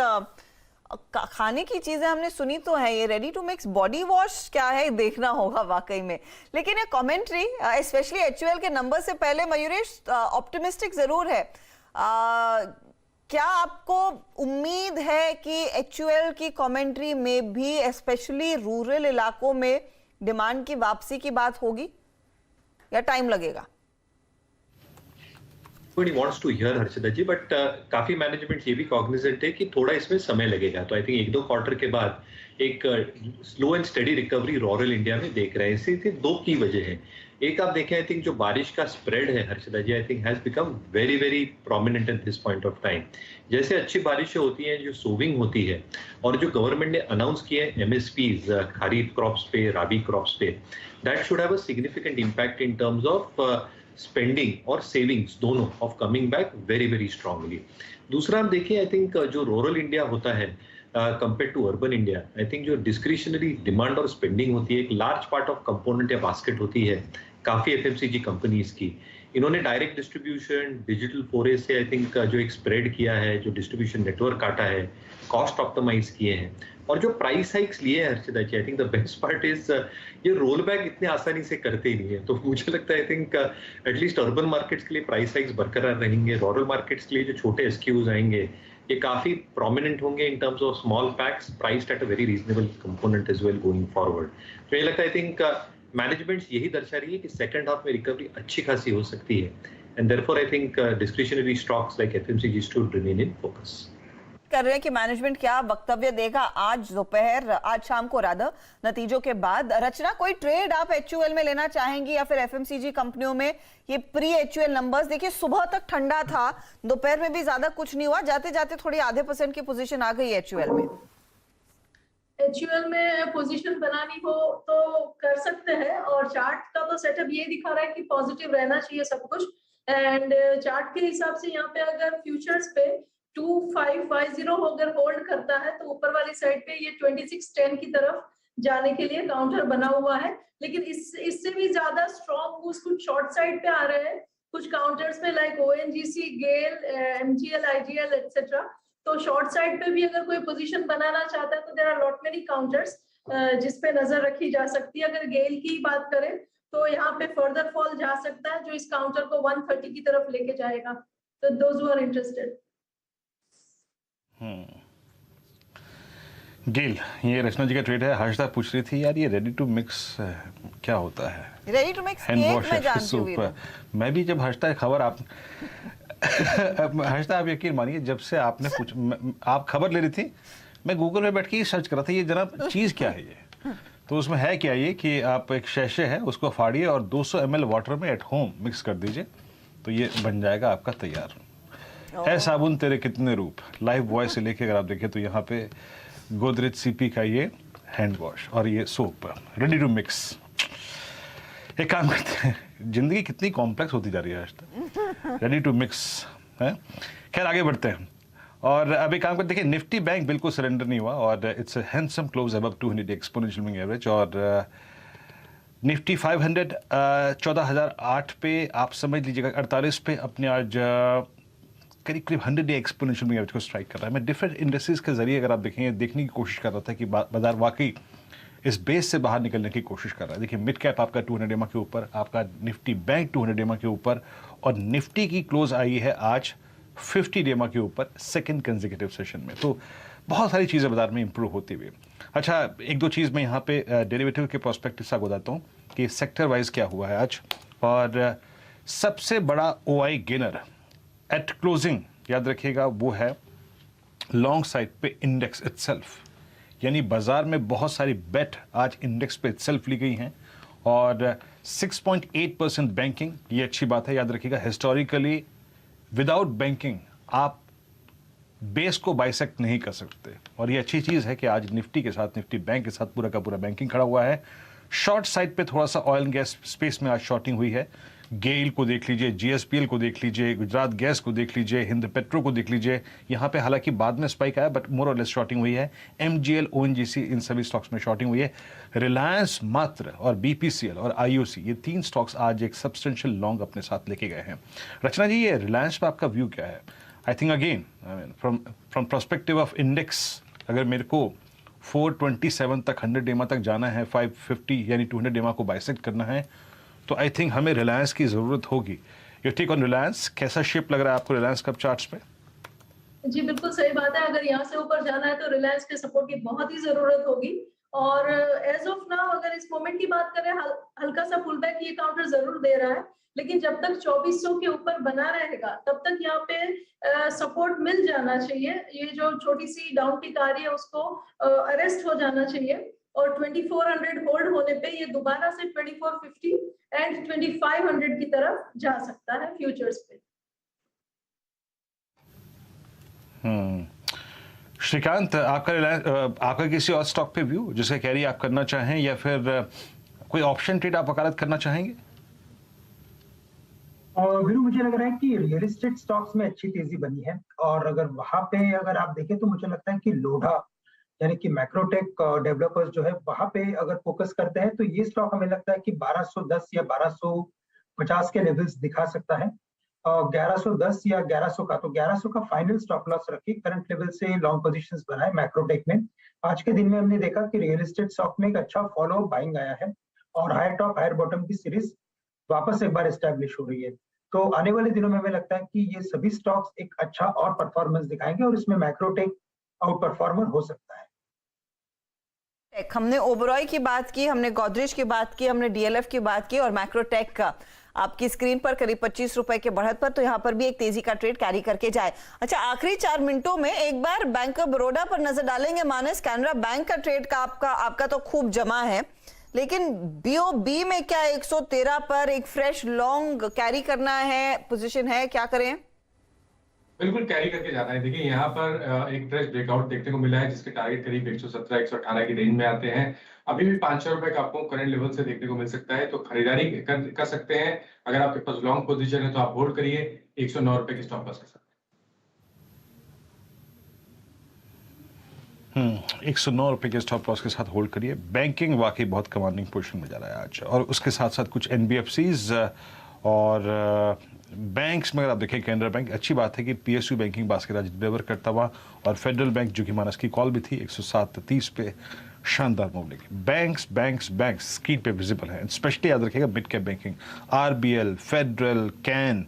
खाने की चीजें हमने सुनी तो है, ये ready to mix body wash क्या है देखना होगा वाकई में। लेकिन ये कमेंट्री स्पेशली एचयूएल के नंबर से पहले मयूरेश ऑप्टिमिस्टिक जरूर है। क्या आपको उम्मीद है कि एचयूएल की कमेंट्री में भी स्पेशली रूरल इलाकों में डिमांड की वापसी की बात होगी या टाइम लगेगा? Nobody wants to hear Harshada ji, but काफी मैनेजमेंट ये भी कॉग्निजेंट है कि थोड़ा इसमें समय लगेगा। तो आई थिंक 1-2 क्वार्टर के बाद एक slow and study recovery rural India में देख रहे हैं। इससे 2 की वजह है। एक आप देखें, आई थिंक जो बारिश का स्प्रेड है Harshada ji, I think has become very very prominent at this point of time. जैसे अच्छी बारिशें होती हैं, जो सोविंग होती है, और जो गवर्नमेंट ने अनाउंस किए हैं एमएसपीज खरीफ क्रॉप्स पे, राबी क्रॉप्स पे, that should have a significant impact in terms of spending और सेविंग्स दोनों of coming back very very strongly. दूसरा हम देखें, आई थिंक जो रूरल इंडिया होता है compare to urban India, I think जो डिस्क्रिशनरी डिमांड और स्पेंडिंग होती है, एक लार्ज पार्ट ऑफ कंपोनेंट या बास्केट होती है काफी एफएमसीजी कंपनीज की। इन्होंने डायरेक्ट डिस्ट्रीब्यूशन, डिजिटल फोरे से आई थिंक जो एक स्प्रेड किया है, जो डिस्ट्रीब्यूशन नेटवर्क काटा है, कॉस्ट ऑप्टिमाइज किए हैं, और जो प्राइस हाइक्स लिए हैं Harshita ji, I think the best part is ये रोल बैक इतने आसानी से करते ही नहीं है। तो मुझे लगता है I think at least urban markets के लिए प्राइस हाइक्स बरकरार रहेंगे, रूरल मार्केट्स के लिए जो छोटे एसक्यूज आएंगे ये काफी प्रोमिनेंट होंगे in terms of small packs priced at a very reasonable component as well going forward. तो मुझे लगता है आई थिंक मैनेजमेंट यही दर्शा रही है कि सेकंड हाफ में रिकवरी अच्छी खासी हो सकती है, and therefore I think discretionary stocks like FMCG should remain in focus. कर रहे हैं कि मैनेजमेंट क्या वक्तव्य देगा आज दोपहर, आज शाम को रादर नतीजों के बाद। रचना, कोई ट्रेड आप एचयूएल में लेना चाहेंगी या फिर एफएमसीजी कंपनियों में? ये प्री एचयूएल नंबर्स देखिए, सुबह तक ठंडा था, दोपहर में भी ज्यादा कुछ नहीं हुआ, जाते जाते थोड़ी आधे % की पोजीशन आ गई एचयूएल में। एचयूएल में पोजीशन बनानी हो तो कर सकते हैं, और चार्ट का तो सेटअप ये दिखा रहा है कि पॉजिटिव रहना चाहिए सब कुछ। एंड चार्ट के हिसाब से यहाँ पे अगर फ्यूचर्स पे 2550 अगर होल्ड करता है तो ऊपर वाली साइड पे ये 2610 की तरफ जाने के लिए काउंटर बना हुआ है। लेकिन इससे भी ज्यादा स्ट्रॉन्ग मूव्स कुछ शॉर्ट साइड पे आ रहे हैं, कुछ काउंटर्स पे like ONGC, GAIL, MGL, IGL etcetera. तो शॉर्ट साइड पे भी अगर कोई पोजीशन बनाना चाहता है तो there are lot many counters जिसपे नजर रखी जा सकती है। अगर गेल की बात करें तो यहाँ पे फर्दर फॉल जा सकता है जो इस काउंटर को 130 की तरफ लेके जाएगा। तो दोज हु आर इंटरेस्टेड। गेल, ये रचना जी का ट्रेड है। हर्षदा पूछ रही थी यार ये रेडी टू मिक्स क्या होता है? रेडी टू मिक्स केक में जानती हूँ मैं भी। जब हर्षदा खबर आप हर्षदा आप यकीन मानिए, जब से आपने आप खबर ले रही थी, मैं गूगल में बैठ के सर्च कर रहा था ये जनाब चीज क्या है ये। तो उसमें है क्या ये कि आप एक शैशे है उसको फाड़िए और 200 ml वाटर में एट होम मिक्स कर दीजिए तो ये बन जाएगा आपका तैयार। है साबुन तेरे कितने रूप, लाइव बॉय से लेके अगर आप देखें तो यहाँ पे गोदरेज सीपी का ये हैंड वॉश और ये सोप रेडी टू मिक्स। एक काम करते हैं, जिंदगी कितनी कॉम्प्लेक्स होती जा रही है आज तक। रेडी टू मिक्स है। खैर आगे बढ़ते हैं और अब एक काम करते हैं, देखिए निफ्टी बैंक बिल्कुल सरेंडर नहीं हुआ और it's handsome close above 200 exponential moving average. और निफ्टी 500 14,008 पे आप समझ लीजिएगा 48 पे अपने आज करीब करीब 100 डे एक्सपोनेंशियल मूविंग एवरेज को स्ट्राइक कर रहा है। मैं डिफरेंट इंडस्ट्रीज के जरिए अगर आप देखेंगे देखने की कोशिश कर रहा था कि बाजार वाकई इस बेस से बाहर निकलने की कोशिश कर रहा है। देखिए मिड कैप आपका 200 डेमा के ऊपर, आपका निफ्टी बैंक 200 डेमा के ऊपर और निफ्टी की क्लोज आई है आज 50 डेमा के ऊपर सेकंड कंसेक्यूटिव सेशन में। तो बहुत सारी चीज़ें बाजार में इंप्रूव होती हुई। अच्छा एक दो चीज़ मैं यहाँ पे डेरिवेटिव के प्रोस्पेक्टिव से बताता हूँ कि सेक्टर वाइज क्या हुआ है आज। और सबसे बड़ा ओआई गेनर एट क्लोजिंग याद रखिएगा वो है लॉन्ग साइड पे इंडेक्स इटसेल्फ, यानी बाजार में बहुत सारी बेट आज इंडेक्स पे इटसेल्फ ली गई हैं। और 6.8% बैंकिंग, ये अच्छी बात है, याद रखिएगा हिस्टोरिकली विदाउट बैंकिंग आप बेस को बाइसेक्ट नहीं कर सकते और ये अच्छी चीज़ है कि आज निफ्टी के साथ, निफ्टी बैंक के साथ पूरा का पूरा बैंकिंग खड़ा हुआ है। शॉर्ट साइड पे थोड़ा सा ऑयल एंड गैस स्पेस में आज शॉर्टिंग हुई है। गेल को देख लीजिए, जीएसपीएल को देख लीजिए, गुजरात गैस को देख लीजिए, हिंद पेट्रो को देख लीजिए, यहाँ पे हालांकि बाद में स्पाइक आया बट मोर और लेस शॉर्टिंग हुई है। एमजीएल, ओएनजीसी, इन सभी स्टॉक्स में शॉर्टिंग हुई है। रिलायंस मात्र और बीपीसीएल और आईओसी, ये 3 स्टॉक्स आज एक सब्सटेंशियल लॉन्ग अपने साथ लेके गए हैं। रचना जी ये रिलायंस पे आपका व्यू क्या है? I think again from prospective of index अगर मेरे को 427 तक 100 डेमा तक जाना है, 550 यानी 200 डेमा को बाइसेक्ट करना है तो आई थिंक हमें रिलायंस की जरूरत होगी। योर टेक ऑन रिलायंस, कैसा शेप लग रहा है आपको रिलायंस कब चार्ट्स पे? जी बिल्कुल सही बात है, अगर यहाँ से ऊपर जाना है तो रिलायंस के सपोर्ट की बहुत ही जरूरत होगी। और एज ऑफ नाउ अगर इस मोमेंट की बात करें हल्का सा पुल बैक ये काउंटर जरूर दे रहा है, लेकिन जब तक 2400 के ऊपर बना रहेगा तब तक यहाँ पे सपोर्ट मिल जाना चाहिए। ये जो छोटी सी डाउन टिक आ रही है उसको अरेस्ट हो जाना चाहिए और 2400 होल्ड होने पे ये दोबारा से 2450 एंड 2500 की तरफ जा सकता है फ्यूचर्स पे। श्रीकांत आपका किसी और स्टॉक पे व्यू जिसका कैरी आप करना चाहें या फिर कोई ऑप्शन ट्रेड आप वकालत करना चाहेंगे? और वीरू मुझे लग रहा है कि रियल एस्टेट स्टॉक्स में अच्छी तेजी बनी है, और अगर वहां पे अगर आप देखें तो मुझे लगता है कि लोढ़ा यानी कि मैक्रोटेक डेवलपर्स जो है वहां पे अगर फोकस करते हैं तो ये स्टॉक हमें लगता है कि 1210 या 1250 के लेवल्स दिखा सकता है। 1110 या 1100 का, तो 1100 का फाइनल स्टॉप लॉस रखी, करंट लेवल से लॉन्ग पोजीशंस बनाए मैक्रोटेक में। आज के दिन में हमने देखा कि रियल एस्टेट स्टॉक में एक अच्छा फॉलो बाइंग आया है और हायर टॉप हायर बॉटम की सीरीज वापस एक बार एस्टैब्लिश हो रही है। तो आने वाले दिनों में हमें लगता है कि ये सभी स्टॉक्स एक अच्छा और परफॉर्मेंस दिखाएंगे और इसमें मैक्रोटेक आउट परफॉर्मर हो सकता है। हमने ओबरॉय की बात की, हमने गोदरेज की बात की, हमने डीएलएफ की बात की और मैक्रोटेक का आपकी स्क्रीन पर करीब 25 रुपए के बढ़त पर, तो यहाँ पर भी एक तेजी का ट्रेड कैरी करके जाए। अच्छा, आखिरी 4 मिनटों में एक बार बैंक ऑफ बड़ौदा पर नजर डालेंगे मानस। कैनरा बैंक का ट्रेड का आपका तो खूब जमा है, लेकिन बीओबी में क्या 113 पर एक फ्रेश लॉन्ग कैरी करना है, पोजीशन है, क्या करें? बिल्कुल कैरी करके जाना है। देखिए यहाँ पर एक फ्रेश ब्रेकआउट देखने को मिला है जिसके टारगेट करीब 117 118 की रेंज में आते हैं। अभी भी 500 रुपए का आपको करंट लेवल से देखने को मिल सकता है, तो खरीदारी कर सकते हैं। अगर आपके पास लॉन्ग पोजीशन है तो आप होल्ड करिए 109 रुपए की स्टॉप लॉस के साथ। 109 रुपए के स्टॉप लॉस के साथ होल्ड करिए। बैंकिंग वाकई बहुत कमांडिंग पोजीशन में जा रहा है आज, और उसके साथ साथ कुछ एनबीएफसीज और बैंक्स में अगर आप देखें, कैनरा बैंक अच्छी बात है कि पीएसयू बैंकिंग बास्केट आज डिलीवर करता हुआ, और फेडरल बैंक जो कि मानस की कॉल भी थी 107.30 पे शानदार मूव लेगी। बैंक्स बैंक्स बैंक्स स्क्रीन पे विजिबल है, स्पेशली याद रखिएगा mid cap banking, RBL, federal, can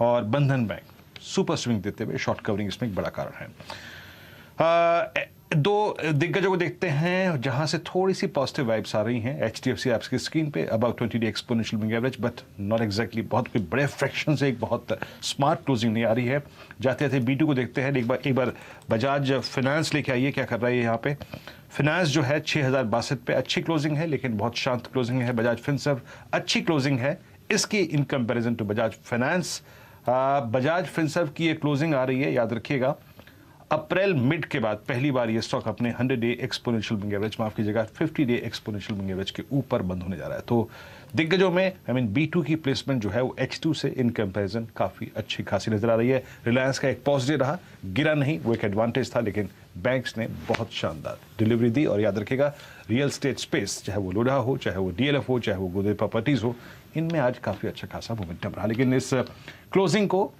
और बंधन बैंक सुपर स्विंग देते हुए शॉर्ट कवरिंग इसमें एक बड़ा कारण है। दो दिग्गजों को देखते हैं जहां से थोड़ी सी पॉजिटिव वाइब्स आ रही हैं। एचडीएफसी आपकी स्क्रीन पे about 20 day exponential moving average, but not exactly बहुत कोई बड़े फ्रैक्शन से एक बहुत स्मार्ट क्लोजिंग नहीं आ रही है। जाते जाते B2 को देखते हैं। एक बार बजाज फाइनेंस लेके आइए, क्या कर रहा है यहाँ पे। फाइनेंस जो है 6062 पे अच्छी क्लोजिंग है, लेकिन बहुत शांत क्लोजिंग है। बजाज फिनसर्व अच्छी क्लोजिंग है इसकी in comparison to Bajaj finance. Bajaj finserv की ये क्लोजिंग आ रही है, याद रखिएगा अप्रैल मिड के बाद पहली बार ये स्टॉक अपने 100 डे एक्सपोनेंशियल मूविंग एवरेज, माफ कीजिएगा 50 डे एक्सपोनेंशियल मूविंग एवरेज के ऊपर बंद होने जा रहा है। तो दिग्गजों में B2 की प्लेसमेंट जो है वो H2 से इन कंपैरिजन काफी अच्छी खासी नजर आ रही है। रिलायंस का एक पॉजिटिव रहा, गिरा नहीं, वो एक एडवांटेज था, लेकिन बैंक्स ने बहुत शानदार डिलीवरी दी। और याद रखिएगा रियल स्टेट स्पेस, चाहे वो लोढ़ा हो, चाहे वो डीएलएफ हो, चाहे वो गोदरेज प्रॉपर्टीज हो, इनमें आज काफी अच्छा खासा मोमेंटम रहा। लेकिन इस क्लोजिंग को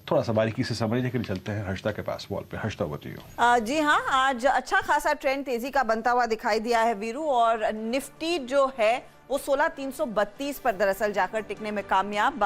थोड़ा सा बारीकी से समझने के लिए चलते हैं हर्षदा के पास वॉल पे। हर्षदा बताइए। जी हाँ, आज अच्छा खासा ट्रेंड तेजी का बनता हुआ दिखाई दिया है वीरू, और निफ्टी जो है वो 16332 पर दरअसल जाकर टिकने में कामयाब।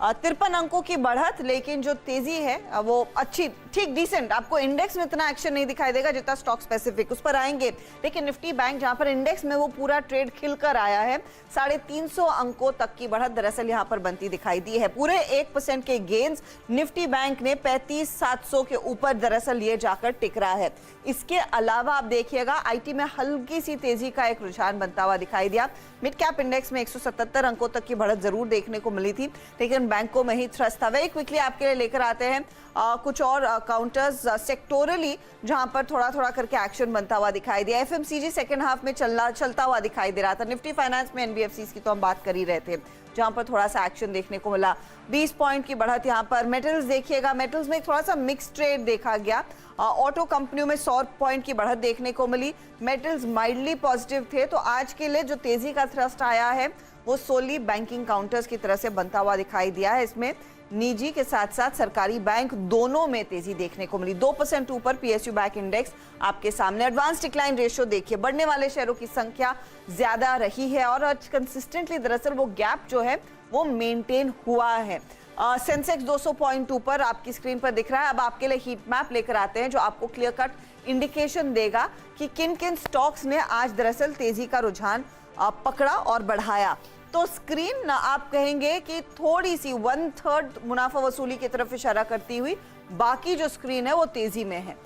53 अंकों की बढ़त, लेकिन जो तेजी है वो अच्छी, ठीक डिसेंट। आपको इंडेक्स में इतना एक्शन नहीं दिखाई देगा जितना स्टॉक स्पेसिफिक, उस पर आएंगे। लेकिन निफ्टी बैंक जहां पर इंडेक्स में वो पूरा ट्रेड खिलकर आया है, 350 अंकों तक की बढ़त दरअसल यहां पर बनती दिखाई दी है। पूरे 1% के गेन्स निफ्टी बैंक ने 35700 के ऊपर दरअसल ये जाकर टिक रहा है। इसके अलावा आप देखिएगा आईटी में हल्की सी तेजी का एक रुझान बनता हुआ दिखाई दिया। मिड कैप इंडेक्स में 177 अंकों तक की बढ़त जरूर देखने को मिली थी, लेकिन बैंकों में ही थ्रस्ट था। वेरी क्विकली आपके लिए लेकर आते हैं कुछ और काउंटर्स सेक्टोरली जहां पर थोड़ा थोड़ा करके एक्शन बनता हुआ दिखाई दिया। एफएमसीजी सेकंड हाफ में चलता हुआ दिखाई दे रहा था। निफ्टी फाइनेंस में एनबीएफसीज की तो हम बात कर ही रहे थे, जहां पर थोड़ा सा एक्शन देखने को मिला। 20 पॉइंट की बढ़त यहां पर। मेटल्स देखिएगा, मेटल्स में थोड़ा सा मिक्स ट्रेड देखा गया। ऑटो कंपनियों में 100 पॉइंट की बढ़त देखने को मिली। मेटल्स माइल्डली पॉजिटिव थे। तो आज के लिए जो तेजी का थ्रस्ट आया है वो सोली बैंकिंग काउंटर्स की तरह से बनता हुआ दिखाई दिया है। इसमें निजी के साथ साथ सरकारी बैंक दोनों में तेजी देखने को मिली। 2% ऊपर पीएसयू बैंक इंडेक्स आपके सामने। एडवांस डिक्लाइन रेशियो देखिए, बढ़ने वाले शेयरों की संख्या ज्यादा रही है और आज कंसिस्टेंटली दरअसल वो गैप जो है वो मेंटेन हुआ है। सेंसेक्स 200 पॉइंट ऊपर आपकी स्क्रीन पर दिख रहा है। अब आपके लिए हीट मैप लेकर आते हैं जो आपको क्लियर कट इंडिकेशन देगा कि किन किन स्टॉक्स ने आज दरअसल तेजी का रुझान पकड़ा और बढ़ाया। तो स्क्रीन आप कहेंगे कि थोड़ी सी 1/3 मुनाफा वसूली की तरफ इशारा करती हुई, बाकी जो स्क्रीन है वो तेजी में है।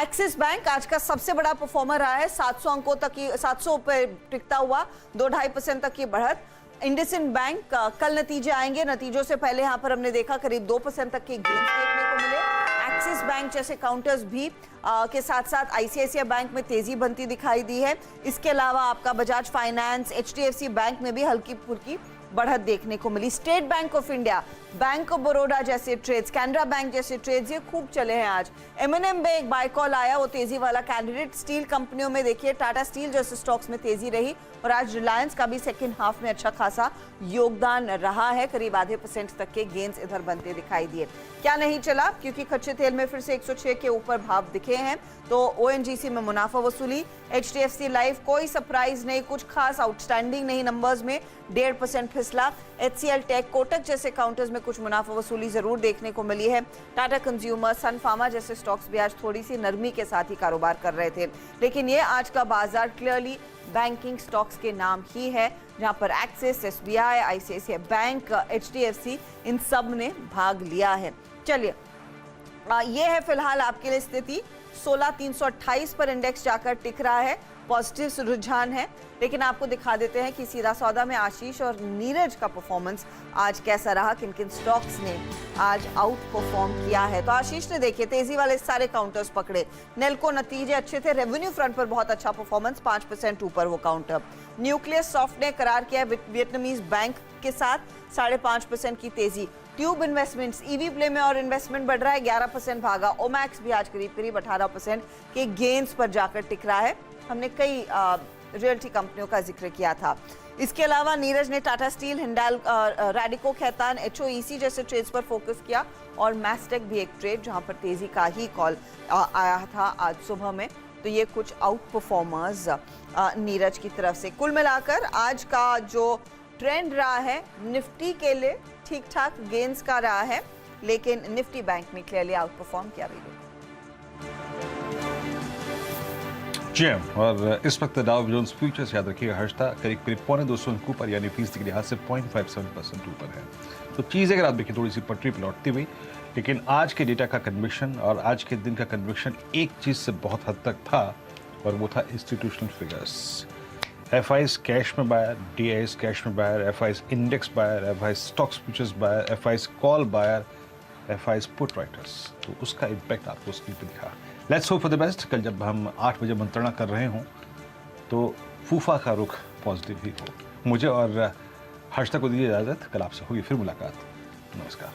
एक्सिस बैंक आज का सबसे बड़ा परफॉर्मर रहा है, 700 अंकों तक की, 700 पे टिकता हुआ 2-2.5% तक की बढ़त। इंडसइंड बैंक कल नतीजे आएंगे, नतीजों से पहले यहाँ पर हमने देखा करीब 2% तक के गेंस देखने को मिले। एक्सिस बैंक जैसे काउंटर्स भी के साथ साथ आईसीआईसीआई बैंक में तेजी बनती दिखाई दी है। इसके अलावा आपका बजाज फाइनेंस, एचडीएफसी बैंक में भी हल्की फुल्की बढ़त देखने को मिली। State Bank of India, bank of Baroda जैसे ट्रेड्स, कैनरा बैंक जैसे ट्रेड्स ये खूब चले हैं आज। M&M में एक बाय कॉल आया, वो तेजी वाला कैंडिडेट। स्टील कंपनियों में देखिए टाटा स्टील जैसे स्टॉक्स में तेजी रही और आज रिलायंस का भी सेकंड हाफ में अच्छा खासा योगदान रहा है, करीब आधे % तक के गेन्स इधर बनते दिखाई दिए। क्या नहीं चला, क्योंकि कच्चे तेल में फिर से 106 के ऊपर भाव दिखे हैं, तो ONGC में मुनाफा वसूली। HDFC लाइफ कोई सरप्राइज नहीं, कुछ खास आउटस्टैंडिंग नहीं नंबर्स में, 1.5% फिसला। HCL टेक, कोटक जैसे काउंटर्स में कुछ मुनाफा वसूली जरूर देखने को मिली है। टाटा कंज्यूमर, सन फार्मा जैसे स्टॉक्स भी आज थोड़ी सी नरमी के साथ ही कारोबार कर रहे थे, लेकिन ये आज का बाजार क्लियरली बैंकिंग स्टॉक्स के नाम ही है, जहां पर axis, SBI, ICICI bank, HDFC इन सब ने भाग लिया है। चलिए ये है फिलहाल आपके लिए स्थिति। 16,328 पर इंडेक्स जाकर टिक रहा है, पॉजिटिव रुझान है। लेकिन आपको दिखा देते हैं कि सीधा सौदा में आशीष और नीरज का परफॉर्मेंस आज कैसा रहा, किन किन स्टॉक्स ने आज आउट परफॉर्म किया है। तो आशीष ने देखिए तेजी वाले सारे काउंटर्स पकड़े। नेल्को नतीजे अच्छे थे, रेवेन्यू फ्रंट पर बहुत अच्छा परफॉर्मेंस, 5% ऊपर वो काउंटर। न्यूक्लियस सॉफ्ट ने करार किया वियतनामीज बैंक के साथ, 5.5% की तेजी। ट्यूब इन्वेस्टमेंट्स, ईवी प्ले में और इन्वेस्टमेंट बढ़ रहा है, 11% भागा। ओमैक्स भी आज करीब 18% के गेन्स पर जाकर टिक रहा है। हमने कई रियल्टी कंपनियों का जिक्र किया था। इसके अलावा नीरज ने टाटा स्टील, हिंडाल, रैडिको खैतान, HOEC जैसे ट्रेड्स पर फोकस किया और मैस्टेक भी एक ट्रेड जहां पर तेजी का ही कॉल आया था आज सुबह में। तो ये कुछ आउट परफॉर्मर्स नीरज की तरफ से। कुल मिलाकर आज का जो ट्रेंड रहा है निफ्टी के लिए ठीक ठाक गेन्स का रहा है, लेकिन निफ्टी बैंक में क्लियरली आउट परफॉर्म किया भी। जी और इस वक्त डाउ जोन्स फ्यूचर्स याद रखिएगा हर्षता करीब 2.25 अंक ऊपर यानी फीसदी के लिहाज से 0.57% ऊपर है। तो चीज़ अगर आप देखिए थोड़ी सी पटरी पर लौटती हुई, लेकिन आज के डेटा का कन्विक्शन और आज के दिन का कन्विक्शन एक चीज़ से बहुत हद तक था और वो था इंस्टीट्यूशनल फिगर्स। FIs कैश में बायर, DIs कैश में buyer, FIs index buyer, FIs stocks futures buyer, FIs call buyer, FIs put writers. तो उसका इम्पैक्ट आपको स्क्रीन पर दिखा। Let's hope for the best. कल जब हम 8 बजे मंत्रणा कर रहे हों तो फूफा का रुख पॉजिटिव ही हो। मुझे और हर्षता को दीजिए इजाज़त, कल आपसे होगी फिर मुलाकात। नमस्कार।